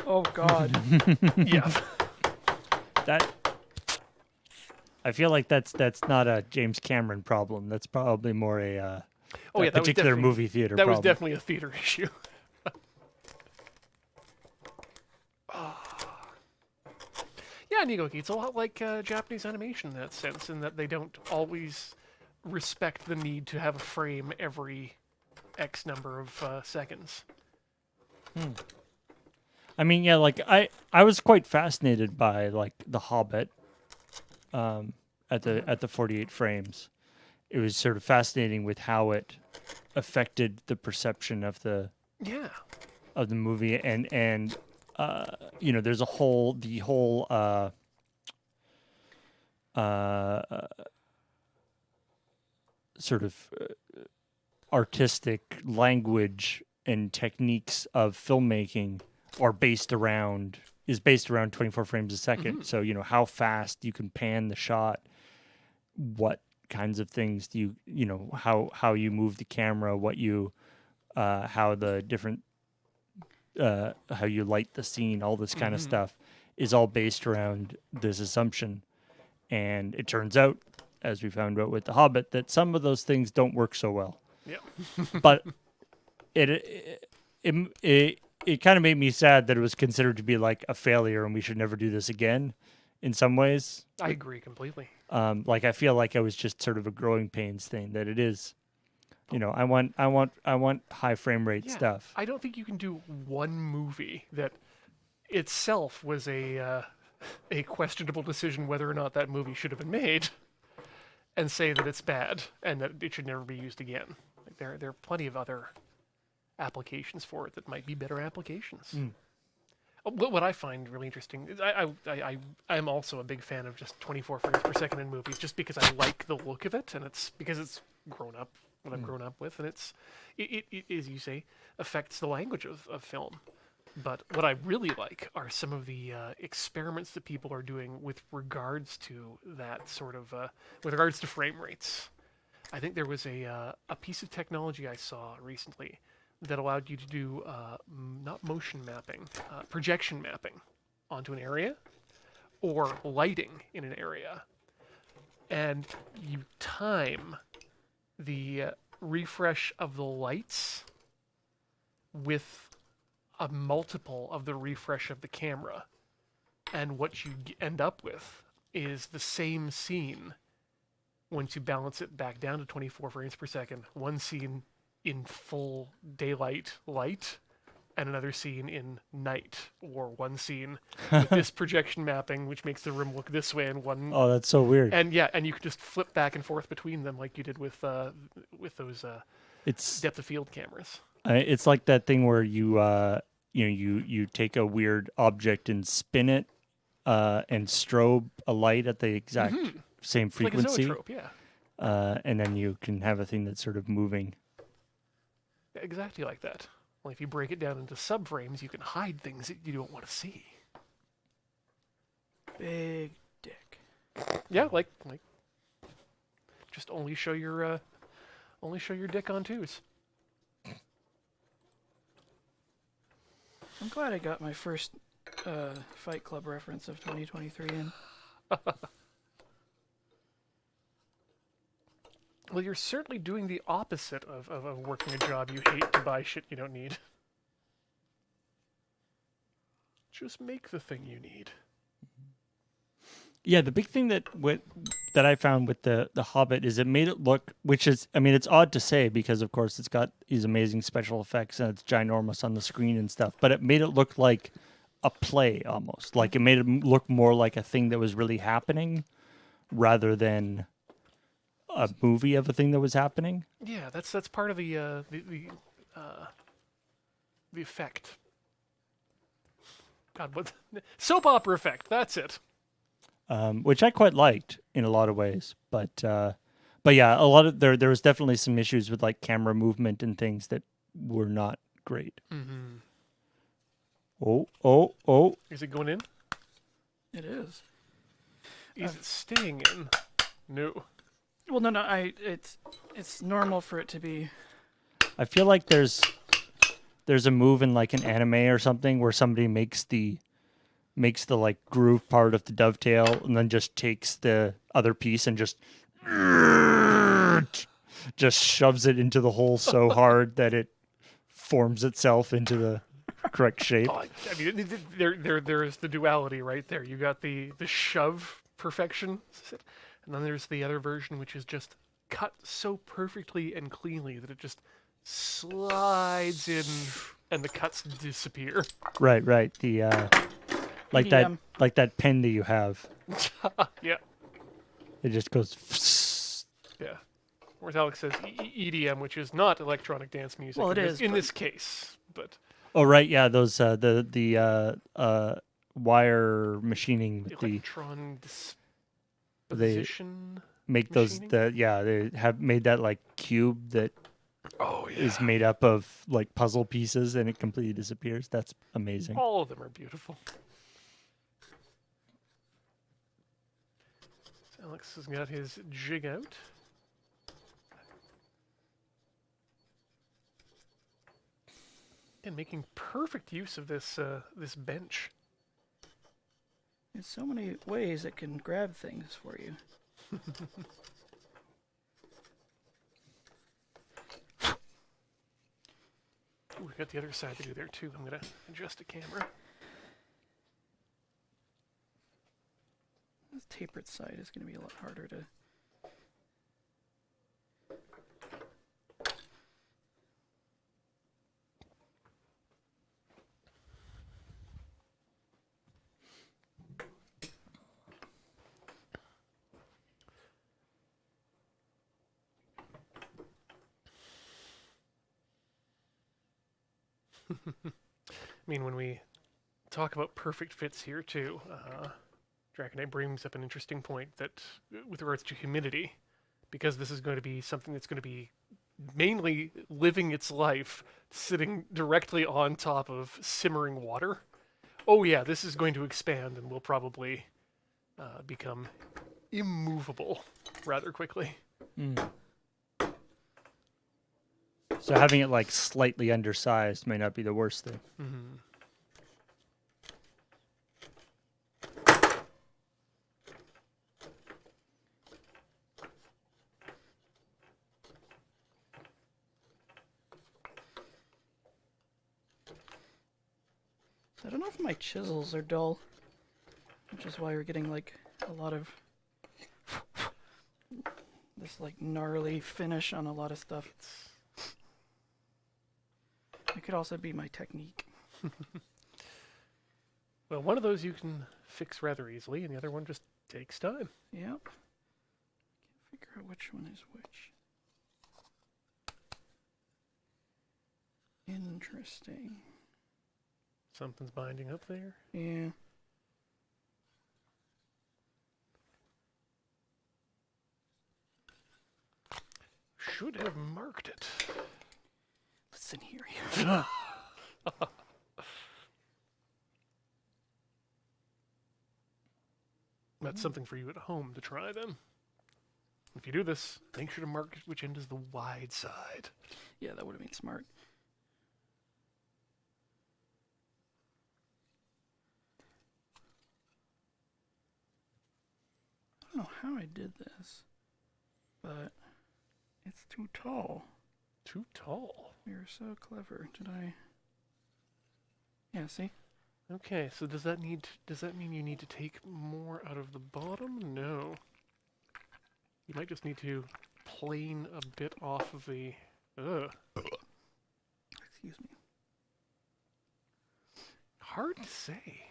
Oh God. Yeah. That I feel like that's not a James Cameron problem. That's probably more a Oh yeah, that was particular definitely- movie theater That problem. was definitely a theater issue. Yeah, Nigoki, it's a lot like Japanese animation in that sense, in that they don't always respect the need to have a frame every X number of seconds. I mean, yeah, like I was quite fascinated by like The Hobbit at the 48 frames. It was sort of fascinating with how it affected the perception of the Yeah. movie and there's the whole sort of artistic language and techniques of filmmaking is based around 24 frames a 2nd. So how fast you can pan the shot, what kinds of things do how you move the camera, what you how the different how you light the scene, all this kind of stuff is all based around this assumption. And it turns out, as we found out with The Hobbit, that some of those things don't work so well. Yeah. But it kind of made me sad that it was considered to be like a failure and we should never do this again in some ways. I agree completely. Like I feel like it was just sort of a growing pains thing that it is. I want high frame rate Yeah. stuff. I don't think you can do one movie that itself was a questionable decision whether or not that movie should have been made, and say that it's bad and that it should never be used again. Like there are plenty of other applications for it that might be better applications. What I find really interesting is I'm also a big fan of just 24 frames per second in movies, just because I like the look of it, and it's because it's grown up what I've grown up with, and it as you say, affects the language of film. But what I really like are some of the experiments that people are doing with regards to that sort of with regards to frame rates. I think there was a piece of technology I saw recently that allowed you to do not motion mapping, projection mapping. onto an area or lighting in an area. And you time the refresh of the lights with a multiple of the refresh of the camera. And what you end up with is the same scene once you balance it back down to 24 frames per second. One scene in full daylight light, and another scene in night, or one scene with this projection mapping, which makes the room look this way, and one. Oh, that's so weird. And yeah, and you can just flip back and forth between them like you did with those It's depth of field cameras. it's like that thing where you take a weird object and spin it, and strobe a light at the exact same frequency, Like a zoetrope, yeah. and then you can have a thing that's sort of moving. Exactly like that. Well, if you break it down into subframes, you can hide things that you don't want to see. Big dick. Yeah, like just only show your dick on twos. I'm glad I got my first Fight Club reference of 2023 in. Well, you're certainly doing the opposite of working a job you hate to buy shit you don't need. Just make the thing you need. Yeah, the big thing that I found with the Hobbit is it made it look, which is, I mean, it's odd to say because of course it's got these amazing special effects and it's ginormous on the screen and stuff, but it made it look like a play almost. Like it made it look more like a thing that was really happening rather than a movie of a thing that was happening. Yeah, that's part of the effect. God, what soap opera effect? That's it. Which I quite liked in a lot of ways, but yeah, a lot of there was definitely some issues with like camera movement and things that were not great. Mm-hmm. Oh! Is it going in? It is. Is it staying in? No. Well, no. It's normal for it to be. I feel like there's a move in like an anime or something where somebody makes the like groove part of the dovetail and then just takes the other piece and just shoves it into the hole so hard that it forms itself into the correct shape. Oh, I mean, there's the duality right there. You got the shove perfection, and then there's the other version which is just cut so perfectly and cleanly that it just slides in and the cuts disappear. Right. The like EDM. that pen that you have. Yeah. It just goes. Yeah. Whereas Alex says EDM, which is not electronic dance music. Well, it is, in but- this case, but Oh right, yeah, those the wire machining with the electron they disposition. make those machining? they have made that like cube that Oh yeah. is made up of like puzzle pieces and it completely disappears. That's amazing. All of them are beautiful. So Alex has got his jig out. And making perfect use of this this bench. There's so many ways it can grab things for you. Ooh, we got the other side to do there too. I'm gonna adjust the camera. This tapered side is going to be a lot harder to. I mean, when we talk about perfect fits here too, Dragonite brings up an interesting point that, with regards to humidity, because this is going to be something that's going to be mainly living its life sitting directly on top of simmering water. Oh yeah, this is going to expand and will probably become immovable rather quickly. So having it like slightly undersized may not be the worst thing. Mm-hmm. I don't know if my chisels are dull, which is why you're getting like a lot of this like gnarly finish on a lot of stuff. It could also be my technique. Well, one of those you can fix rather easily, and the other one just takes time. Yep. Can't figure out which one is which. Interesting. Something's binding up there. Yeah. Should have marked it. Listen here, you. That's something for you at home to try then. If you do this, make sure to mark which end is the wide side. Yeah, that would have been smart. I don't know how I did this, but it's too tall. Too tall. You're so clever. Did I? Yeah, see? Okay, so does that mean you need to take more out of the bottom? No. You might just need to plane a bit off of the Excuse me. hard to say.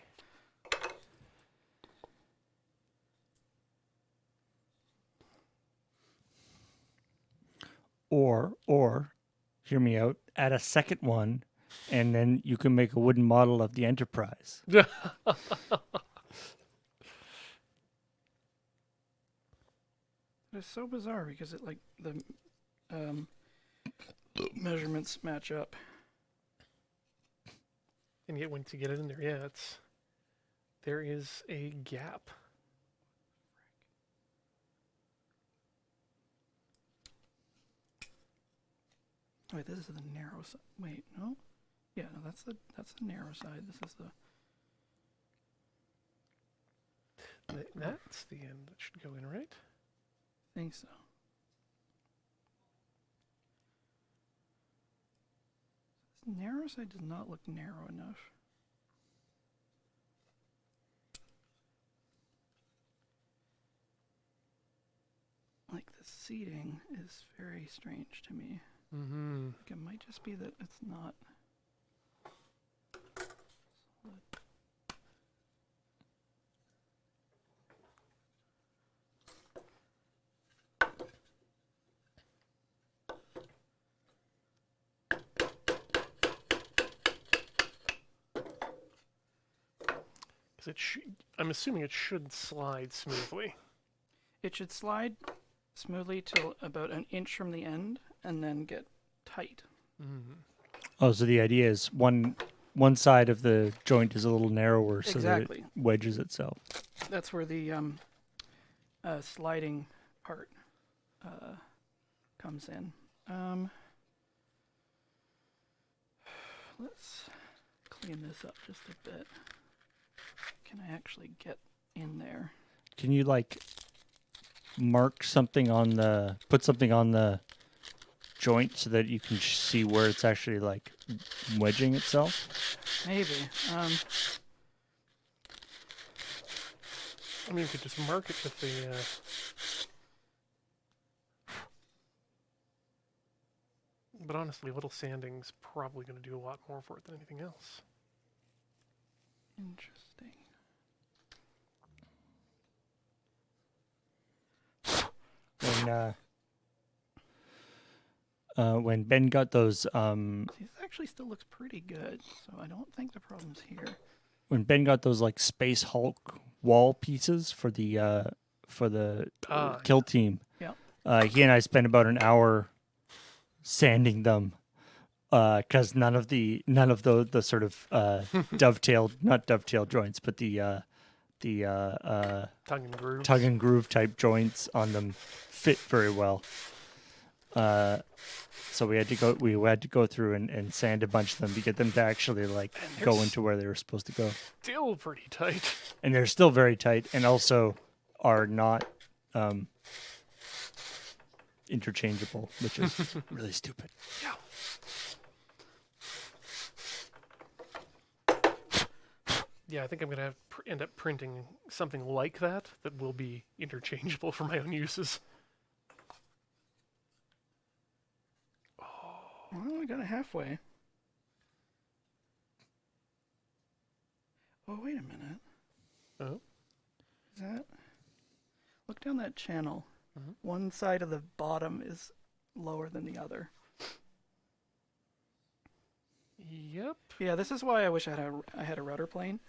Or, hear me out, add a second one, and then you can make a wooden model of the Enterprise. It's so bizarre because it like the measurements match up. And yet once you get it in there, yeah, there is a gap. Wait, this is the narrow side. Wait, no. Yeah, no, that's the narrow side. This is the. That's the end that should go in, right? I think so. This narrow side does not look narrow enough. Like the seating is very strange to me. Mm-hmm. Like it might just be that it's not solid. Because I'm assuming it should slide smoothly. It should slide smoothly till about an inch from the end and then get tight. Mm. Oh, so the idea is one side of the joint is a little narrower so Exactly. that it wedges itself. That's where the sliding part comes in. Let's clean this up just a bit. Can I actually get in there? Can you like put something on the joint so that you can see where it's actually like wedging itself? Maybe. I mean, you could just mark it with the. But honestly, a little sanding's probably going to do a lot more for it than anything else. Interesting. When Ben got those See, this actually still looks pretty good, so I don't think the problem's here. when Ben got those like Space Hulk wall pieces for the kill team, Yeah. he and I spent about an hour sanding them because none of the sort of not dovetail joints, but the Tongue and groove. tug and groove type joints on them fit very well. So we had to go through and sand a bunch of them to get them to actually like go into where they were supposed to go. Still pretty tight. And they're still very tight, and also are not interchangeable, which is really stupid. Yeah. Yeah, I think I'm going to have end up printing something like that that will be interchangeable for my own uses. Well, we got it halfway. Oh, wait a minute. Oh. Is that... Look down that channel. Mhm. One side of the bottom is lower than the other. Yep. Yeah, this is why I wish I had a rudder plane.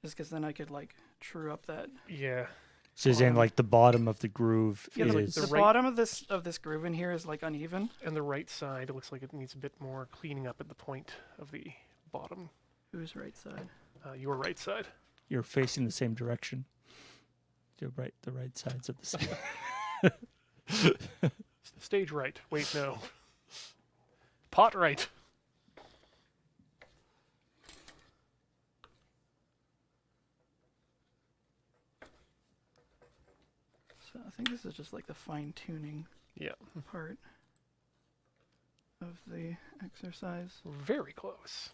Is because then I could, like, true up that... Yeah. So you're saying like the bottom of the groove Yeah, is the right- bottom of this groove in here is, like, uneven. And the right side, it looks like it needs a bit more cleaning up at the point of the bottom. Whose right side? Your right side. you're facing the same direction. You're right, the right sides of the same. Stage right. Wait, no. Pot right. So I think this is just, like, the fine-tuning Yeah. part of the exercise. Very close.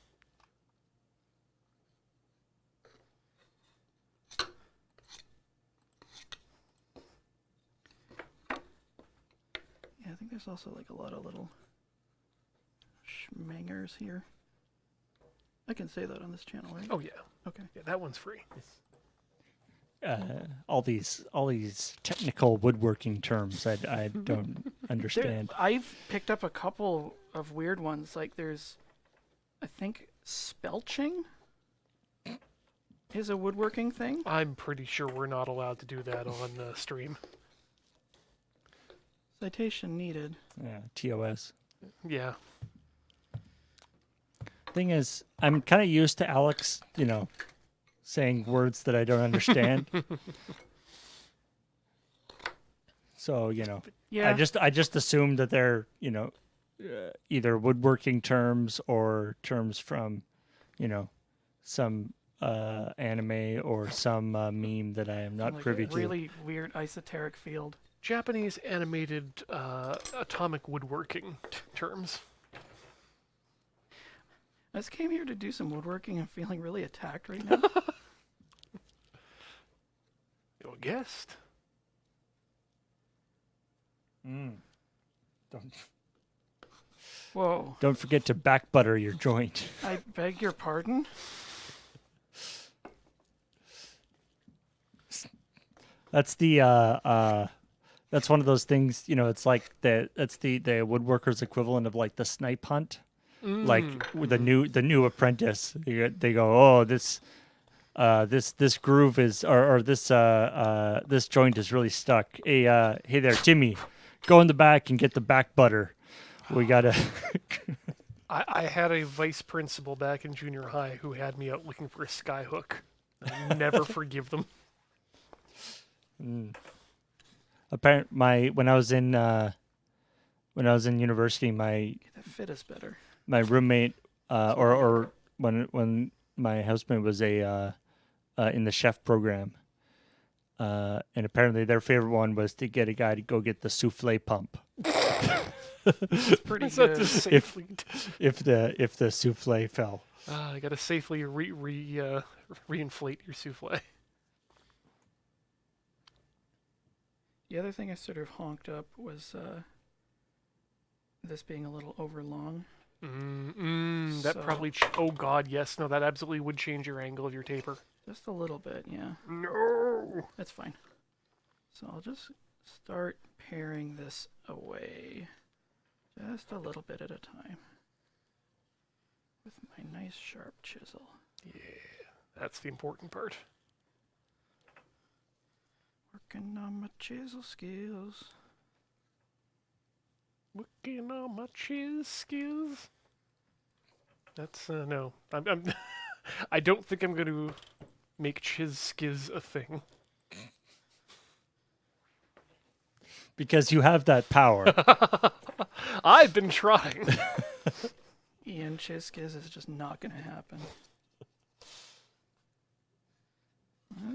Yeah, I think there's also, like, a lot of little schmangers here. I can say that on this channel, right? Oh, yeah. Okay. Yeah, that one's free. All these technical woodworking terms I don't understand. I've picked up a couple of weird ones. Like there's, I think, spelching is a woodworking thing. I'm pretty sure we're not allowed to do that on stream. Citation needed. Yeah, TOS. Yeah. Thing is, I'm kind of used to Alex, saying words that I don't understand. So, Yeah. I just assumed that they're, either woodworking terms or terms from, some anime or some meme that I am not like privy a to. really weird esoteric field. Japanese animated atomic woodworking terms. I just came here to do some woodworking. I'm feeling really attacked right now. Your guest. Whoa. Don't forget to back butter your joint. I beg your pardon? That's the that's one of those things, it's like that's the woodworker's equivalent of like the snipe hunt. Like with the new apprentice, they go, oh, this groove is or this joint is really stuck. Hey there, Timmy, go in the back and get the back butter. We gotta. I had a vice principal back in junior high who had me out looking for a sky hook. I never forgive them. Apparently, when I was in university, That fit is better. my roommate or when my husband was in the chef program, and apparently their favorite one was to get a guy to go get the souffle pump. It's pretty Is that good. to safely? if the souffle fell. I gotta safely reinflate your souffle. The other thing I sort of honked up was this being a little overlong. That So- probably. Oh God, yes. No, that absolutely would change your angle of your taper. Just a little bit, yeah. No. That's fine. So I'll just start paring this away. Just a little bit at a time. With my nice sharp chisel. That's the important part. Working on my chisel skills. Working on my chiz skills. That's no. I'm I don't think I'm going to make chiz skiz a thing. Because you have that power. I've been trying. Ian Chiskiz is just not going to happen.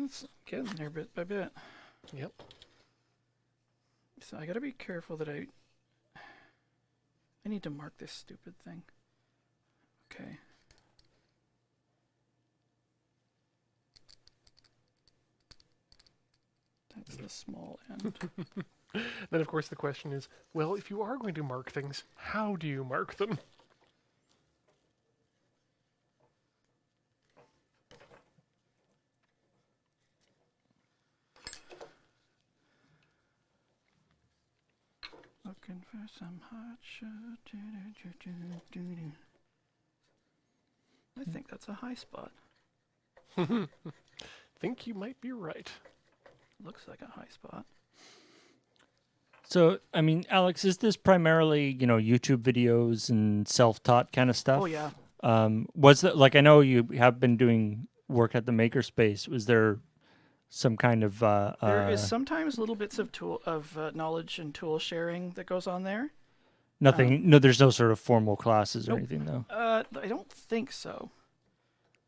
It's getting there bit by bit. Yep. So I gotta be careful that I need to mark this stupid thing. Okay. It's the small end. Then, of course, the question is, well, if you are going to mark things, how do you mark them? Looking for some hot shot. I think that's a high spot. Think you might be right. Looks like a high spot. So, I mean, Alex, is this primarily, YouTube videos and self-taught kind of stuff? Oh yeah. Was that like I know you have been doing work at the makerspace? Was there some kind of There is sometimes little bits of knowledge and tool sharing that goes on there. nothing? No, there's no sort of formal classes or Nope. anything, though. I don't think so.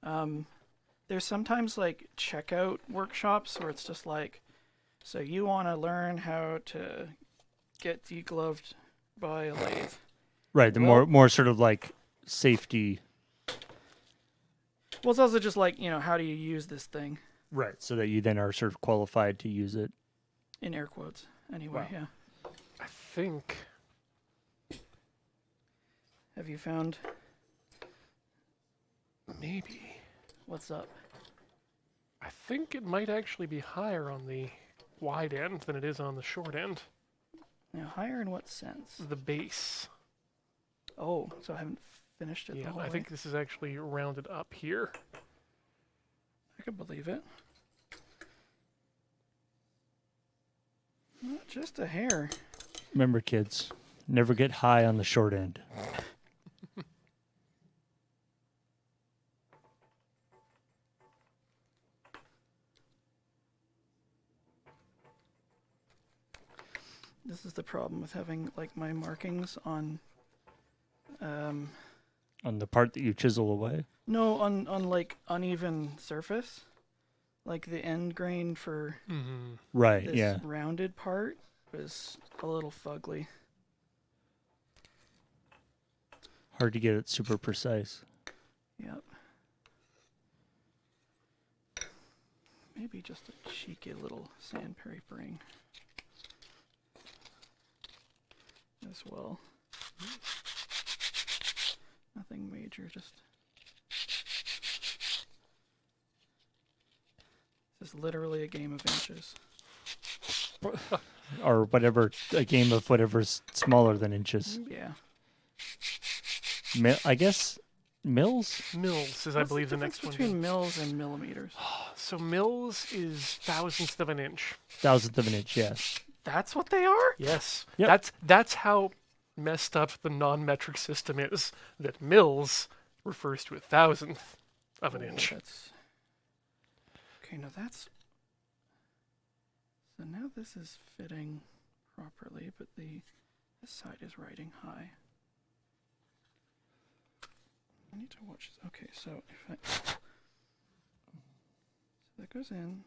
There's sometimes like checkout workshops where it's just like, so you want to learn how to get degloved by a lathe. Right. The Well- more sort of like safety. Well, it's also just like, how do you use this thing? Right. So that you then are sort of qualified to use it. In air quotes. Anyway, Wow. yeah. I think. Have you found Maybe. what's up? I think it might actually be higher on the wide end than it is on the short end. Now, higher in what sense? The base. Oh, so I haven't finished it the Yeah, whole I way. think this is actually rounded up here. I could believe it. Not just a hair. Remember, kids, never get high on the short end. This is the problem with having like my markings on On the part that you chisel away. no on like uneven surface. Like the end grain for Mm-hmm. Right. this Yeah. rounded part was a little fugly. Hard to get it super precise. Yep. Maybe just a cheeky little sandpapering as well. Nothing major, just. This is literally a game of inches. Or whatever, a game of whatever's smaller than inches. Yeah. I guess mils? Mils is, I What's believe, the difference next one. between mils and millimeters. So mils is thousandths of an inch. Thousandth of an inch, yes. That's what they are? Yes. Yep. That's how messed up the non-metric system is. That mils refers to a thousandth of an Oh, inch. That's... Okay, now that's... So now this is fitting properly, but this side is writing high. I need to watch this. Okay, so if I... So that goes in.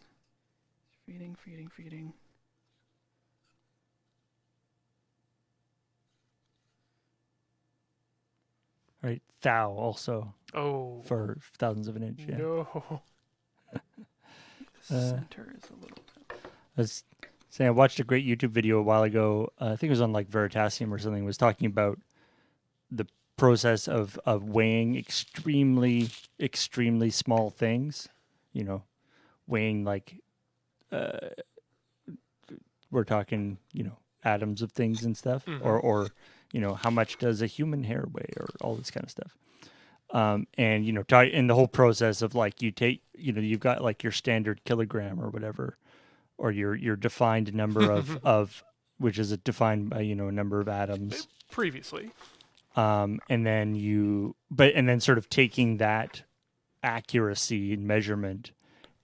Feeding, feeding, feeding. Right. Thou also Oh. for thousandths of an inch. Yeah. No. The Uh, center is a little bit... I was saying I watched a great YouTube video a while ago. I think it was on like Veritasium or something. It was talking about the process of weighing extremely small things. Weighing like we're talking atoms of things and stuff, Mhm. or how much does a human hair weigh, or all this kind of stuff. And in the whole process of like you take you've got like your standard kilogram or whatever, or your defined number of which is defined by a number of atoms, Previously. and then sort of taking that accuracy and measurement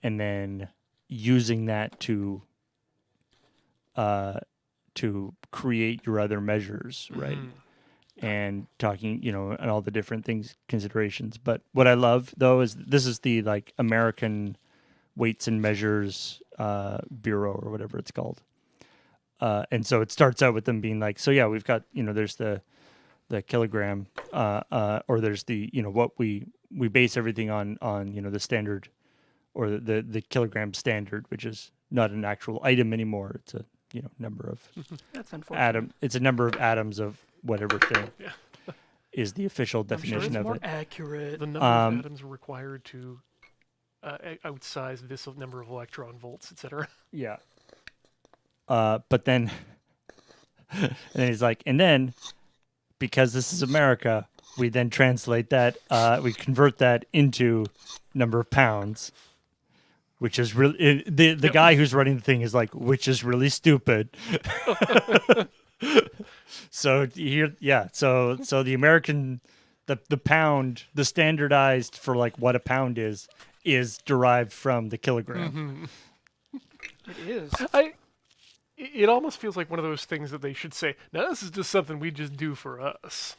and then using that to create your other measures, right? Mhm. And talking, and all the different things, considerations. But what I love though is this is the like American Weights and Measures Bureau or whatever it's called. And so it starts out with them being like, so yeah, we've got, there's the kilogram, or there's the, what we base everything on, the standard or the kilogram standard, which is not an actual item anymore. It's a number of That's unfortunate. It's a number of atoms of whatever thing. Yeah. Is the official I'm sure definition it's of more it. accurate. The number of atoms required to outsize this number of electron volts, etc. Yeah. But then, and then he's like, and then, because this is America, we then translate that, we convert that into number of pounds, which is really, the guy who's running the thing is like, which is really stupid. So here, so the American, the pound, the standardized for like what a pound is derived from the kilogram. It is. It almost feels like one of those things that they should say, now this is just something we just do for us.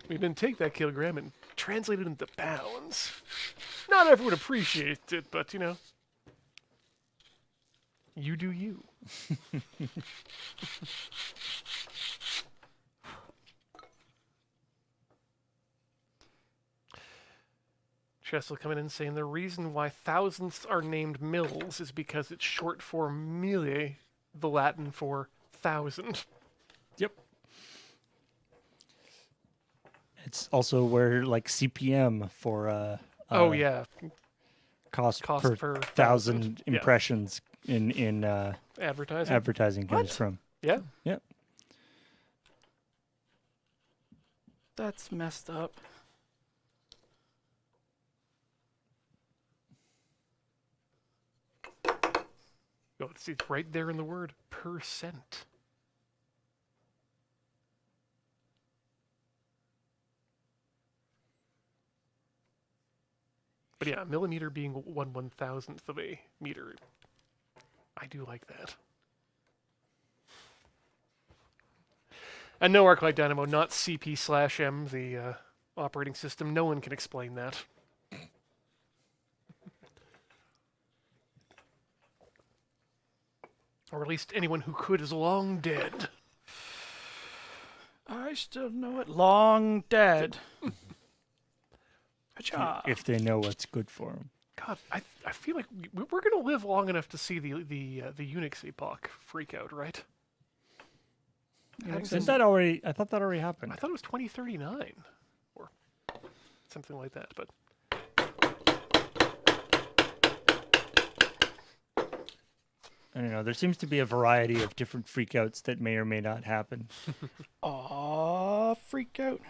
We then take that kilogram and translate it into pounds. Not everyone appreciates it, but you do you. Chess coming in saying the reason why thousandths are named mils is because it's short for mille, the Latin for thousand. Yep. It's also where like CPM for Oh yeah, cost Cost per per thousand yeah. impressions in advertising. advertising comes What? from. Yeah. Yep. That's messed up. Oh, see, it's right there in the word percent. But yeah, a millimeter being 1/1000th of a meter. I do like that. And no Arclight Dynamo, not CP/M, the operating system. No one can explain that. Or at least anyone who could is long dead. I still know it. Long dead. Cha. If they know what's good for them. God, I feel like we're going to live long enough to see the Unix epoch freak out, right? Isn't that already? I thought that already happened. I thought it was 2039 or something like that, but I don't know. There seems to be a variety of different freakouts that may or may not happen. Aw, freak out.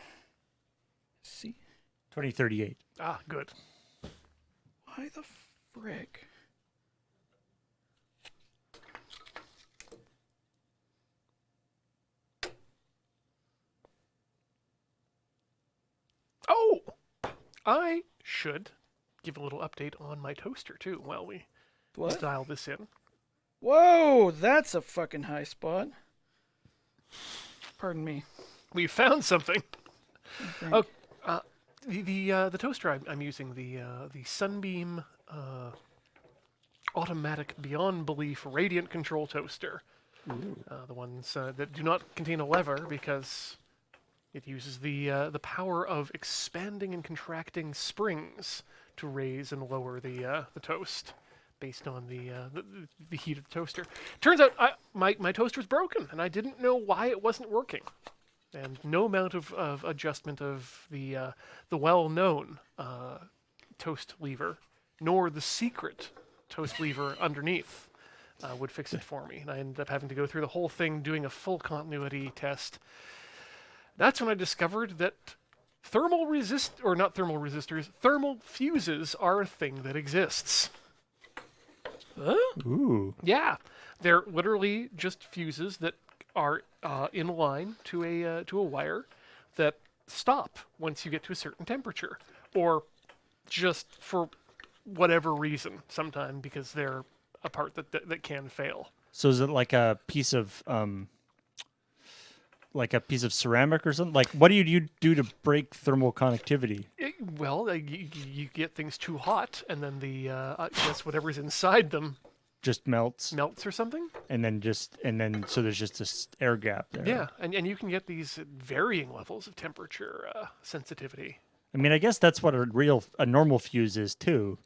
See? 2038. ah, good. Why the frick? Oh, I should give a little update on my toaster too while we What? dial this in. Whoa, that's a fucking high spot. Pardon me. We found something. Okay. Oh, the toaster I'm using, the Sunbeam automatic beyond belief radiant control toaster. The ones that do not contain a lever because it uses the power of expanding and contracting springs to raise and lower the toast based on the heat of the toaster. Turns out my toaster was broken and I didn't know why it wasn't working. And no amount of adjustment of the well-known toast lever, nor the secret toast lever underneath would fix it for me. And I ended up having to go through the whole thing doing a full continuity test. That's when I discovered that thermal fuses are a thing that exists. Ooh. Yeah, they're literally just fuses that are in line to a wire that stop once you get to a certain temperature, or just for whatever reason, sometime because they're a part that can fail. So is it like a piece of ceramic or something? Like, what do you do to break thermal conductivity? You get things too hot, and then I guess whatever's inside them Just melts, melts or something. and then so there's just this air gap there. Yeah, and you can get these varying levels of temperature sensitivity. I mean, I guess that's what a normal fuse is too.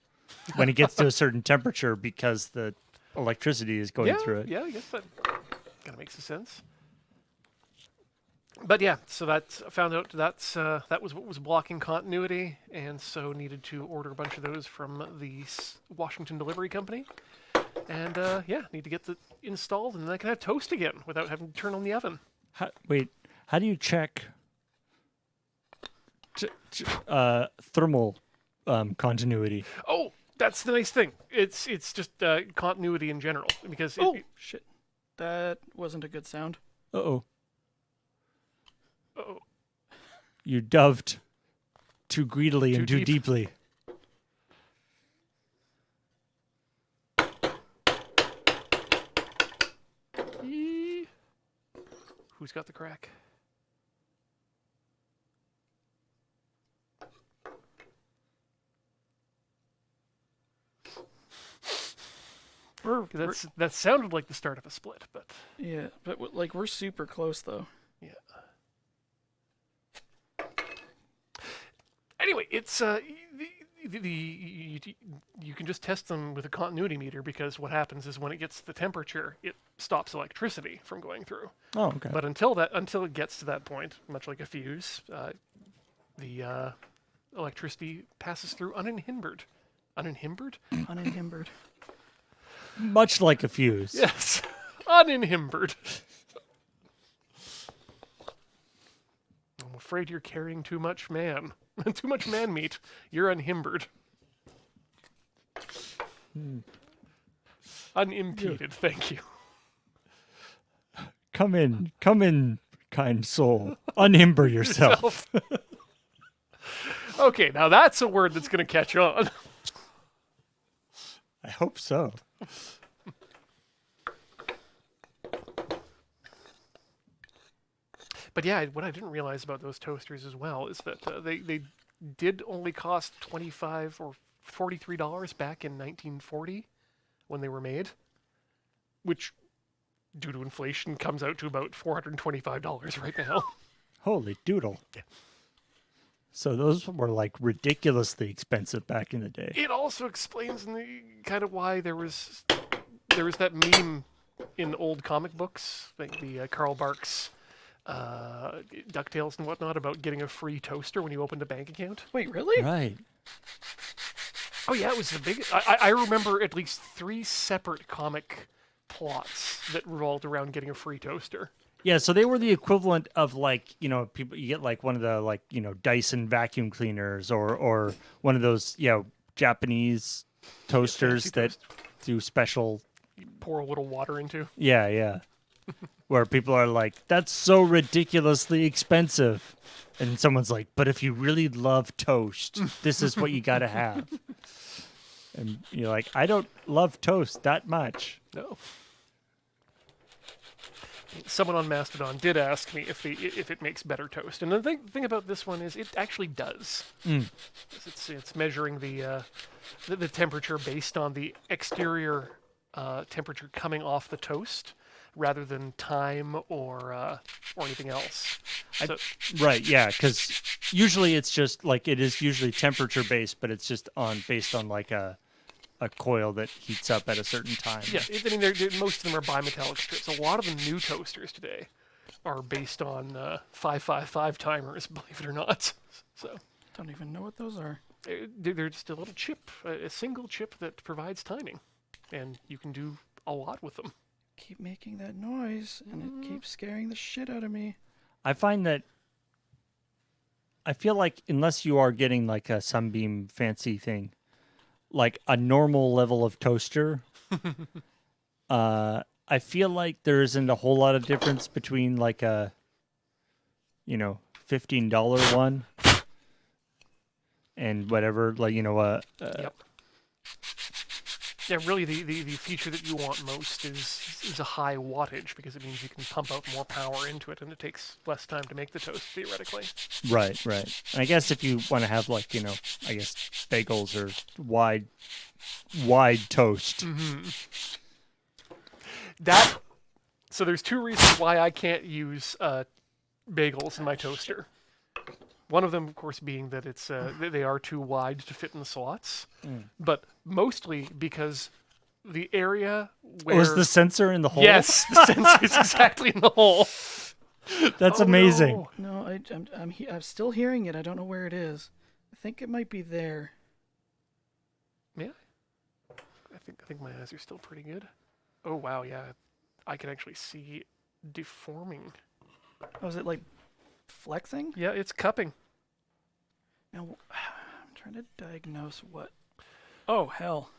when it gets to a certain temperature because the electricity is going Yeah, through it. yeah, I guess that kind of makes sense. But yeah, so that's I found out that was what was blocking continuity, and so needed to order a bunch of those from the Washington Delivery Company. And yeah, need to get the installed, and then I can have toast again without having to turn on the oven. Wait, how do you check thermal continuity? Oh, that's the nice thing. It's just continuity in general because Oh, shit. That wasn't a good sound. Uh-oh. oh, You doved too greedily Too and too deep. deeply. who's got the crack? That sounded like the start of a split, but Yeah, but like we're super close though. yeah. Anyway, it's you can just test them with a continuity meter because what happens is when it gets to the temperature, it stops electricity from going through. Oh, okay. But until it gets to that point, much like a fuse, the electricity passes through uninhibited. Uninhibited? Uninhibited. Much like a fuse. Yes, uninhibited. I'm afraid you're carrying too much man meat. You're unhindered. Unimpeded, thank you. Come in, kind soul. Unhimber yourself. Okay, now that's a word that's going to catch on. I hope so. But yeah, what I didn't realize about those toasters as well is that they did only cost $25 or $43 back in 1940 when they were made, which, due to inflation, comes out to about $425 right now. Holy doodle. Yeah. So those were like ridiculously expensive back in the day. It also explains kind of why there was that meme in old comic books, like the Karl Barks DuckTales and whatnot, about getting a free toaster when you opened a bank account. Wait, really? Right. Oh yeah, it was the big. I remember at least 3 separate comic plots that revolved around getting a free toaster. Yeah, so they were the equivalent of like, people you get like one of the like, Dyson vacuum cleaners or one of those, Japanese toasters that toast. do special. Pour a little water into. Yeah. Where people are like, that's so ridiculously expensive. And someone's like, but if you really love toast, this is what you got to have. And you're like, I don't love toast that much. No. Someone on Mastodon did ask me if it makes better toast, and the thing about this one is it actually does. It's measuring the temperature based on the exterior temperature coming off the toast, rather than time or anything else. So, Right, yeah, because usually it's just like it is usually temperature based, but it's just based on like a coil that heats up at a certain time. yeah, I mean, most of them are bimetallic strips. A lot of the new toasters today are based on 555 timers, believe it or not. So Don't even know what those are. they're just a little chip, a single chip that provides timing, and you can do a lot with them. Keep making that noise, and it keeps scaring the shit out of me. I find that I feel like unless you are getting like a Sunbeam fancy thing, like a normal level of toaster, I feel like there isn't a whole lot of difference between like a, $15 one and whatever, like, Yep. Yeah, really, the feature that you want most is a high wattage, because it means you can pump out more power into it, and it takes less time to make the toast, theoretically. Right. And I guess if you want to have like, I guess bagels or wide toast. So there's 2 reasons why I can't use bagels in my toaster. One of them, of course, being that it's they are too wide to fit in the slots, but mostly because the area where Was the sensor in the hole? yes, the sensor is exactly in the hole. That's Oh, amazing. no. No, I'm still hearing it. I don't know where it is. I think it might be there. Yeah, I think my eyes are still pretty good. Oh wow, yeah, I can actually see deforming. Oh, is it like flexing? Yeah, it's cupping. Now, I'm trying to diagnose what. Oh, hell.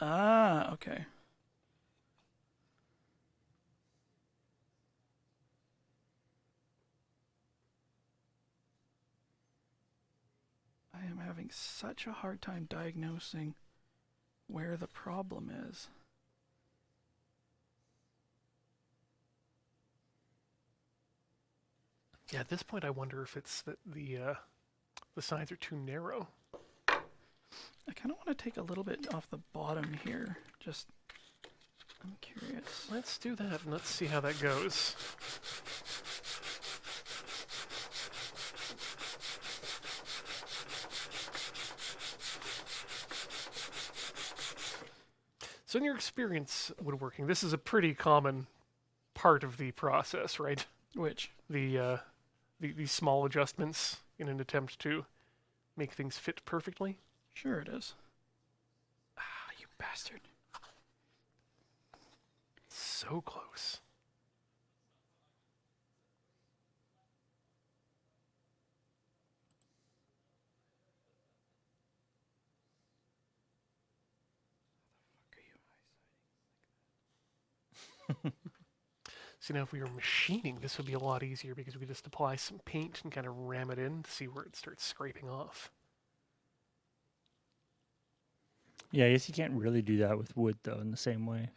Ah, okay. I am having such a hard time diagnosing where the problem is. Yeah, at this point, I wonder if it's that the sides are too narrow. I kind of want to take a little bit off the bottom here. Just, I'm curious. Let's do that and let's see how that goes. So, in your experience woodworking, this is a pretty common part of the process, right? Which? These small adjustments in an attempt to make things fit perfectly. Sure it is. Ah, you bastard. So close. See, now if we were machining, this would be a lot easier because we could just apply some paint and kind of ram it in to see where it starts scraping off. Yeah, I guess you can't really do that with wood, though, in the same way.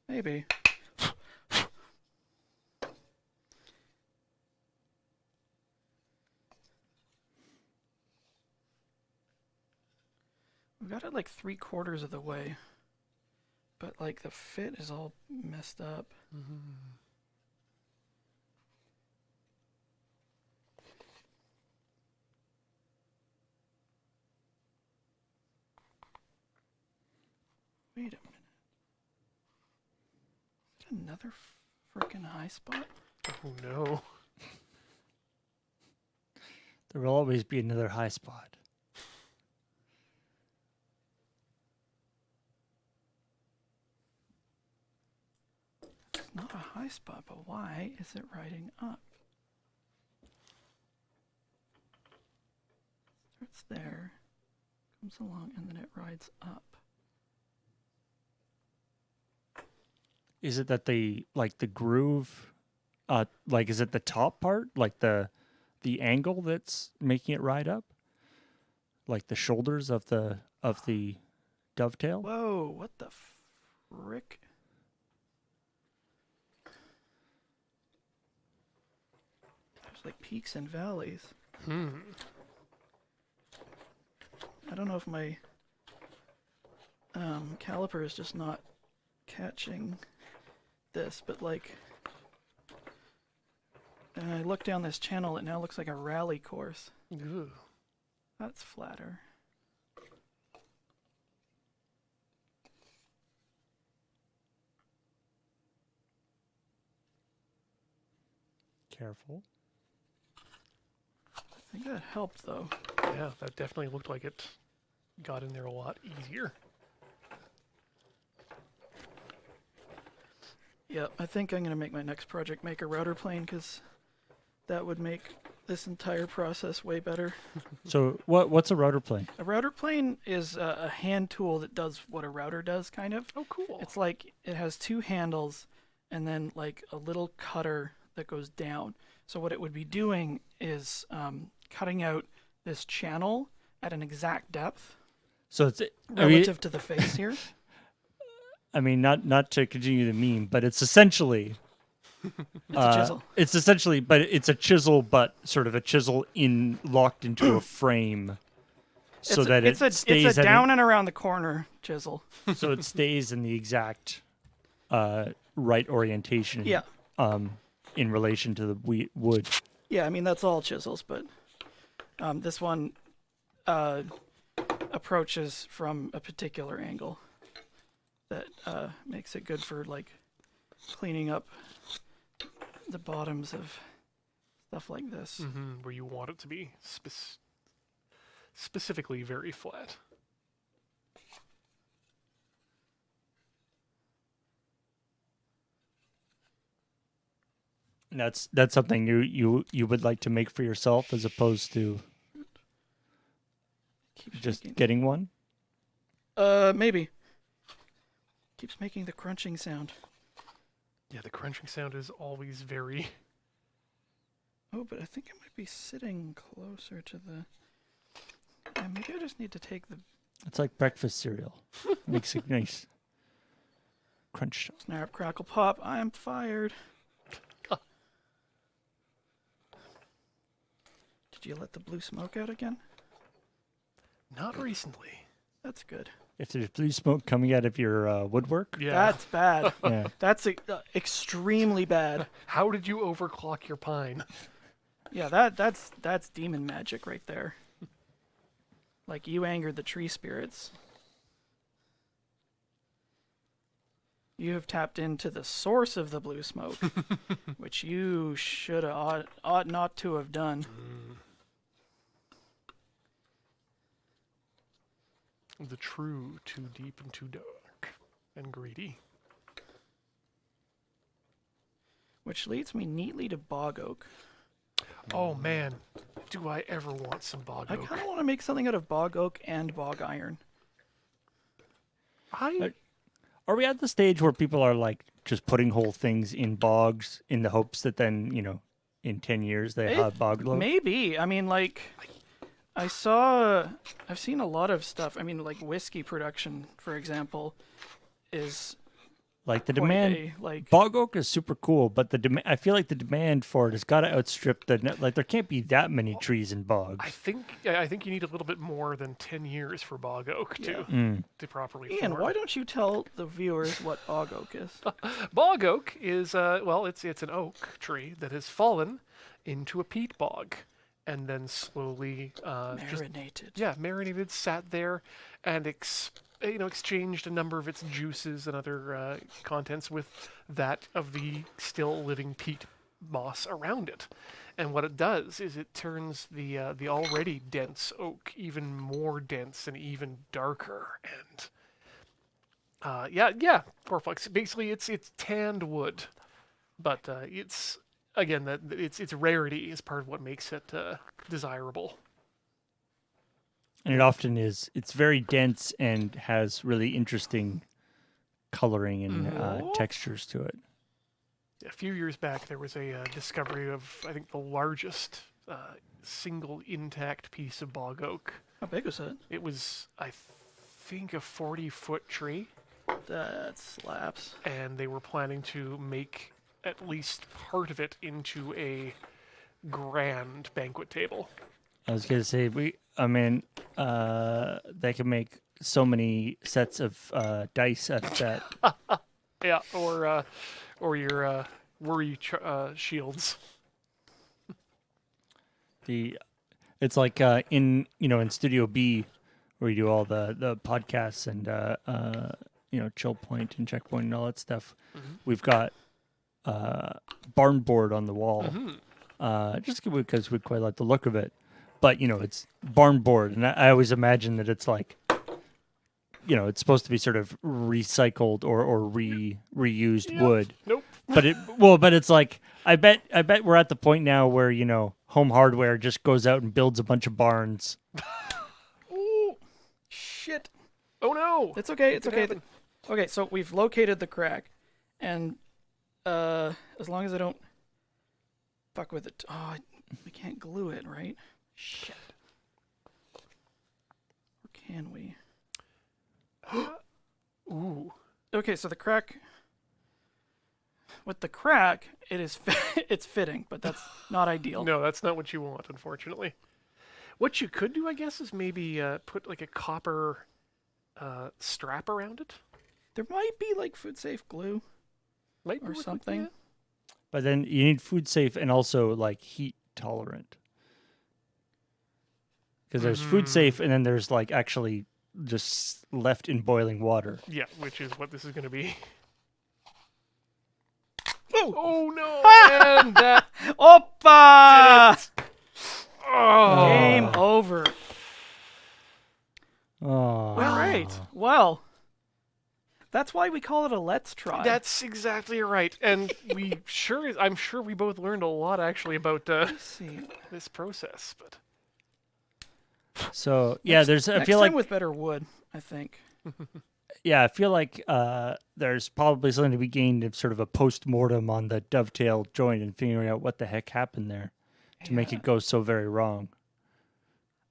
Maybe. We got it like 3/4 of the way, but like the fit is all messed up. Wait a minute. Is that another freaking high spot? Oh no. There will always be another high spot. It's not a high spot, but why is it riding up? Starts there, comes along, and then it rides up. Is it that the groove, is it the top part, like the angle that's making it ride up, like the shoulders of the dovetail? Whoa, what the frick? There's like peaks and valleys. I don't know if my caliper is just not catching this, but like, and I look down this channel, it now looks like a rally course. Ugh. That's flatter. Careful. I think that helped though. Yeah, that definitely looked like it got in there a lot easier. Yep, I think I'm going to make my next project make a router plane, because that would make this entire process way better. So what's a router plane? A router plane is a hand tool that does what a router does, kind of. Oh, cool. It's like it has two handles and then like a little cutter that goes down. So what it would be doing is cutting out this channel at an exact depth So it's relative to the face here. I mean, not to continue the meme, but it's essentially It's a chisel. It's essentially, but it's a chisel, but sort of a chisel locked into a frame, so that it stays. It's a down and around the corner chisel. So it stays in the exact right orientation. Yeah. in relation to the wood. Yeah, I mean that's all chisels, but this one approaches from a particular angle that makes it good for like cleaning up the bottoms of stuff like this. Where you want it to be specifically very flat. And that's something you would like to make for yourself as opposed to Keeps just making, getting one. maybe. Keeps making the crunching sound. Yeah, the crunching sound is always very... Oh, but I think it might be sitting closer to the... Yeah, maybe I just need to take the It's like breakfast cereal. Makes a nice crunch. snap, crackle, pop. I'm fired. Did you let the blue smoke out again? Not recently. That's good. If there's blue smoke coming out of your woodwork, Yeah. That's bad. yeah. That's extremely bad. How did you overclock your pine? Yeah, that's demon magic right there. Like you angered the tree spirits. You have tapped into the source of the blue smoke, which you should ought not to have done. The true, too deep and too dark and greedy. Which leads me neatly to bog oak. Oh man, do I ever want some bog I oak? kind of want to make something out of bog oak and bog iron. Are we at the stage where people are like just putting whole things in bogs in the hopes that then, in 10 years they have bog loaf? Maybe. I mean, like, I've seen a lot of stuff. I mean, like whiskey production, for example, is Like the quite demand, like bog oak is super cool, but I feel like the demand for it has got to outstrip like there can't be that many trees in bogs. I think you need a little bit more than 10 years for bog oak Yeah. to properly Ian, form. why don't you tell the viewers what bog oak is? Bog oak is it's an oak tree that has fallen into a peat bog and then slowly Marinated. sat there and exchanged a number of its juices and other contents with that of the still living peat moss around it. And what it does is it turns the already dense oak even more dense and even darker. And poor folks. Basically, it's tanned wood, but it's again that its rarity is part of what makes it desirable. And it often is. It's very dense and has really interesting coloring and textures to it. A few years back, there was a discovery of, I think, the largest single intact piece of bog oak. How big was it? It was, I think, a 40-foot tree, That slaps. and they were planning to make at least part of it into a grand banquet table. I was gonna say they can make so many sets of dice out of that. Yeah, or your worry shields. It's like in Studio B where you do all the podcasts and Chill Point and Checkpoint and all that stuff. Mm-hmm. We've got barn board on the wall, just because we quite like the look of it. But it's barn board, and I always imagine that it's like, it's supposed to be sort of recycled or reused wood. Nope. But it's like I bet we're at the point now where Home Hardware just goes out and builds a bunch of barns. Ooh, shit. Oh no! It's okay. It's Could okay. happen. Okay, so we've located the crack, and as long as I don't fuck with it, we can't glue it, right? Shit. Or can we? Ooh. Okay, so the crack. With the crack, it is it's fitting, but that's not ideal. No, that's not what you want, unfortunately. What you could do, I guess, is maybe put like a copper strap around it. There might be like food safe glue Might or work like something. that. But then you need food safe and also like heat tolerant. Because there's food safe and then there's like actually just left in boiling water. Yeah, which is what this is going to be. Oh, Oh no! And that Oppa! oh, Game over. Oh. All right. Well, that's why we call it a let's try. that's exactly right. And I'm sure we both learned a lot actually about Let's see. this process. But So yeah, there's. I Next feel time like with better wood, I think. I feel like there's probably something to be gained of sort of a post-mortem on the dovetail joint and figuring out what the heck happened there to make it go so very wrong.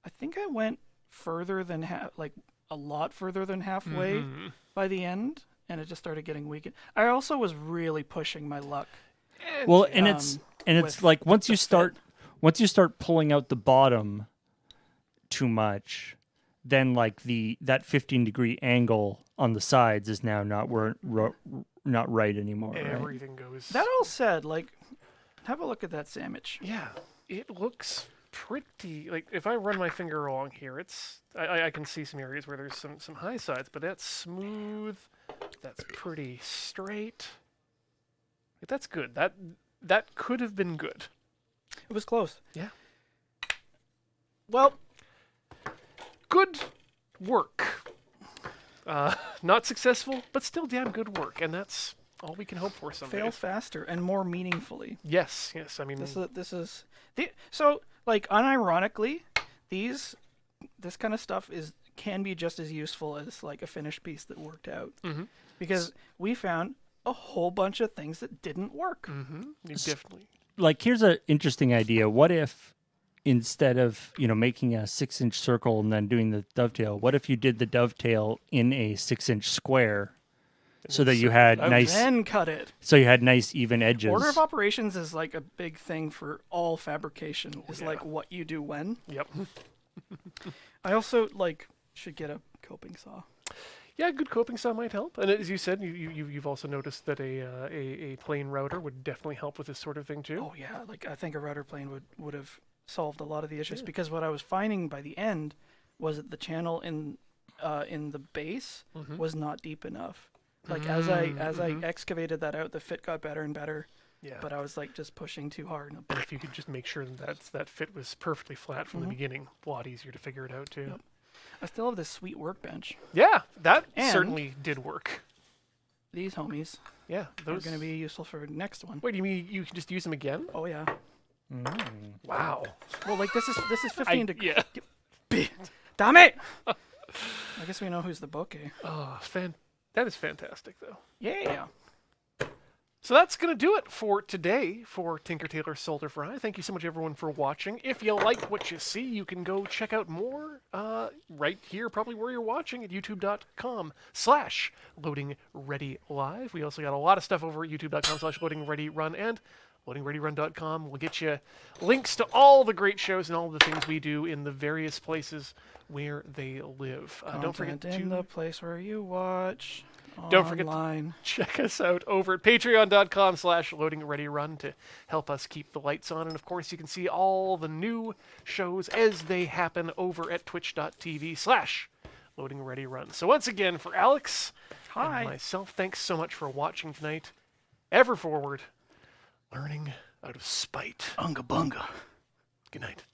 I think I went further than a lot further than halfway by the end, and it just started getting weakened. I also was really pushing my luck. Well, and it's with like once you start pulling out the bottom too much, then like that 15-degree angle on the sides is now not right anymore. Right? everything goes. That all said, like, have a look at that sandwich. Yeah, it looks pretty. Like if I run my finger along here, I can see some areas where there's some high sides, but that's smooth. That's pretty straight. Like, that's good. That could have been good. It was close. Yeah. Well, Good work. Not successful, but still damn good work, and that's all we can hope for someday. fail faster and more meaningfully. Yes. I mean, So, like, unironically, this kind of stuff can be just as useful as like a finished piece that worked out, because we found a whole bunch of things that didn't work. you definitely. Like here's an interesting idea. What if instead of making a 6-inch circle and then doing the dovetail, what if you did the dovetail in a 6-inch square so that you had Then cut it. nice even edges? Order of operations is like a big thing for all fabrication. Is like what you do when. Yep. I also should get a coping saw. Yeah, good coping saw might help. And as you said, you've also noticed that a plane router would definitely help with this sort of thing too. Oh yeah, I think a router plane would have solved a lot of the issues, because what I was finding by the end was that the channel in the base was not deep enough. Like as I excavated that out, the fit got better and better. Yeah. But I was just pushing too hard. And if you could just make sure that fit was perfectly flat from the beginning, a lot easier to figure it out too. Yep. I still have this sweet workbench. Yeah, that And- certainly did work. These homies Yeah, are those. going to be useful for next one. Wait, you mean you can just use them again? Oh yeah. Wow. Well, this is 15 to. Yeah. Damn it! I guess we know who's the bookie. Oh, that is fantastic though. Yeah. So that's going to do it for today for Tinker Tailor Solder Fry. Thank you so much, everyone, for watching. If you like what you see, you can go check out more right here, probably where you're watching, at youtube.com/loadingreadylive. We also got a lot of stuff over at youtube.com/loadingreadyrun and loadingreadyrun.com. We'll get you links to all the great shows and all the things we do in the various places where they live. Don't forget in to... the place where you watch. Don't forget to online. check us out over at patreon.com/loadingreadyrun to help us keep the lights on. And of course, you can see all the new shows as they happen over at twitch.tv/loadingreadyrun. So once again, for Alex Hi. and myself, thanks so much for watching tonight. Ever forward, learning out of spite. Unga bunga. Good night.